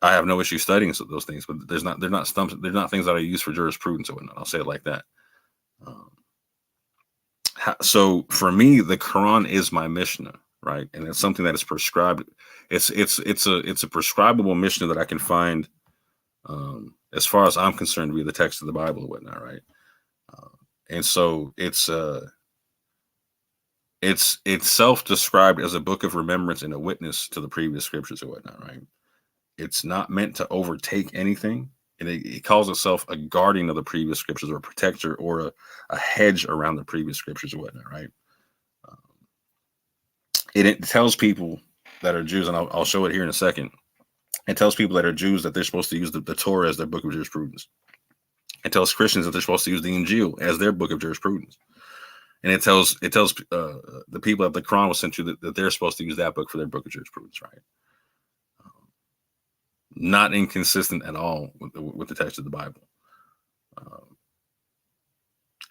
I have no issue studying those things, but they're not things that I use for jurisprudence or whatnot. I'll say it like that. So for me, the Quran is my Mishnah, right? And it's something that is prescribed. It's a prescribable Mishnah that I can find, as far as I'm concerned, to be the text of the Bible or whatnot, right? And so it's self-described as a book of remembrance and a witness to the previous scriptures or whatnot, right? It's not meant to overtake anything. And it calls itself a guardian of the previous scriptures, or a protector, or a hedge around the previous scriptures or whatnot, right? It tells people that are Jews, and I'll show it here in a second. It tells people that are Jews that they're supposed to use the Torah as their book of jurisprudence. It tells Christians that they're supposed to use the Injil as their book of jurisprudence. And it tells the people that the Quran was sent to that they're supposed to use that book for their book of jurisprudence, right? Not inconsistent at all with the text of the Bible.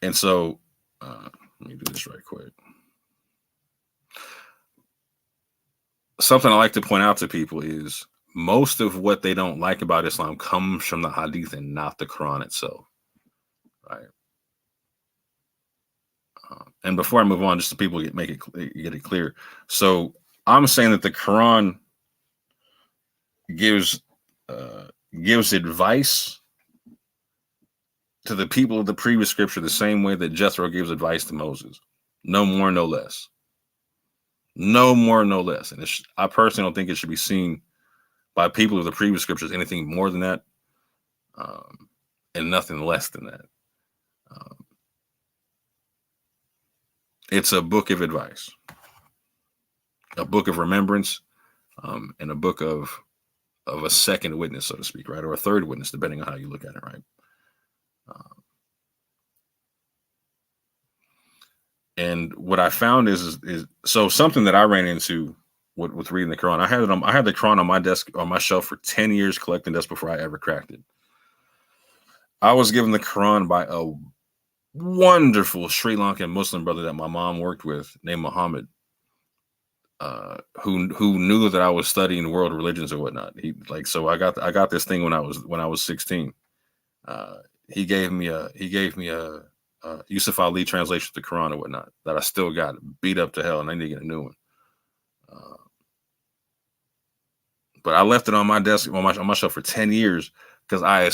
And so, let me do this right quick. Something I like to point out to people is most of what they don't like about Islam comes from the Hadith and not the Quran itself, right? And before I move on, just so people get it clear. So I'm saying that the Quran gives advice to the people of the previous scripture the same way that Jethro gives advice to Moses. No more, no less. No more, no less. And I personally don't think it should be seen by people of the previous scriptures anything more than that. and nothing less than that. Um, it's a book of advice, a book of remembrance, and a book of a second witness, so to speak, right, or a third witness, depending on how you look at it, right. Um, and what I found is so something that I ran into with reading the Quran. I had the Quran on my desk on my shelf for 10 years collecting dust before I ever cracked it. I was given the Quran by a wonderful Sri Lankan Muslim brother that my mom worked with named Muhammad, who knew that I was studying world religions or whatnot. So I got this thing when I was 16. Uh, he gave me a Yusuf Ali translation of the Quran or whatnot that I still got beat up to hell, and I need to get a new one. Uh, but I left it on my desk on my shelf for 10 years because I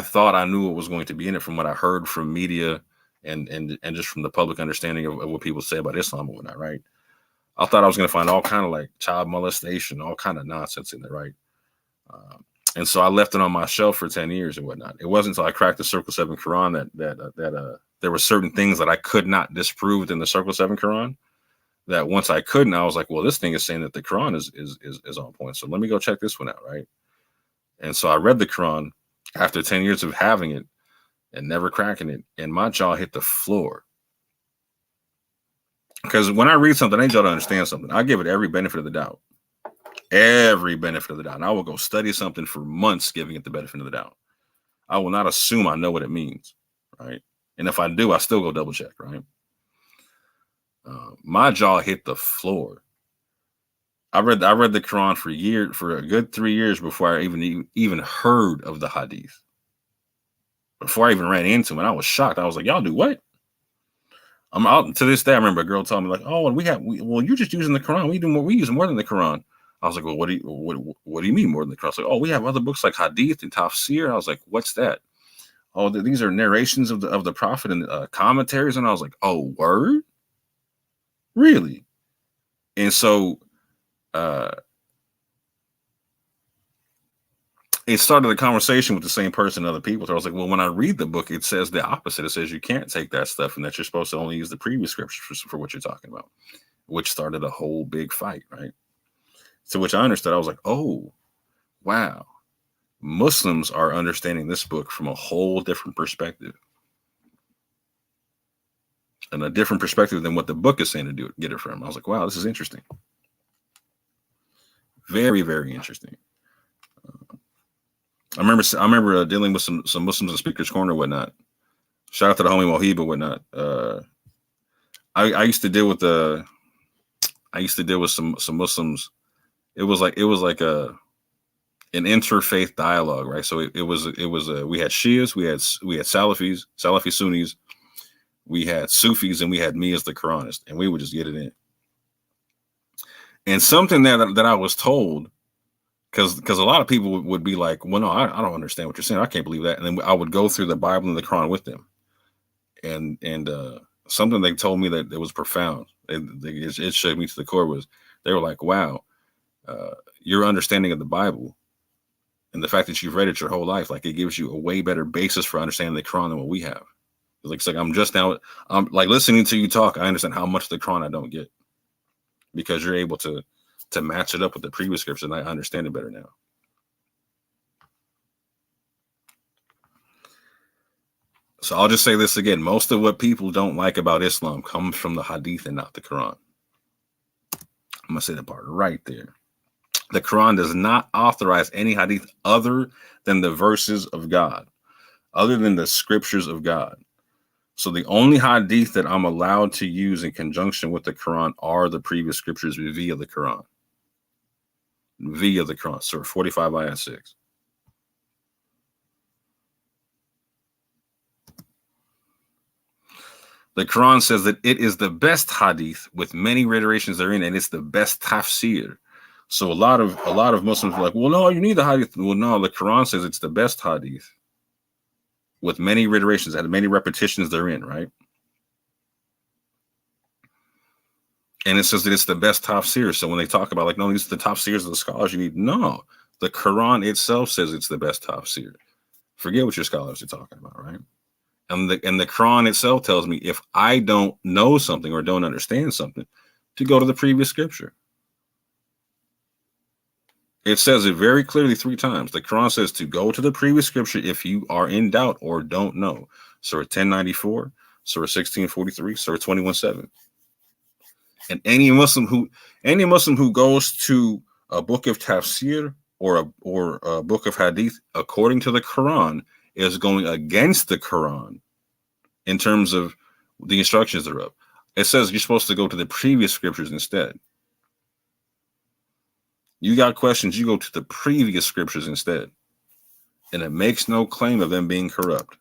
thought I knew what was going to be in it from what I heard from media and just from the public understanding of what people say about Islam and whatnot, right? I thought I was going to find all kind of like child molestation, all kind of nonsense in there, right? And so I left it on my shelf for 10 years and whatnot. It wasn't until I cracked the Circle 7 Quran that there were certain things that I could not disprove within the Circle 7 Quran. That once I couldn't, I was like, well, this thing is saying that the Quran is on point. So let me go check this one out, right? And so I read the Quran after 10 years of having it and never cracking it, and my jaw hit the floor. Because when I read something, I need y'all to understand something. I give it every benefit of the doubt. Every benefit of the doubt. And I will go study something for months giving it the benefit of the doubt. I will not assume I know what it means, right? And if I do, I still go double check, right? My jaw hit the floor. I read the Quran for a good 3 years before I even heard of the Hadith. Before I even ran into them, and I was shocked. I was like, "Y'all do what?" I'm out to this day. I remember a girl told me like, "Oh, well, you're just using the Quran. We use more than the Quran." I was like, "Well, what do you mean more than the Quran?" I was like, "Oh, we have other books like Hadith and Tafsir." I was like, "What's that?" Oh, these are narrations of the Prophet and commentaries, and I was like, "Oh, word, really?" And so it started a conversation with the same person and other people. So I was like, well, when I read the book, it says the opposite. It says you can't take that stuff and that you're supposed to only use the previous scriptures for what you're talking about, which started a whole big fight, right? To which I understood. I was like, oh, wow. Muslims are understanding this book from a whole different perspective. And a different perspective than what the book is saying to get it from. I was like, wow, this is interesting. Very, very interesting. I remember dealing with some Muslims in Speaker's Corner and whatnot. Shout out to the homie Mohib and whatnot. I used to deal with some Muslims. It was like an interfaith dialogue, right? So it was we had Shias, we had Salafis, Salafi Sunnis, we had Sufis, and we had me as the Quranist, and we would just get it in. And something that I was told, because a lot of people would be like, well, no, I don't understand what you're saying. I can't believe that. And then I would go through the Bible and the Quran with them. And something they told me that it was profound. It showed me to the core was they were like, wow, your understanding of the Bible and the fact that you've read it your whole life, like it gives you a way better basis for understanding the Quran than what we have. It's like I'm like listening to you talk. I understand how much of the Quran I don't get because you're able to match it up with the previous scriptures, and I understand it better now. So I'll just say this again. Most of what people don't like about Islam comes from the Hadith and not the Quran. I'm going to say that part right there. The Quran does not authorize any Hadith other than the verses of God, other than the scriptures of God. So the only Hadith that I'm allowed to use in conjunction with the Quran are the previous scriptures via the Quran. Via the Quran. Surah 45 ayah 6. The Quran says that it is the best hadith with many reiterations therein, and it's the best tafsir. So a lot of Muslims are like, well, no, you need the hadith. Well, no, the Quran says it's the best hadith with many reiterations and many repetitions therein, right? And it says that it's the best tafsir. So when they talk about like, no, these are the tafsirs of the scholars you need. No, the Quran itself says it's the best tafsir. Forget what your scholars are talking about, right? And the Quran itself tells me if I don't know something or don't understand something, to go to the previous scripture. It says it very clearly 3 times. The Quran says to go to the previous scripture if you are in doubt or don't know. Surah 1094, Surah 1643, Surah 21:7. And any Muslim who goes to a book of tafsir or a book of hadith according to the Quran is going against the Quran in terms of the instructions thereof. It says you're supposed to go to the previous scriptures instead. You got questions, you go to the previous scriptures instead. And it makes no claim of them being corrupt.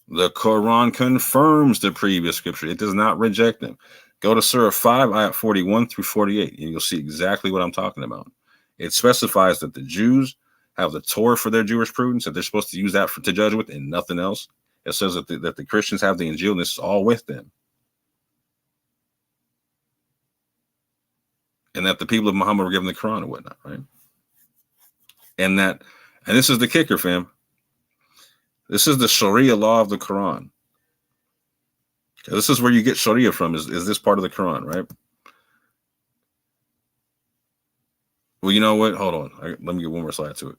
The Quran confirms the previous scripture. It does not reject them. Go to Surah 5, ayat 41 through 48, and you'll see exactly what I'm talking about. It specifies that the Jews have the Torah for their jurisprudence, that they're supposed to use that to judge with and nothing else. It says that the Christians have the Injil, and this is all with them. And that the people of Muhammad were given the Quran and whatnot, right? And this is the kicker, fam. This is the Sharia law of the Quran. This is where you get Sharia from, is this part of the Quran, right? Well, you know what? Hold on. Let me get one more slide to it.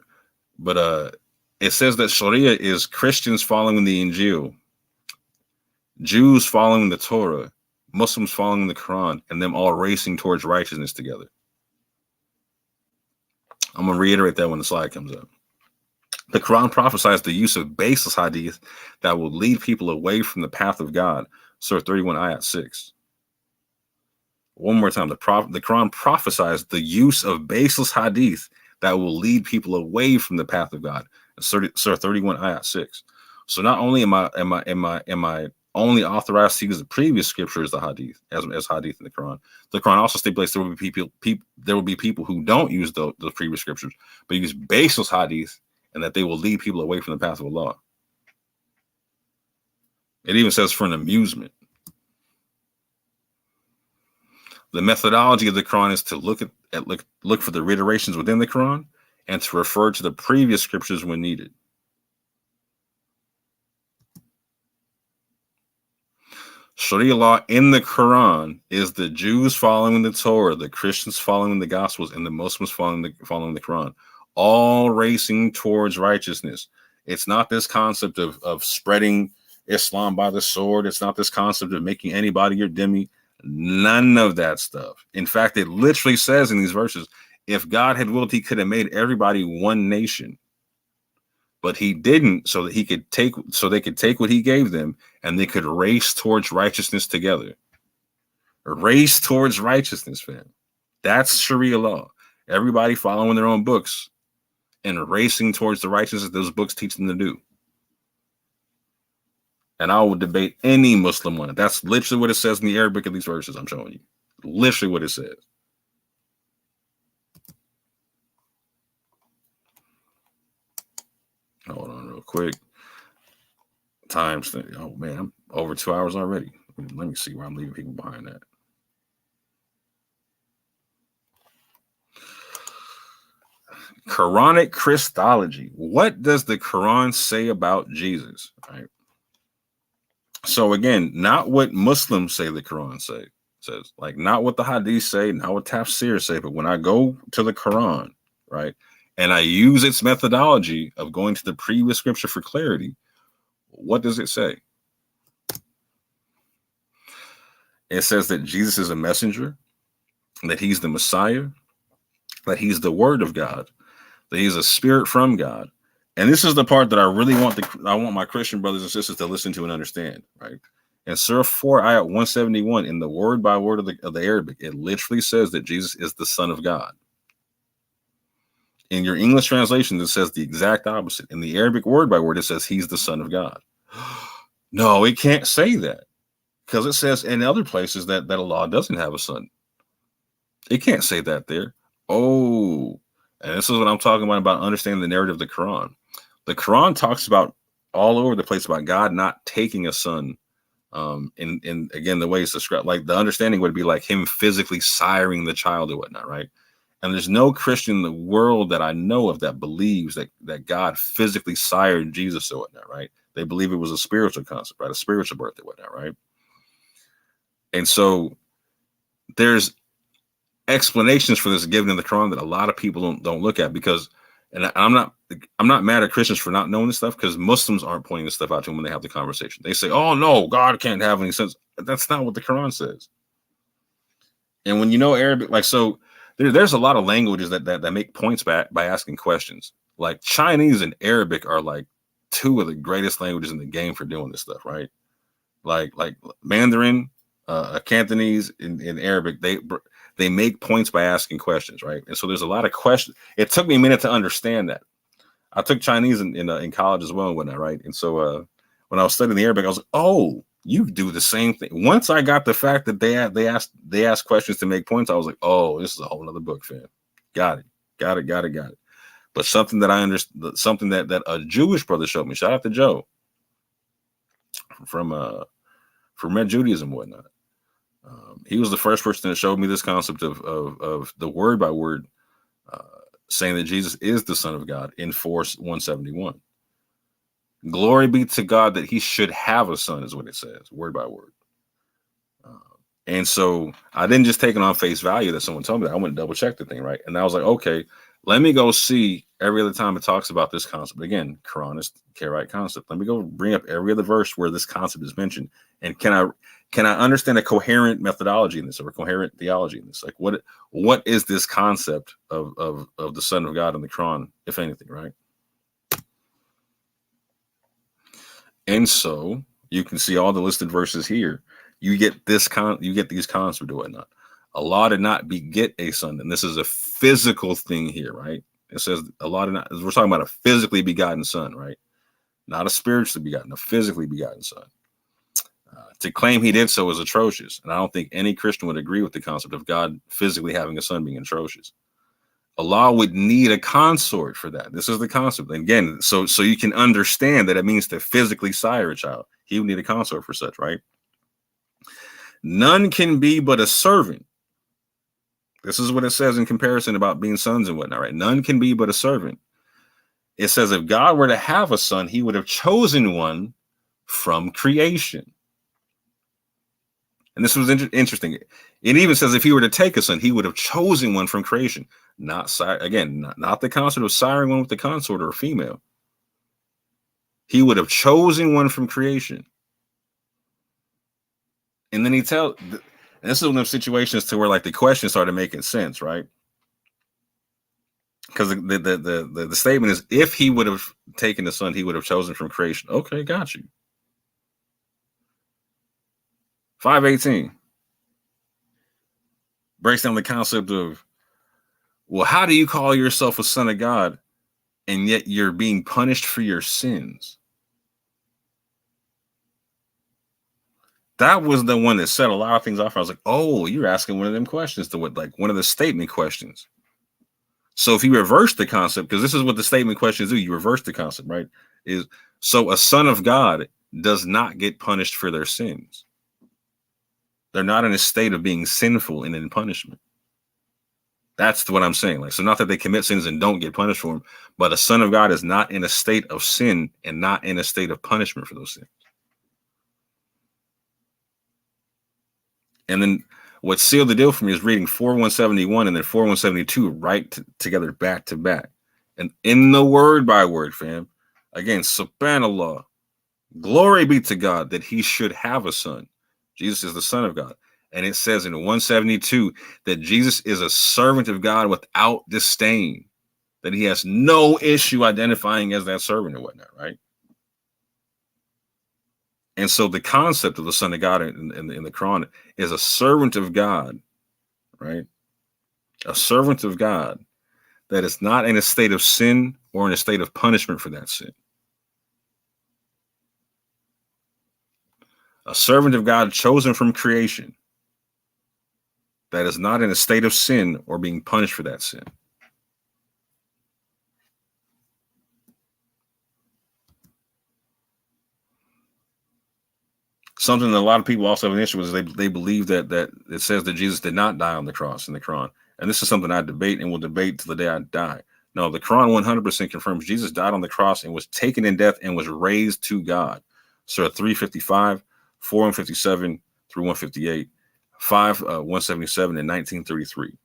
But it says that Sharia is Christians following the Injil, Jews following the Torah, Muslims following the Quran, and them all racing towards righteousness together. I'm going to reiterate that when the slide comes up. The Quran prophesies the use of baseless hadith that will lead people away from the path of God. Surah 31, ayat 6. One more time. The Quran prophesies the use of baseless hadith that will lead people away from the path of God. Surah 31, ayat 6. So not only am I only authorized to use the previous scripture as the hadith, as hadith in the Quran also stipulates there will be people who don't use the previous scriptures, but use baseless hadith, and that they will lead people away from the path of Allah. It even says for an amusement. The methodology of the Quran is to look for the reiterations within the Quran and to refer to the previous scriptures when needed. Sharia law in the Quran is the Jews following the Torah, the Christians following the Gospels, and the Muslims following the Quran, all racing towards righteousness. It's not this concept of spreading Islam by the sword. It's not this concept of making anybody your dhimmi. None of that stuff. In fact, it literally says in these verses, if God had willed, he could have made everybody one nation. But he didn't, so that they could take what he gave them and they could race towards righteousness together. Race towards righteousness, fam. That's Sharia law. Everybody following their own books and racing towards the righteousness those books teach them to do. And I will debate any Muslim on it. That's literally what it says in the Arabic of these verses I'm showing you. Literally what it says. Hold on real quick. Oh man, I'm over 2 hours already. Let me see where I'm leaving people behind that. Quranic Christology. What does the Quran say about Jesus? Right. So again, not what Muslims say the Quran says, like not what the Hadith say, not what Tafsir say, but when I go to the Quran, right, and I use its methodology of going to the previous scripture for clarity, what does it say? It says that Jesus is a messenger, that he's the Messiah, that he's the Word of God, that he's a spirit from God. And this is the part that I really want my Christian brothers and sisters to listen to and understand, right? In Surah 4, ayat 171, in the word by word of the Arabic, it literally says that Jesus is the Son of God. In your English translation, it says the exact opposite. In the Arabic word by word, it says he's the Son of God. No, it can't say that, because it says in other places that Allah doesn't have a son. It can't say that there. Oh, and this is what I'm talking about understanding the narrative of the Quran. The Quran talks about all over the place about God not taking a son. In again, the way it's described, like the understanding would be like him physically siring the child or whatnot, right? And there's no Christian in the world that I know of that believes that God physically sired Jesus or whatnot, right? They believe it was a spiritual concept, right? A spiritual birth or whatnot, right? And so there's explanations for this given in the Quran that a lot of people don't look at, because, and I'm not mad at Christians for not knowing this stuff, because Muslims aren't pointing this stuff out to them when they have the conversation. They say, "Oh no, God can't have any sense." That's not what the Quran says. And when you know Arabic, like, so there's a lot of languages that make points by asking questions. Like Chinese and Arabic are like two of the greatest languages in the game for doing this stuff, right? Like Mandarin, Cantonese, in Arabic, they make points by asking questions, right? And so there's a lot of questions. It took me a minute to understand that. I took Chinese in college as well and whatnot, right? And so when I was studying the Arabic, I was like, oh, you do the same thing. Once I got the fact that they ask questions to make points, I was like, oh, this is a whole other book, fam. Got it. But something that I understood, something that a Jewish brother showed me. Shout out to Joe from Red Judaism and whatnot. He was the first person that showed me this concept of the word by word, saying that Jesus is the Son of God in Force 171. Glory be to God that he should have a son, is what it says, word by word. And so I didn't just take it on face value that someone told me that. I went and double checked the thing, right? And I was like, okay, let me go see every other time it talks about this concept. Again, Quran is Karaite concept. Let me go bring up every other verse where this concept is mentioned. And can I understand a coherent methodology in this, or a coherent theology in this? Like what is this concept of the Son of God in the Quran, if anything, right? And so you can see all the listed verses here. You get these concepts or whatnot. Allah did not beget a son, and this is a physical thing here, right? It says Allah did not. We're talking about a physically begotten son, right? Not a spiritually begotten, a physically begotten son. To claim he did so is atrocious, and I don't think any Christian would agree with the concept of God physically having a son being atrocious. Allah would need a consort for that. This is the concept. And again, so you can understand that it means to physically sire a child. He would need a consort for such, right? None can be but a servant. This is what it says in comparison about being sons and whatnot, right? None can be but a servant. It says if God were to have a son, he would have chosen one from creation. And this was interesting. It even says if he were to take a son, he would have chosen one from creation. Not the concept of siring one with the consort or a female. He would have chosen one from creation. And then this is one of those situations to where like the question started making sense, right? Because the statement is if he would have taken the son, he would have chosen from creation. Okay, got you. 5:18 breaks down the concept of, well, how do you call yourself a son of God and yet you're being punished for your sins? That was the one that set a lot of things off. I was like, oh, you're asking one of them questions, like one of the statement questions. So if you reverse the concept, because this is what the statement questions do, you reverse the concept, right? Is so a son of God does not get punished for their sins. They're not in a state of being sinful and in punishment. That's what I'm saying. Like, so not that they commit sins and don't get punished for them, but a son of God is not in a state of sin and not in a state of punishment for those sins. And then what sealed the deal for me is reading 4:171 and then 4:172 right together back to back. And in the word by word, fam, again, subhanallah, glory be to God that he should have a son. Jesus is the Son of God. And it says in 172 that Jesus is a servant of God without disdain, that he has no issue identifying as that servant or whatnot, right? And so the concept of the Son of God in the Quran is a servant of God, right? A servant of God that is not in a state of sin or in a state of punishment for that sin. A servant of God chosen from creation that is not in a state of sin or being punished for that sin. Something that a lot of people also have an issue with is they believe that it says that Jesus did not die on the cross in the Quran. And this is something I debate and will debate till the day I die. No, the Quran 100% confirms Jesus died on the cross and was taken in death and was raised to God. Surah 355, 457 through 158, 177, and 1933.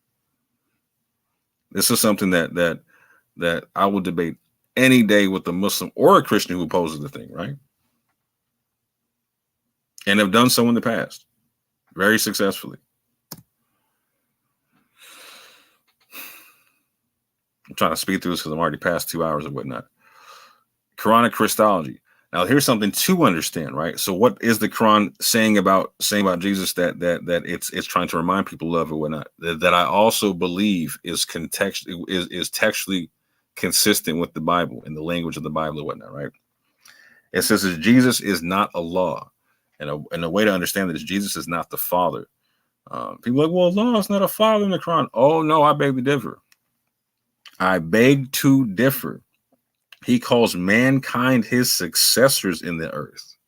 This is something that I will debate any day with a Muslim or a Christian who opposes the thing, right? And have done so in the past very successfully. I'm trying to speed through this because I'm already past 2 hours or whatnot. Quranic Christology. Now, here's something to understand, right? So, what is the Quran saying about Jesus that it's trying to remind people of or whatnot? That I also believe is textually consistent with the Bible and the language of the Bible or whatnot, right? It says that Jesus is not Allah, and a way to understand that is Jesus is not the Father. People are like, well, Allah is not a father in the Quran. Oh no, I beg to differ. I beg to differ. He calls mankind his successors in the earth.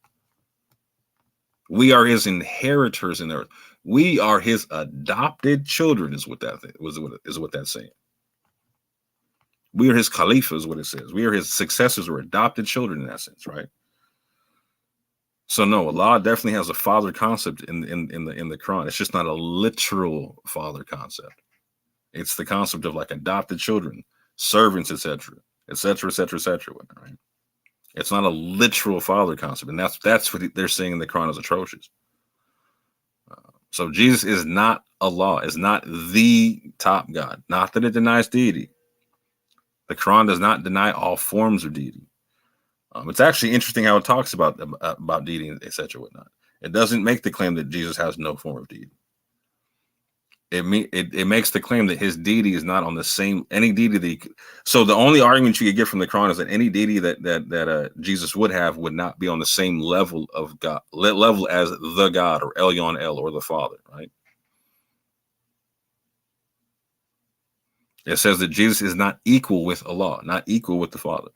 We are his inheritors in the earth. We are his adopted children, is what that's saying. We are his Khalifa, is what it says. We are his successors or adopted children in that sense, right? So no, Allah definitely has a father concept in the Quran. It's just not a literal father concept. It's the concept of like adopted children, servants, etc., etc., etc., etc. Right? It's not a literal father concept, and that's what they're saying in the Quran is atrocious. So Jesus is not Allah, is not the top God. Not that it denies deity. The Quran does not deny all forms of deity. It's actually interesting how it talks about deity, etc. Whatnot. It doesn't make the claim that Jesus has no form of deity. It makes the claim that his deity is not on the same any deity so the only argument you could get from the Quran is that any deity that Jesus would have would not be on the same level of God level as the God or Elyon El or the Father, right? It says that Jesus is not equal with Allah, not equal with the Father.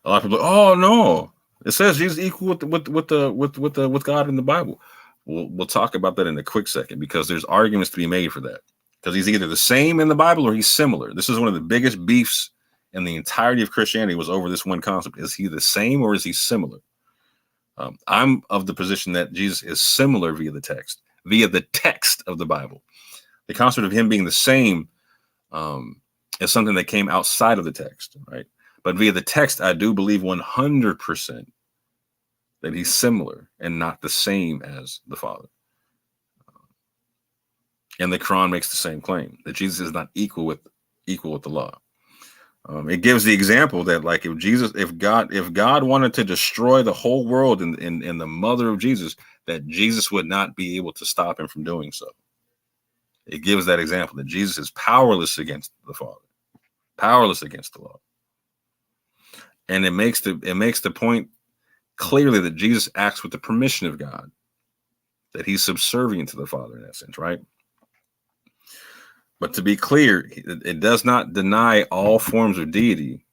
A lot of people are like, oh no, it says Jesus is equal with God in the Bible. We'll talk about that in a quick second because there's arguments to be made for that. Because he's either the same in the Bible or he's similar. This is one of the biggest beefs in the entirety of Christianity was over this one concept. Is he the same or is he similar? I'm of the position that Jesus is similar via the text of the Bible. The concept of him being the same is something that came outside of the text, right? But via the text, I do believe 100% that he's similar and not the same as the Father. And the Quran makes the same claim that Jesus is not equal with the law. It gives the example that like if God wanted to destroy the whole world in the mother of Jesus, that Jesus would not be able to stop him from doing so. It gives that example that Jesus is powerless against the Father, powerless against the law. And it makes the point clearly that Jesus acts with the permission of God, that he's subservient to the Father in that sense, right? But to be clear, it does not deny all forms of deity,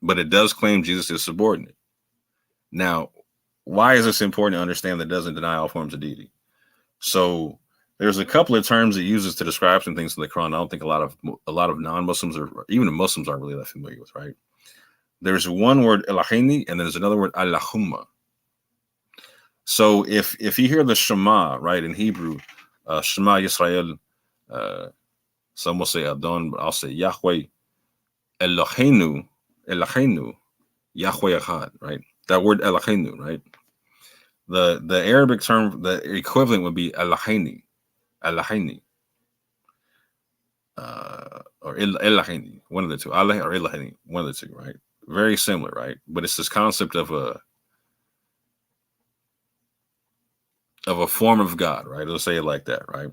but it does claim Jesus is subordinate. Now, why is this important to understand that it doesn't deny all forms of deity? So there's a couple of terms it uses to describe some things in the Quran I don't think a lot of non-Muslims or even Muslims aren't really that familiar with, right? There's one word Elahini and there's another word Allahumma. So if you hear the Shema, right, in Hebrew, Shema Yisrael, some will say Adon, but I'll say Yahweh Eloheinu, Yahweh Echad, right? That word Eloheinu, right? The Arabic term, the equivalent would be Elahini, or Elahini, one of the two, Allah or Elahini, one of the two, right? Very similar, right? But it's this concept of a form of God, right? Let's say it like that, right?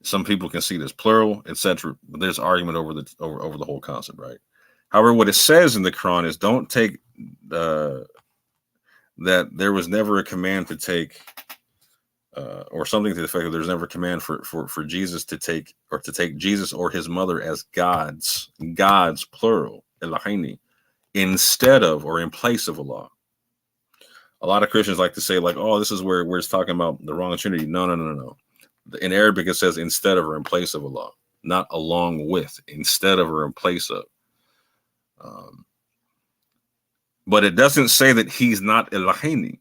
Some people can see it as plural, etc. But there's argument over the whole concept, right? However, what it says in the Quran is don't take that there was never a command to take or something to the effect of there's never a command for Jesus to take Jesus or his mother as gods plural, Elahini, instead of or in place of Allah. A lot of Christians like to say like, oh, this is where it's talking about the wrong Trinity. No. In Arabic, it says instead of or in place of Allah, not along with, instead of or in place of. But it doesn't say that he's not Elohim.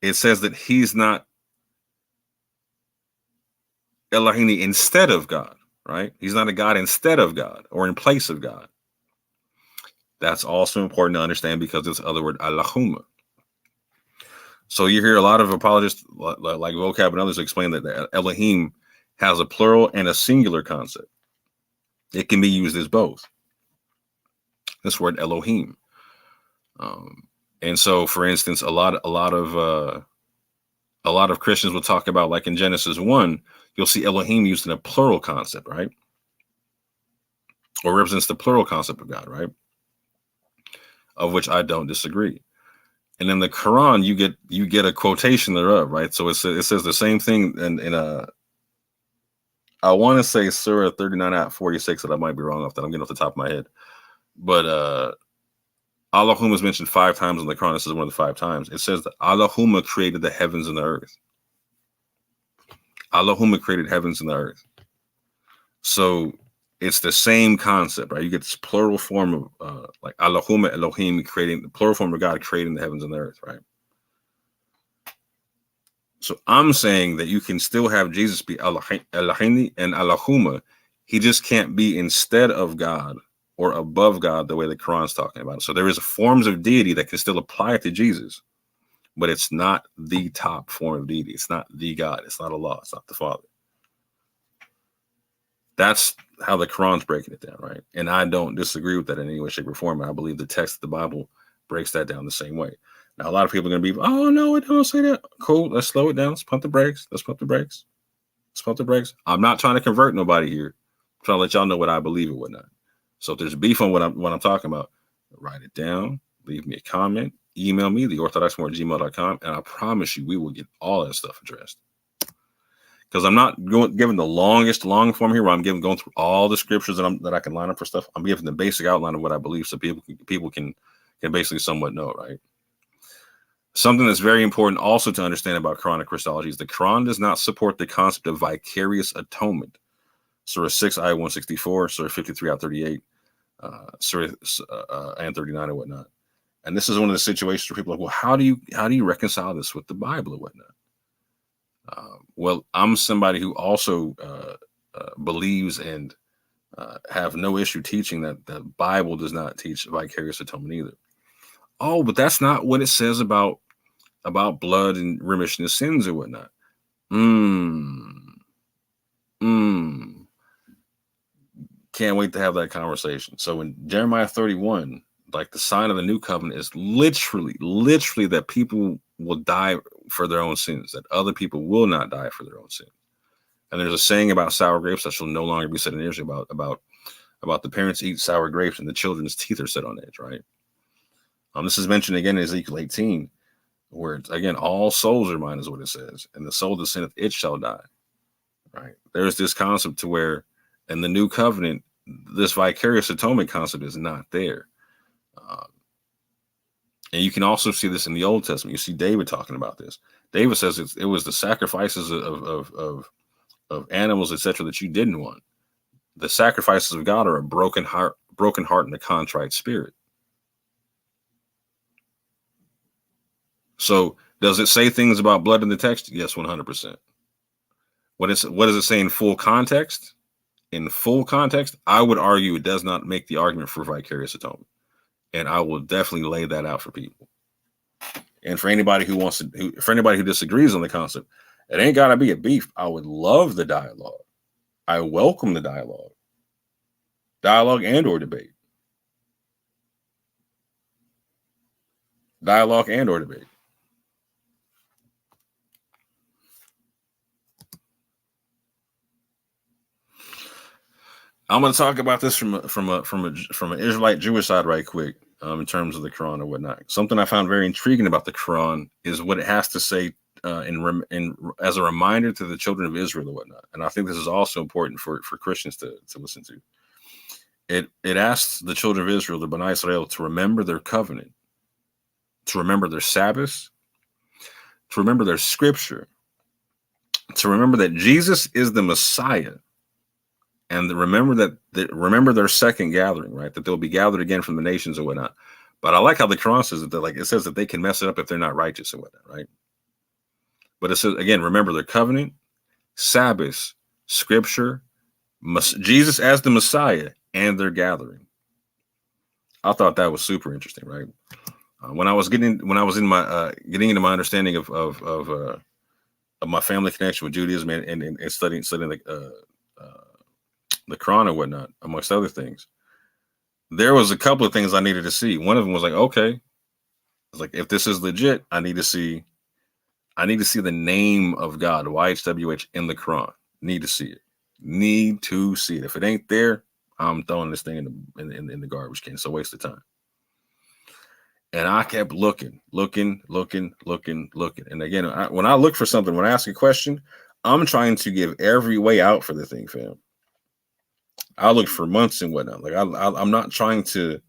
It says that he's not Elohim instead of God, right? He's not a God instead of God or in place of God. That's also important to understand because it's the other word, Allahumma. So you hear a lot of apologists like Vocab and others explain that Elohim has a plural and a singular concept. It can be used as both. This word Elohim. And so, for instance, a lot of Christians will talk about, like in Genesis 1, you'll see Elohim used in a plural concept, right? Or represents the plural concept of God, right? Of which I don't disagree. And in the Quran, you get a quotation thereof, right? So it says the same thing in I want to say Surah 39 at 46, that I might be wrong off that. I'm getting off the top of my head. But Allahumma is mentioned 5 times in the Quran. This is one of the 5 times. It says that Allahumma created the heavens and the earth. Allahumma created heavens and the earth. So it's the same concept, right? You get this plural form of like Allahumma Elohim, creating the plural form of God creating the heavens and the earth, right? So I'm saying that you can still have Jesus be Elohim and Allahumma. He just can't be instead of God or above God the way the Quran's talking about it. So there is forms of deity that can still apply to Jesus, but it's not the top form of deity. It's not the God. It's not Allah. It's not the Father. That's how the Quran's breaking it down, right? And I don't disagree with that in any way, shape, or form. I believe the text of the Bible breaks that down the same way. Now, a lot of people are going to be, oh, no, it don't say that. Cool, let's slow it down. Let's pump the brakes. Let's pump the brakes. Let's pump the brakes. I'm not trying to convert nobody here. I'm trying to let y'all know what I believe and whatnot. So if there's beef on what I'm talking about, write it down, leave me a comment, email me, theorthodoxmoor@gmail.com, and I promise you we will get all that stuff addressed. Because I'm not giving the long form here where I'm going through all the scriptures that I can line up for stuff. I'm giving the basic outline of what I believe so people can basically somewhat know, right? Something that's very important also to understand about Quranic Christology is the Quran does not support the concept of vicarious atonement. Surah 6, ayah 164, Surah 53, ayah 38, Surah and 39 and whatnot. And this is one of the situations where people are like, well, how do you reconcile this with the Bible and whatnot? Well, I'm somebody who also believes and have no issue teaching that the Bible does not teach vicarious atonement either. Oh, but that's not what it says about blood and remission of sins or whatnot. Can't wait to have that conversation. So in Jeremiah 31, like the sign of the new covenant is literally that people will die for their own sins, that other people will not die for their own sins. And there's a saying about sour grapes that shall no longer be said in Israel about the parents eat sour grapes and the children's teeth are set on edge, right? This is mentioned again in Ezekiel 18, where it's, again, all souls are mine is what it says, and the soul that sinneth, it shall die, right? There's this concept to where in the new covenant, this vicarious atonement concept is not there. And you can also see this in the Old Testament. You see David talking about this. David says it was the sacrifices of animals, etc., that you didn't want. The sacrifices of God are a broken heart and a contrite spirit. So does it say things about blood in the text? Yes, 100%. What does it say in full context? In full context, I would argue it does not make the argument for vicarious atonement. And I will definitely lay that out for people. And for anybody who disagrees on the concept, it ain't got to be a beef. I would love the dialogue. I welcome the dialogue and or debate. Dialogue and or debate. I'm going to talk about this from an Israelite Jewish side right quick, in terms of the Quran and whatnot. Something I found very intriguing about the Quran is what it has to say as a reminder to the children of Israel and whatnot. And I think this is also important for Christians to listen to. It asks the children of Israel, the Bnei Israel, to remember their covenant, to remember their Sabbaths, to remember their scripture, to remember that Jesus is the Messiah, and remember remember their second gathering, right? That they'll be gathered again from the nations or whatnot. But I like how the Quran says that, it says that they can mess it up if they're not righteous and whatnot, right? But it says again, remember their covenant, Sabbath, scripture, Jesus as the Messiah, and their gathering. I thought that was super interesting, right? When I was getting into my understanding of my family connection with Judaism and studying the Quran and whatnot, amongst other things, there was a couple of things I needed to see. One of them was like, okay, it's like, if this is legit, I need to see the name of God, YHWH, in the Quran. Need to see it. If it ain't there, I'm throwing this thing in the garbage can. It's a waste of time. And I kept looking. And again, when I look for something, when I ask a question, I'm trying to give every way out for the thing, fam. I looked for months and whatnot. Like I'm not trying to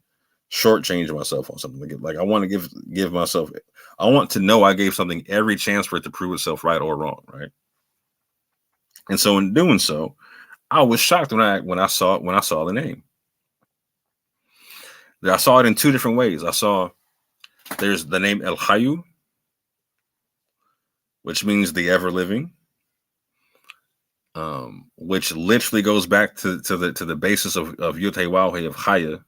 shortchange myself on something. Like I want to give myself. I want to know I gave something every chance for it to prove itself right or wrong, right? And so in doing so, I was shocked when I saw the name. I saw it in two different ways. There's the name El Hayu, which means the ever living, which literally goes back to the basis of Yud Hey Waw Hey, of Haya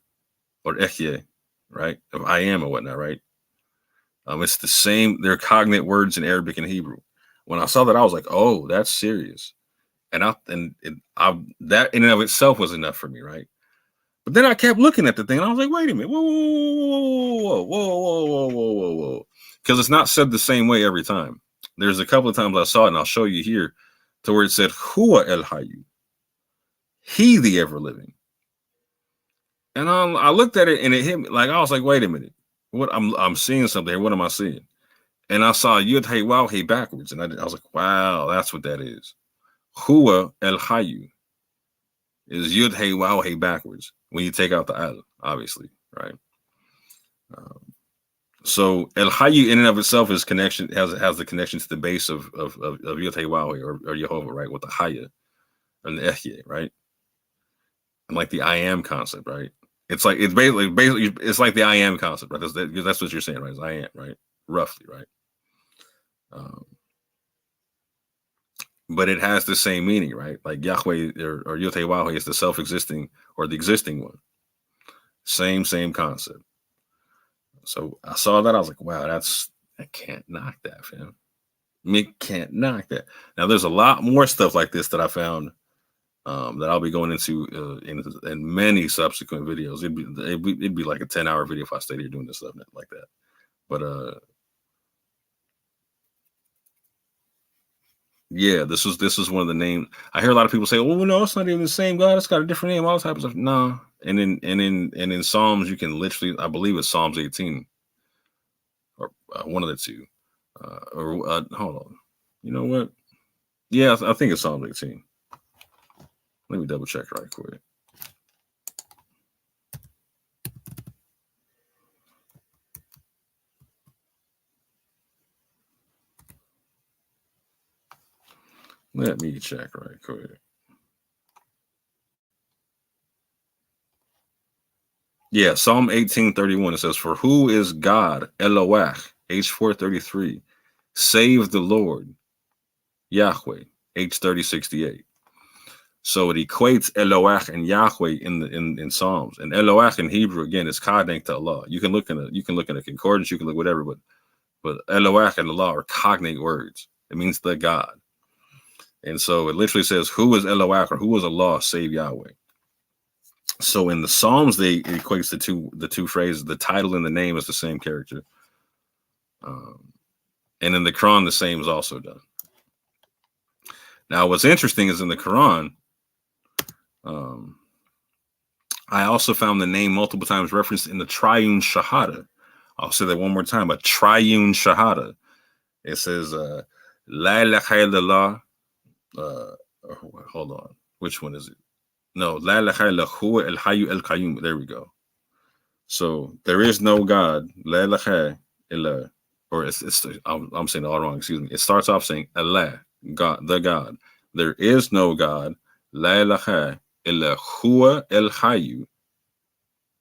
or Echye, right? Of I am or whatnot, right? It's the same. They're cognate words in Arabic and Hebrew. When I saw that, I was like, oh, that's serious. And that in and of itself was enough for me, right? But then I kept looking at the thing, and I was like, wait a minute, whoa. Because it's not said the same way every time. There's a couple of times I saw it, and I'll show you here, to where it said, Huwa El Hayu, he the ever living. And I looked at it, and it hit me. Like, I was like, wait a minute. What I'm seeing something here. What am I seeing? And I saw Yud Hey Waw Hey backwards. And I was like, wow, that's what that is. Huwa El Hayu is Yud Hey Waw Hey backwards when you take out the Al, obviously, right? So El Hayu in and of itself has the connection to the base of Yud Hey Waw Hey or Jehovah, right? With the Haya and the Echye, right? And like the I am concept, right? It's basically it's like the I am concept, right? That's what you're saying, right? It's I am, right? Roughly, right? But it has the same meaning, right? Like Yahweh or Yud Hey Waw Hey is the self-existing or the existing one. Same concept. So I saw that, I was like, wow, I can't knock that, fam. Me can't knock that. Now there's a lot more stuff like this that I found that I'll be going into in many subsequent videos. It'd be like a 10-hour video if I stayed here doing this stuff like that. But yeah, this was one of the names. I hear a lot of people say, "Oh no, it's not even the same God. It's got a different name." All this type of stuff. Nah. And in Psalms, you can literally, I believe it's Psalms 18 or one of the two. Hold on. You know what? Yeah, I think it's Psalms 18. Let me double check right quick. Let me check right quick. Yeah, Psalm 18:31. It says, "For who is God, Eloach, H433, save the Lord, Yahweh, H3068." So it equates Eloach and Yahweh in Psalms, and Eloach in Hebrew again is cognate to Allah. You can look in a concordance, you can look whatever, but Eloach and Allah are cognate words. It means the God, and so it literally says, "Who is Eloach or who is Allah, save Yahweh." So in the Psalms, it equates the two phrases. The title and the name is the same character, and in the Quran, the same is also done. Now, what's interesting is in the Quran, I also found the name multiple times referenced in the Triune Shahada. I'll say that one more time: a Triune Shahada. It says, "La ilaha illallah." Hold on, which one is it? No, La ilaha illa huwa el hayyu el qayyum. There we go. So there is no God, La ilaha Ilah, or I'm saying it all wrong. Excuse me. It starts off saying Allah, God, the God. There is no God. La ilaha illa huwa el hayyu,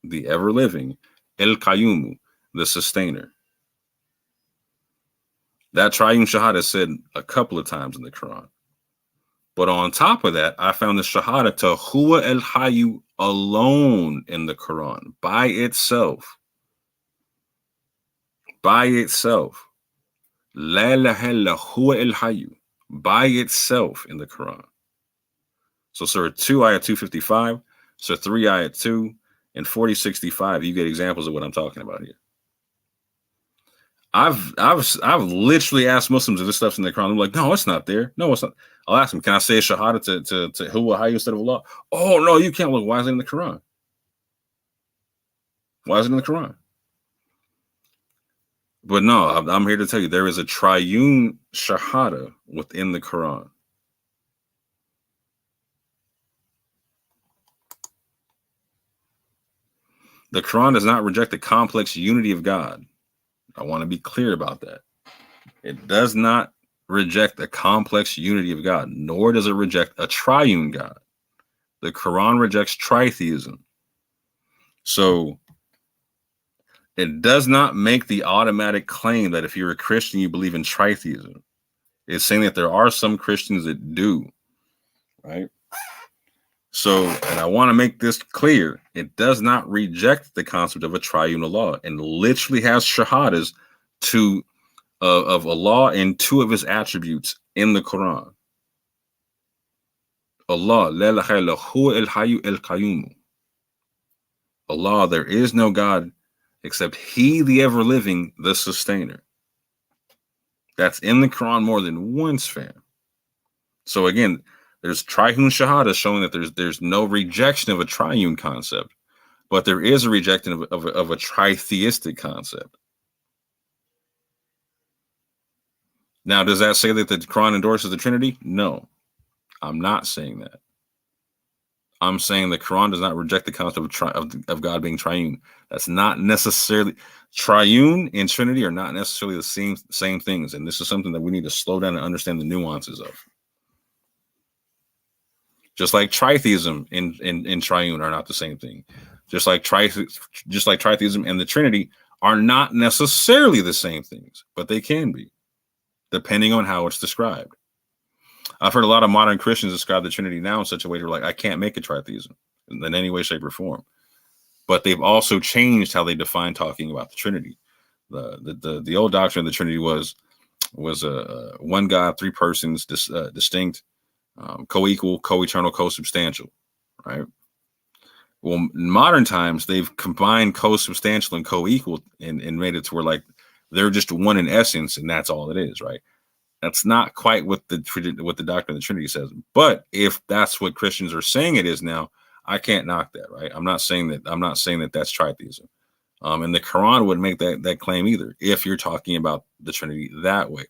the ever living, el qayyum, the sustainer. That triune shahada is said a couple of times in the Quran. But on top of that, I found the shahada to huwa el hayyu alone in the Quran by itself. By itself. La ilaha illa huwa el hayyu, by itself in the Quran. So Surah 2, Ayah 255, Surah 3, Ayah 2, and 4065, you get examples of what I'm talking about here. I've literally asked Muslims if this stuff's in the Quran. I'm like, no, it's not there. No, it's not. I'll ask them, can I say a shahada to huwa hayyu instead of Allah? Oh no, you can't. Look, why is it in the Quran? Why is it in the Quran? But no, I'm here to tell you there is a triune shahada within the Quran. The Quran does not reject the complex unity of God. I want to be clear about that. It does not reject the complex unity of God, nor does it reject a triune God. The Quran rejects tritheism. So it does not make the automatic claim that if you're a Christian, you believe in tritheism. It's saying that there are some Christians that do, right? So, and I want to make this clear, it does not reject the concept of a triune Allah and literally has shahadas to of Allah and two of his attributes in the Quran. Allah, la ilaha illa huwa el hayyu el qayyum. Allah, there is no God except He, the ever living, the sustainer. That's in the Quran more than once, fam. So again, there's triune shahada showing that there's no rejection of a triune concept, but there is a rejection of a tritheistic concept. Now, does that say that the Quran endorses the Trinity? No, I'm not saying that. I'm saying the Quran does not reject the concept of God being triune. That's not necessarily triune and Trinity are not necessarily the same things, and this is something that we need to slow down and understand the nuances of. Just like tritheism and triune are not the same thing. Just like tritheism and the Trinity are not necessarily the same things, but they can be, depending on how it's described. I've heard a lot of modern Christians describe the Trinity now in such a way they're like, I can't make a tritheism in any way, shape, or form. But they've also changed how they define talking about the Trinity. The old doctrine of the Trinity was one God, three persons, distinct, co-equal, co-eternal, co-substantial, right? Well, in modern times, they've combined co-substantial and co-equal and made it to where like they're just one in essence, and that's all it is, right? That's not quite what the doctrine of the Trinity says. But if that's what Christians are saying it is now, I can't knock that, right? I'm not saying that that's tritheism. And the Quran wouldn't make that claim either if you're talking about the Trinity that way.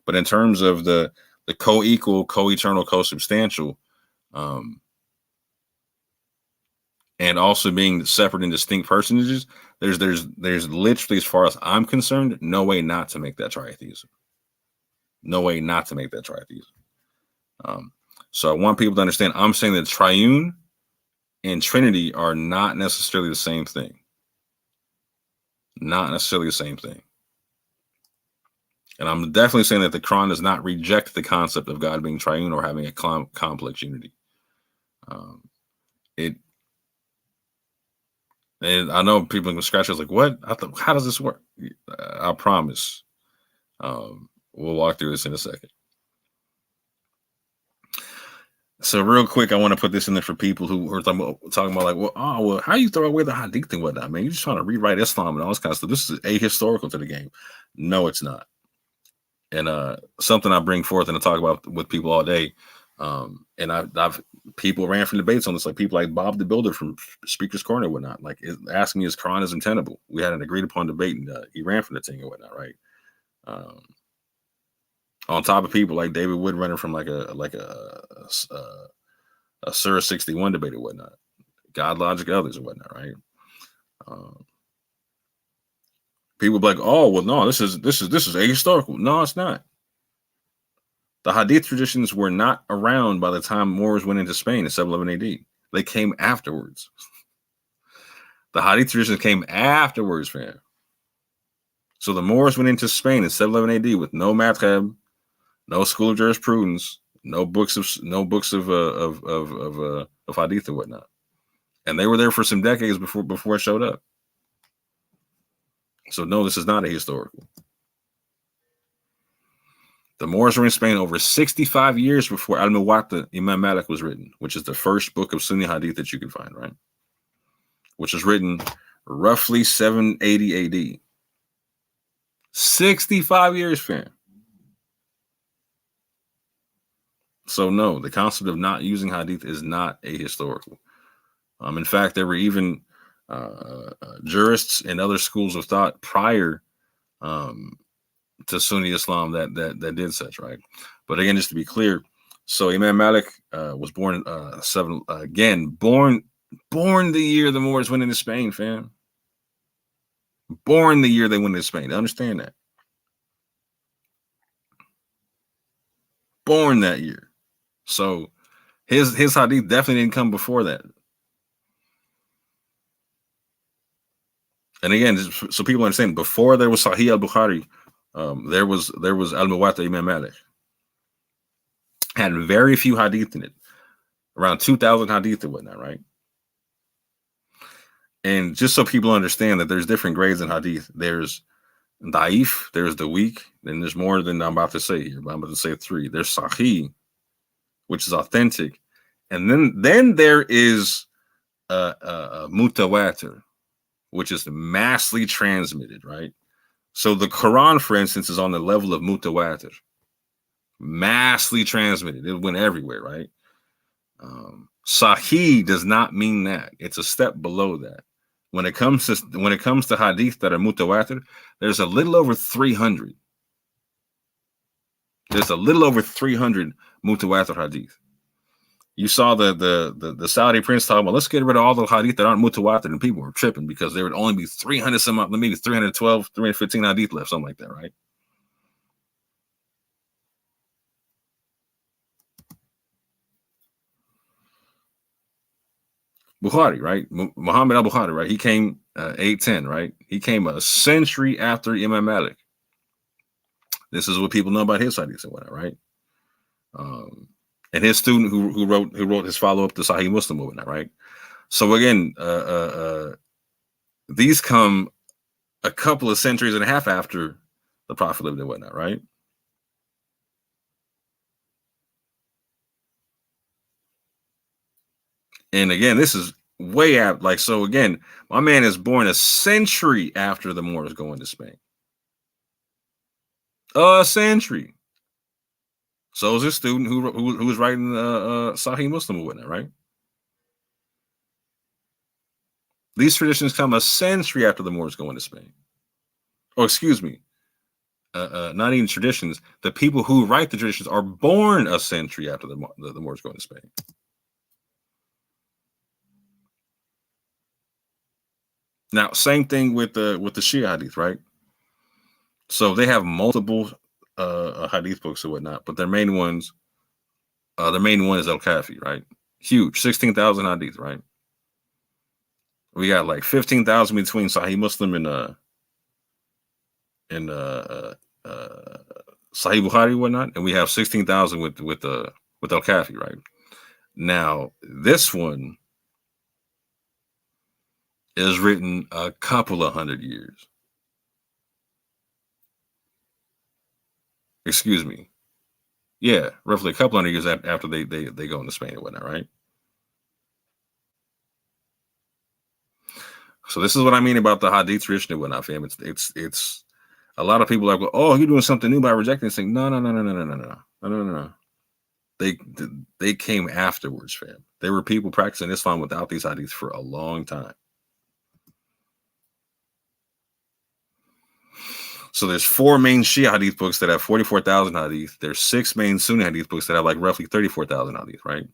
But in terms of the co-equal, co-eternal, co-substantial, and also being separate and distinct personages, there's literally, as far as I'm concerned, no way not to make that tritheism. No way not to make that tritheism. So I want people to understand, I'm saying that triune and Trinity are not necessarily the same thing. Not necessarily the same thing. And I'm definitely saying that the Quran does not reject the concept of God being triune or having a complex unity. And I know people can scratch us like, what? How does this work? I promise. We'll walk through this in a second. So real quick, I want to put this in there for people who are talking about like, well, how you throw away the hadith and whatnot, man? You're just trying to rewrite Islam and all this kind of stuff. This is ahistorical to the game. No, it's not. And something I bring forth and I talk about with people all day. And I've people ran from debates on this, like people like Bob the Builder from Speaker's Corner and whatnot, like asking me his Quran is untenable. We had an agreed upon debate, and he ran from the thing and whatnot, right? On top of people like David Wood running from like a Surah 61 debate or whatnot, God Logic, others and whatnot, right? People be like, oh, well, no, this is ahistorical. No, it's not. The Hadith traditions were not around by the time Moors went into Spain in 711 AD. They came afterwards. The Hadith traditions came afterwards, fam. So the Moors went into Spain in 711 AD with no madhab, no school of jurisprudence, no books of Hadith and whatnot, and they were there for some decades before it showed up. So no, this is not a historical. The Moors were in Spain over 65 years before Al-Muwatta Imam Malik was written, which is the first book of Sunni Hadith that you can find, right? Which was written roughly 780 AD. 65 years, fam. So no, the concept of not using Hadith is not ahistorical. In fact, there were even jurists and other schools of thought prior to Sunni Islam that did such, right? But again, just to be clear, so Imam Malik was born born the year the Moors went into Spain, fam. Born the year they went into Spain. Understand that. Born that year. So his hadith definitely didn't come before that. And again, so people understand, before there was Sahih al-Bukhari, there was Al-Muwatta Imam Malik. Had very few hadith in it. Around 2,000 hadith and whatnot, right? And just so people understand that there's different grades in hadith. There's da'if, there's the weak, then there's more than I'm about to say here, but I'm about to say 3. There's sahih, which is authentic. And then there is mutawatir, which is massively transmitted, right? So the Quran, for instance, is on the level of mutawatir. Massively transmitted. It went everywhere, right? Sahih does not mean that. It's a step below that. When it comes to hadith that are mutawatir, there's a little over 300. There's a little over 300 mutawatir hadith. You saw the Saudi prince talking about, let's get rid of all the hadith that aren't mutawatir, and people were tripping because there would only be 300 some, maybe 312, 315 hadith left, something like that, right? Bukhari, right? Muhammad al-Bukhari, right? He came 810, right? He came a century after Imam Malik. This is what people know about his hadith and whatnot, right? And his student who wrote his follow-up to Sahih Muslim and whatnot, right? So again, these come a couple of centuries and a half after the Prophet lived and whatnot, right? And again, this is way out. Like, so again, my man is born a century after the Moors go into Spain. A century. So is his student who was writing Sahih Muslim and whatnot, right? These traditions come a century after the Moors go into Spain. Oh, excuse me. Not even traditions. The people who write the traditions are born a century after the Moors go into Spain. Now, same thing with the Shia hadith, right? So they have multiple hadith books and whatnot, but their main one is Al-Kafi, right? Huge, 16,000 hadith, right? We got like 15,000 between Sahih Muslim and Sahih Bukhari and whatnot, and we have 16,000 with Al-Kafi, right? Now, this one is written a couple of hundred years. Excuse me. Yeah, roughly a couple hundred years after they go into Spain and whatnot, right? So this is what I mean about the hadith tradition and whatnot, fam. It's a lot of people are like, oh, you're doing something new by rejecting this thing. No. They came afterwards, fam. There were people practicing Islam without these hadiths for a long time. So there's 4 main Shia hadith books that have 44,000 hadith. There's 6 main Sunni hadith books that have like roughly 34,000 hadith, right?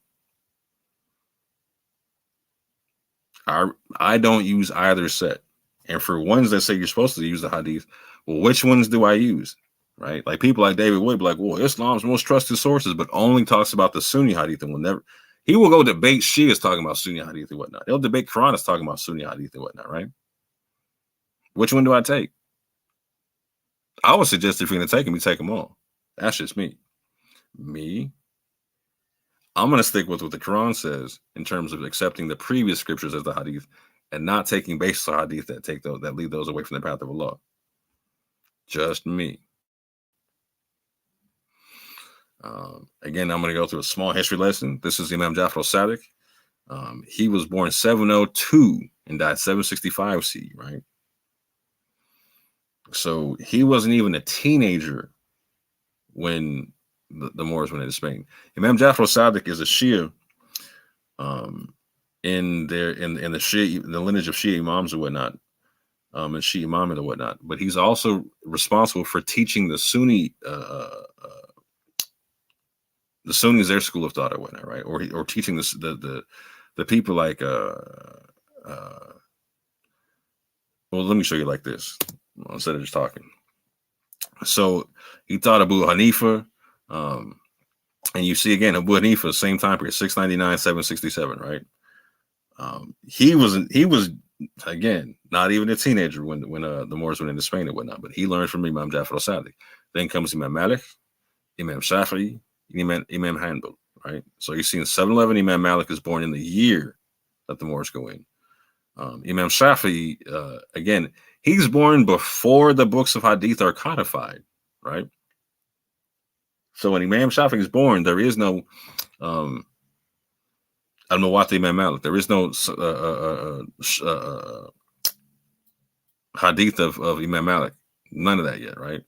I don't use either set. And for ones that say you're supposed to use the hadith, well, which ones do I use? Right? Like people like David Wood be like, well, Islam's most trusted sources, but only talks about the Sunni hadith and will never. He will go debate Shias talking about Sunni hadith and whatnot. He'll debate Quranists talking about Sunni hadith and whatnot, right? Which one do I take? I would suggest if you're going to take them, you take them all. That's just me. I'm going to stick with what the Quran says in terms of accepting the previous scriptures as the hadith and not taking basis of hadith that lead those away from the path of Allah. Just me. Again, I'm going to go through a small history lesson. This is Imam Jafar al-Sadiq. He was born 702 and died 765 CE, right? So he wasn't even a teenager when the Moors went into Spain. Imam Jafar al-Sadiq is a Shia in the Shia, the lineage of Shia Imams and whatnot, and Shia Imam and whatnot. But he's also responsible for teaching the Sunni the Sunnis their school of thought or whatnot, right? Or teaching the people like well, let me show you like this instead of just talking. So he taught Abu Hanifa, and you see again Abu Hanifa, same time period, 699, 767, right? He was again not even a teenager when the Moors went into Spain and whatnot, but he learned from Imam Jafar al-Sadiq. Then comes Imam Malik, Imam Shafi'i, Imam Hanbal, right? So you see in 711, Imam Malik is born in the year that the Moors go in. Imam Shafi'i, again, he's born before the books of Hadith are codified, right? So when Imam Shafi'i is born, there is no al-Muwatta Imam Malik. There is no Hadith of Imam Malik. None of that yet, right?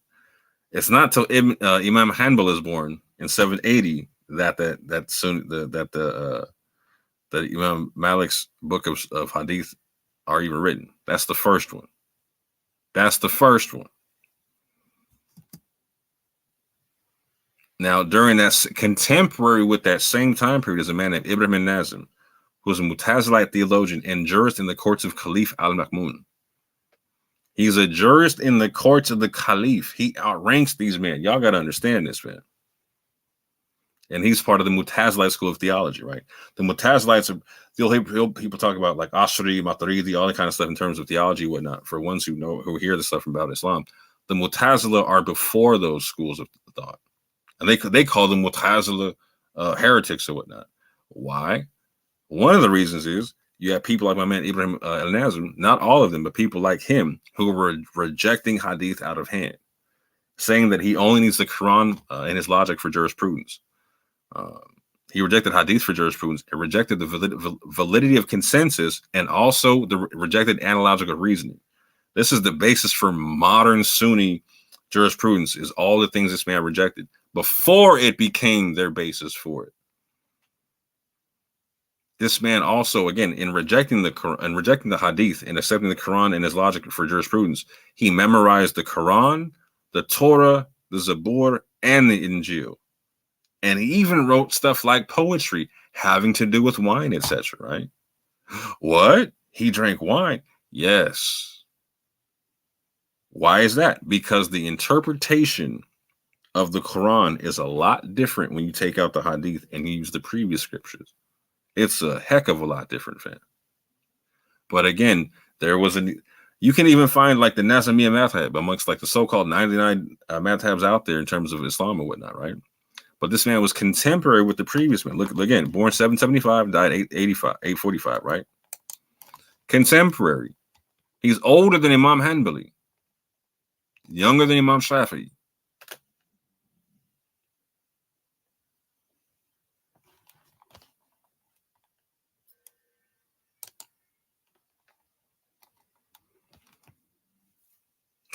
It's not till Imam Hanbal is born in 780 that Imam Malik's book of Hadith are even written. That's the first one. Now, during that contemporary with that same time period is a man named Ibrahim Nazim, who was a Mutazilite theologian and jurist in the courts of Caliph al-Ma'mun. He's a jurist in the courts of the Caliph. He outranks these men. Y'all got to understand this, man. And he's part of the Mutazilite school of theology, right? The Mutazilites are, you'll hear people talk about like Ashri, Maturidi, all that kind of stuff in terms of theology and whatnot. For ones who hear the stuff about Islam, the Mutazila are before those schools of thought. And they call them Mutazila heretics or whatnot. Why? One of the reasons is you have people like my man Ibrahim al-Nazim, not all of them, but people like him who were rejecting Hadith out of hand, saying that he only needs the Quran and his logic for jurisprudence. He rejected Hadith for jurisprudence and rejected the validity of consensus and also rejected analogical reasoning. This is the basis for modern Sunni jurisprudence, is all the things this man rejected before it became their basis for it. This man also, again, in rejecting the Quran and rejecting the Hadith and accepting the Quran and his logic for jurisprudence, he memorized the Quran, the Torah, the Zabur, and the Injil. And he even wrote stuff like poetry having to do with wine, etc. Right? What? He drank wine? Yes. Why is that? Because the interpretation of the Quran is a lot different when you take out the Hadith and you use the previous scriptures. It's a heck of a lot different, fam. But again, you can even find like the Nazamiya madhab amongst like the so-called 99 madhabs out there in terms of Islam and whatnot, right? But this man was contemporary with the previous man. Look again, born 775, died 845, right? Contemporary. He's older than Imam Hanbali, younger than Imam Shafi'i.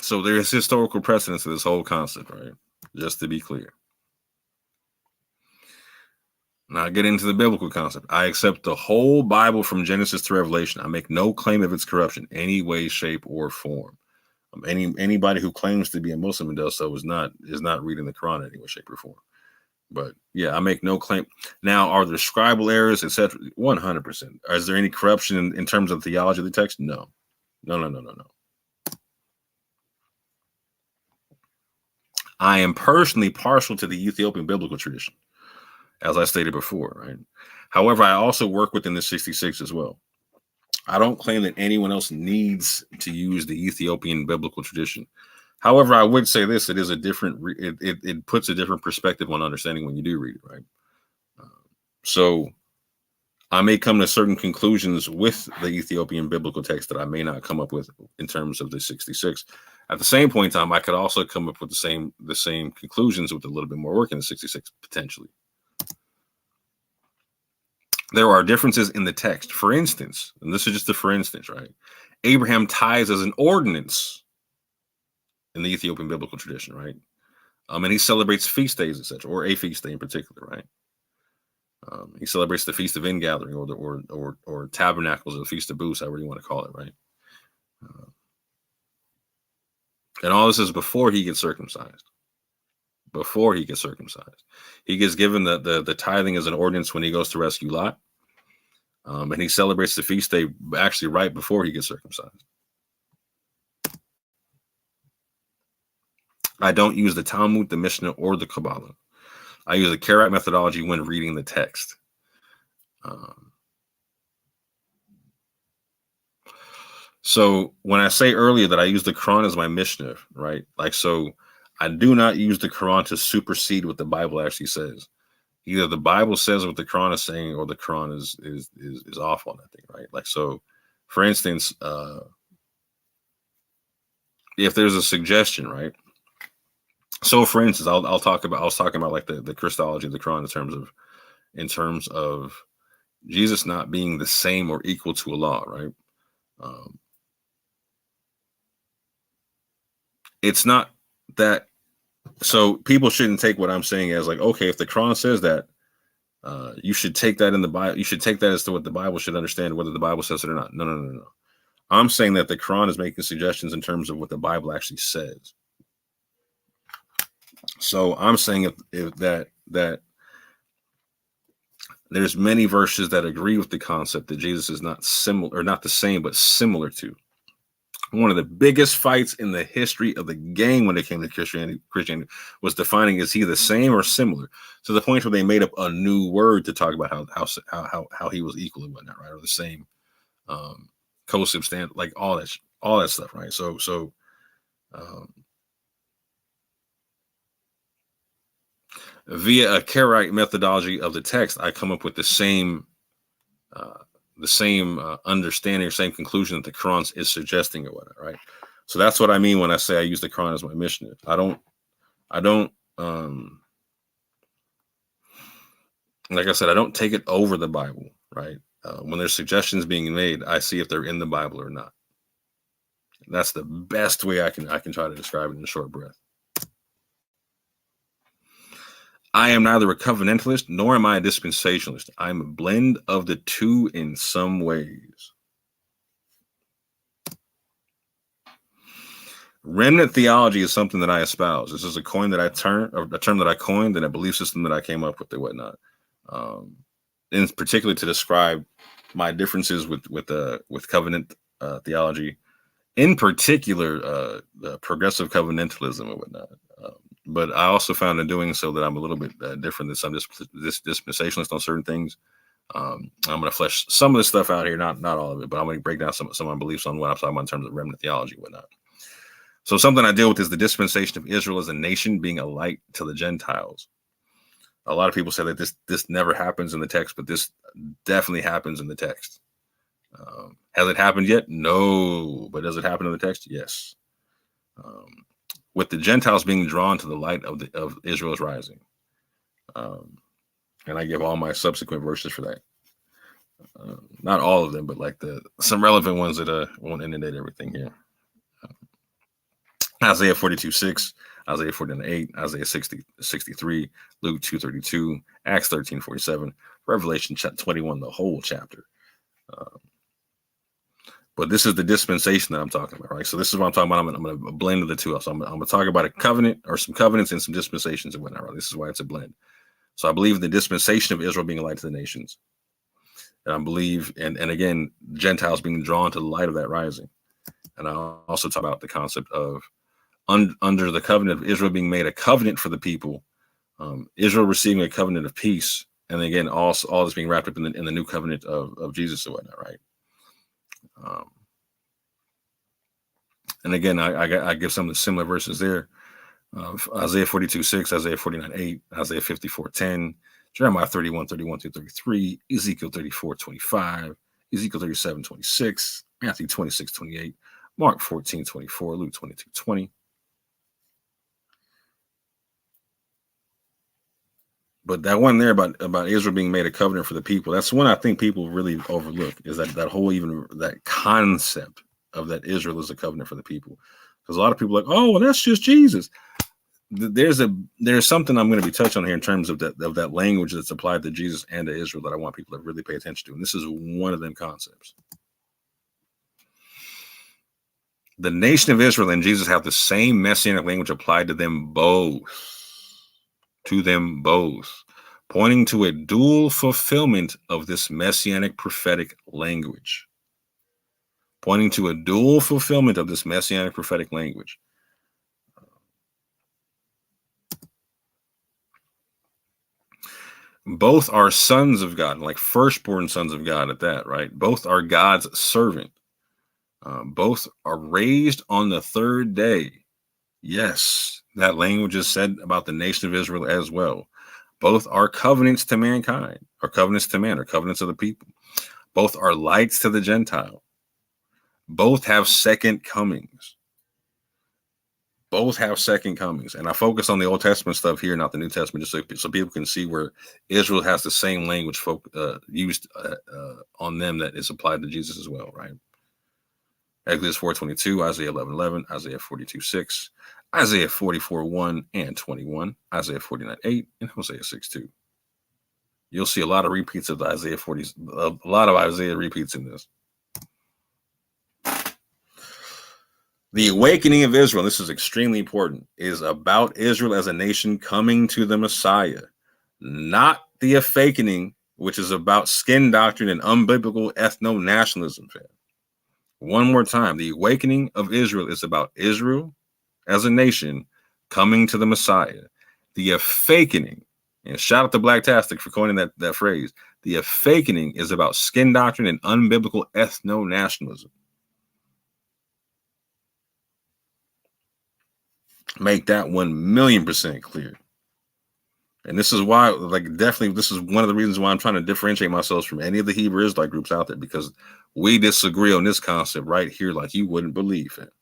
So there is historical precedence to this whole concept, right? Just to be clear. Now I get into the biblical concept. I accept the whole Bible from Genesis to Revelation. I make no claim of its corruption, any way, shape, or form. Anybody who claims to be a Muslim and does so is not reading the Quran in any way, shape, or form. But yeah, I make no claim. Now, are there scribal errors, etc.? 100%. Is there any corruption in terms of theology of the text? No. No, no, no, no, no. I am personally partial to the Ethiopian biblical tradition, as I stated before, right? However, I also work within the 66 as well. I don't claim that anyone else needs to use the Ethiopian biblical tradition. However, I would say this: it is a different. It puts a different perspective on understanding when you do read it, right? So I may come to certain conclusions with the Ethiopian biblical text that I may not come up with in terms of the 66. At the same point in time, I could also come up with the same conclusions with a little bit more work in the 66 potentially. There are differences in the text. For instance, and this is just a for instance, right? Abraham tithes as an ordinance in the Ethiopian biblical tradition, right? And he celebrates feast days, etc., or a feast day in particular, right? He celebrates the Feast of Ingathering or Tabernacles or the Feast of Booths, however you want to call it, right? And all this is before he gets circumcised. Before he gets circumcised, he gets given the tithing as an ordinance when he goes to rescue Lot, and he celebrates the feast day actually right before he gets circumcised. I don't use the Talmud, the Mishnah, or the Kabbalah. I use a Karaite methodology when reading the text. So when I say earlier that I use the Quran as my Mishnah, right? Like, so I do not use the Quran to supersede what the Bible actually says. Either the Bible says what the Quran is saying, or the Quran is off on that thing, right? Like, so, for instance, if there's a suggestion, right? So, for instance, I was talking about like the Christology of the Quran in terms of Jesus not being the same or equal to Allah, right? It's not that. So people shouldn't take what I'm saying as like, okay, if the Quran says that, you should take that in the Bible. You should take that as to what the Bible should understand, whether the Bible says it or not. No, no, no, no. I'm saying that the Quran is making suggestions in terms of what the Bible actually says. So I'm saying if that there's many verses that agree with the concept that Jesus is not similar or not the same, but similar to. One of the biggest fights in the history of the game when it came to Christianity was defining, is he the same or similar, to the point where they made up a new word to talk about how he was equal and whatnot, right? Or the same, co-substantial, like all that stuff, right? So via a Karaite methodology of the text, I come up with the same understanding or same conclusion that the Quran is suggesting or whatnot, right? So that's what I mean when I say I use the Quran as my Mishnah. I don't like I said, I don't take it over the Bible, right? When there's suggestions being made, I see if they're in the Bible or not. That's the best way I can try to describe it in a short breath. I am neither a covenantalist nor am I a dispensationalist. I'm a blend of the two in some ways. Remnant theology is something that I espouse. This is a term that I coined, and a belief system that I came up with and whatnot. In particular, to describe my differences with covenant theology, in particular, progressive covenantalism and whatnot. But I also found in doing so that I'm a little bit different than some dispensationalist on certain things. I'm going to flesh some of this stuff out here, not all of it, but I'm going to break down some of my beliefs on what I'm talking about in terms of remnant theology and whatnot. So something I deal with is the dispensation of Israel as a nation being a light to the Gentiles. A lot of people say that this never happens in the text, but this definitely happens in the text. Has it happened yet? No. But does it happen in the text? Yes. With the Gentiles being drawn to the light of Israel's rising. And I give all my subsequent verses for that. Not all of them, but like some relevant ones that won't inundate everything here. Isaiah 42:6, Isaiah 49:8, Isaiah 60:63, Luke 2:32, Acts 13:47, Revelation 21, the whole chapter. But this is the dispensation that I'm talking about, right? So this is what I'm talking about. I'm going to blend the two. So I'm going to talk about a covenant or some covenants and some dispensations and whatnot, right? This is why it's a blend. So I believe in the dispensation of Israel being a light to the nations. And I believe, and again, Gentiles being drawn to the light of that rising. And I also talk about the concept of under the covenant of Israel being made a covenant for the people, Israel receiving a covenant of peace, and again, all this being wrapped up in the new covenant of Jesus and whatnot, right? And again, I give some of the similar verses there. Isaiah 42:6, Isaiah 49:8, Isaiah 54:10, Jeremiah 31:31-33, Ezekiel 34:25, Ezekiel 37:26, Matthew 26:28, Mark 14:24, Luke 22:20. But that one there about Israel being made a covenant for the people, that's one I think people really overlook, is that whole that concept of that Israel is a covenant for the people. Because a lot of people are like, oh, well, that's just Jesus. There's something I'm going to be touching on here in terms of that language that's applied to Jesus and to Israel that I want people to really pay attention to. And this is one of them concepts. The nation of Israel and Jesus have the same messianic language applied to them both. Pointing to a dual fulfillment of this messianic prophetic language. Both are sons of God, like firstborn sons of God at that, right? Both are God's servant. Both are raised on the third day. Yes, that language is said about the nation of Israel as well. Both are covenants to mankind, or covenants to man, or covenants of the people. Both are lights to the Gentile. Both have second comings. And I focus on the Old Testament stuff here, not the New Testament, just so people can see where Israel has the same language used on them that is applied to Jesus as well, right? Exodus 4:22, Isaiah 11:11, Isaiah 42:6, Isaiah 44:1 and 21, Isaiah 49:8, and Hosea 6:2. You'll see a lot of repeats of Isaiah 40, a lot of Isaiah repeats in this. The awakening of Israel, this is extremely important, is about Israel as a nation coming to the Messiah, not the awakening, which is about skin doctrine and unbiblical ethno-nationalism. One more time, the awakening of Israel is about Israel as a nation coming to the Messiah. The awakening, and shout out to Blacktastic for coining that phrase, the awakening is about skin doctrine and unbiblical ethno-nationalism. Make that 1,000,000% clear. And this is why, definitely, this is one of the reasons why I'm trying to differentiate myself from any of the Hebrew Israelite groups out there, because we disagree on this concept right here like you wouldn't believe it.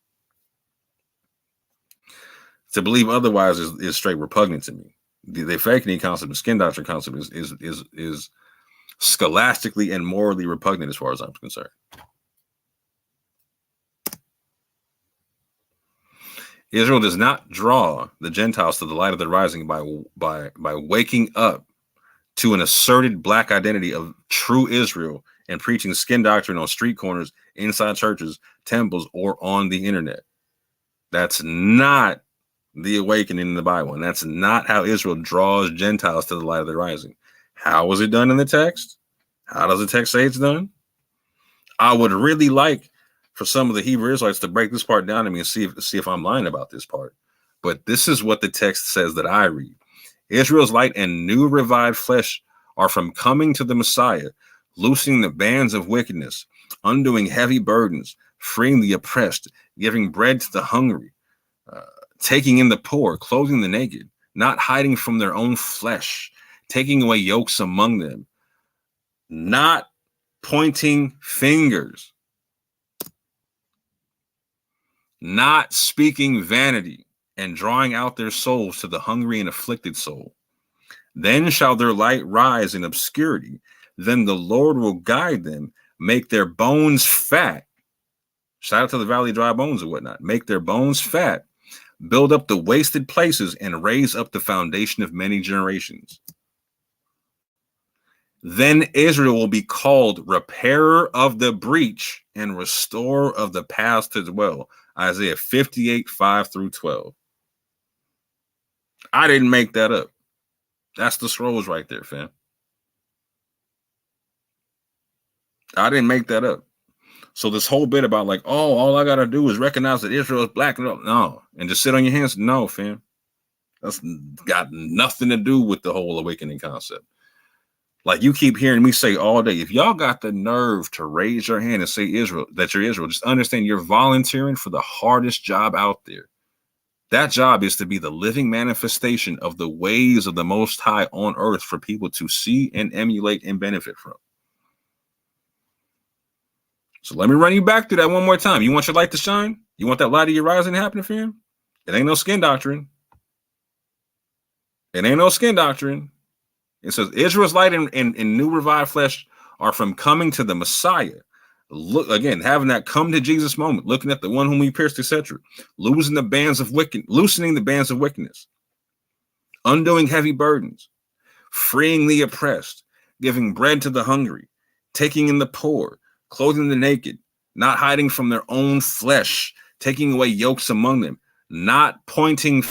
To believe otherwise is straight repugnant to me. The awakening concept, the skin doctrine concept is scholastically and morally repugnant as far as I'm concerned. Israel does not draw the Gentiles to the light of the rising by waking up to an asserted black identity of true Israel and preaching skin doctrine on street corners, inside churches, temples, or on the internet. That's not the awakening in the Bible, and that's not how Israel draws Gentiles to the light of the rising. How was it done in the text? How does the text say it's done? I would really like for some of the Hebrew Israelites to break this part down to me and see if I'm lying about this part. But this is what the text says that I read. Israel's light and new revived flesh are from coming to the Messiah, loosening the bands of wickedness, undoing heavy burdens, freeing the oppressed, giving bread to the hungry, taking in the poor, clothing the naked, not hiding from their own flesh, taking away yokes among them, not pointing fingers, not speaking vanity, and drawing out their souls to the hungry and afflicted soul. Then shall their light rise in obscurity. Then the Lord will guide them, make their bones fat. Shout out to the valley of dry bones and whatnot. Make their bones fat, build up the wasted places, and raise up the foundation of many generations. Then Israel will be called repairer of the breach and restorer of the past as well. Isaiah 58:5-12. I didn't make that up. That's the scrolls right there, fam. I didn't make that up. So this whole bit about like, oh, all I gotta do is recognize that Israel is black, no, and just sit on your hands. No, fam, that's got nothing to do with the whole awakening concept. Like you keep hearing me say all day, if y'all got the nerve to raise your hand and say Israel, that you're Israel, just understand you're volunteering for the hardest job out there. That job is to be the living manifestation of the ways of the Most High on earth for people to see and emulate and benefit from. So let me run you back through that one more time. You want your light to shine? You want that light of your rising happening for you? It ain't no skin doctrine. It ain't no skin doctrine. It says Israel's light and new revived flesh are from coming to the Messiah. Look again, having that come to Jesus moment, looking at the one whom he pierced, etc. Loosening the bands of wickedness, undoing heavy burdens, freeing the oppressed, giving bread to the hungry, taking in the poor, clothing the naked, not hiding from their own flesh, taking away yokes among them, not pointing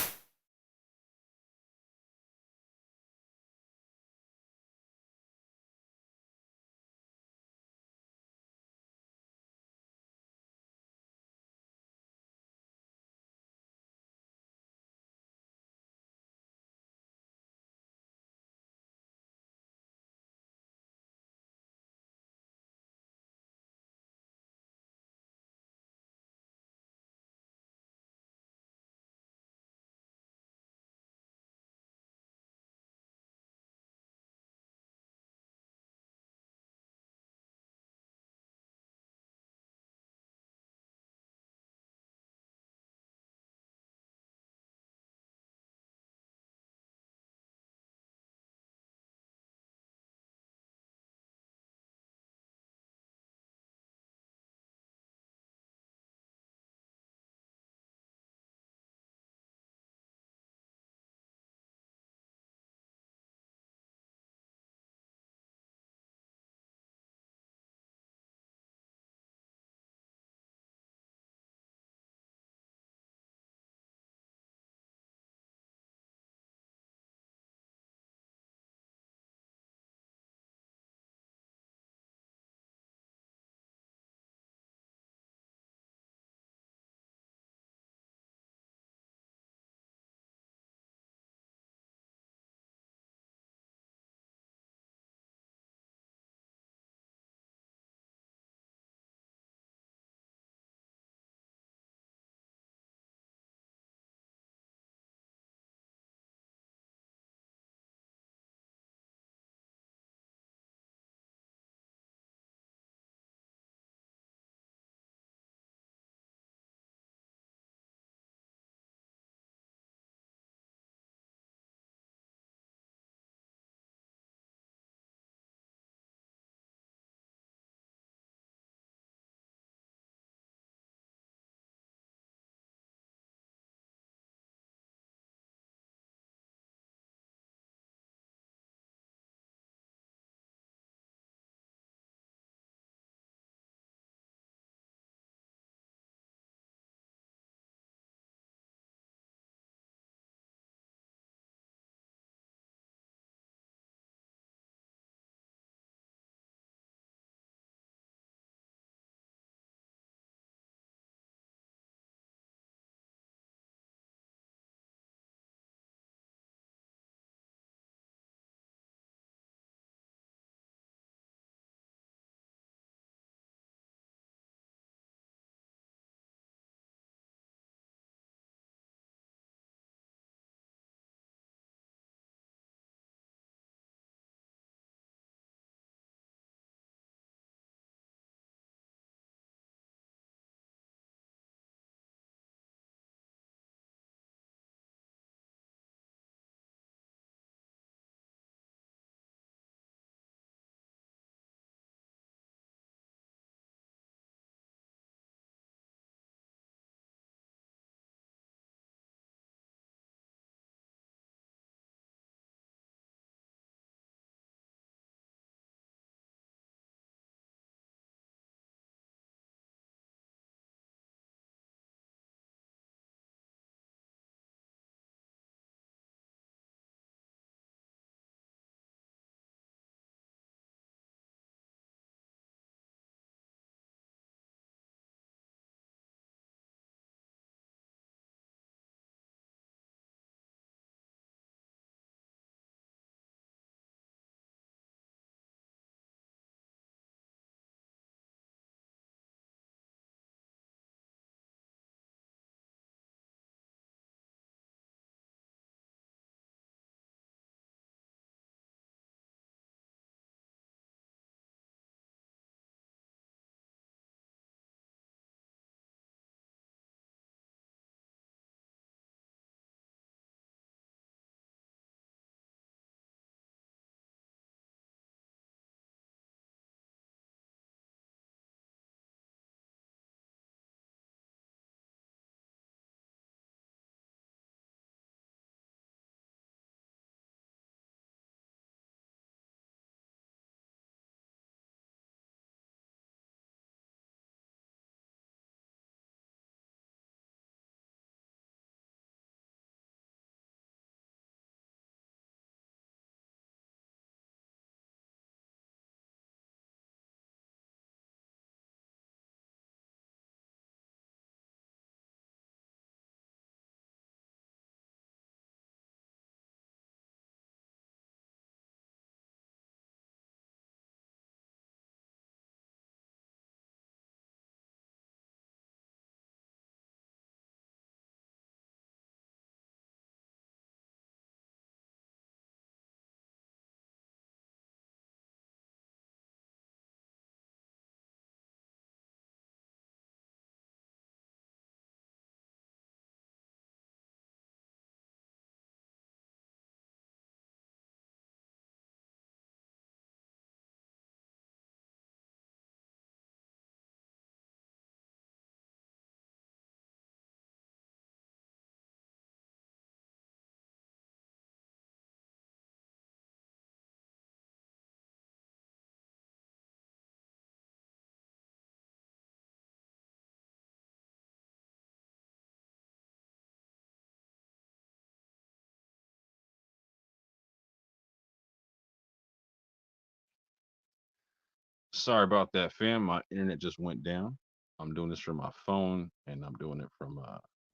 Sorry about that, fam. My internet just went down. I'm doing this from my phone, and I'm doing it from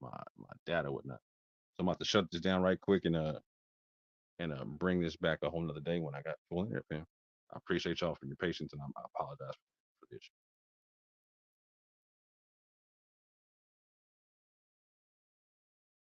my data whatnot. So I'm about to shut this down right quick and bring this back a whole nother day when I got full internet, fam. I appreciate y'all for your patience, and I apologize for this.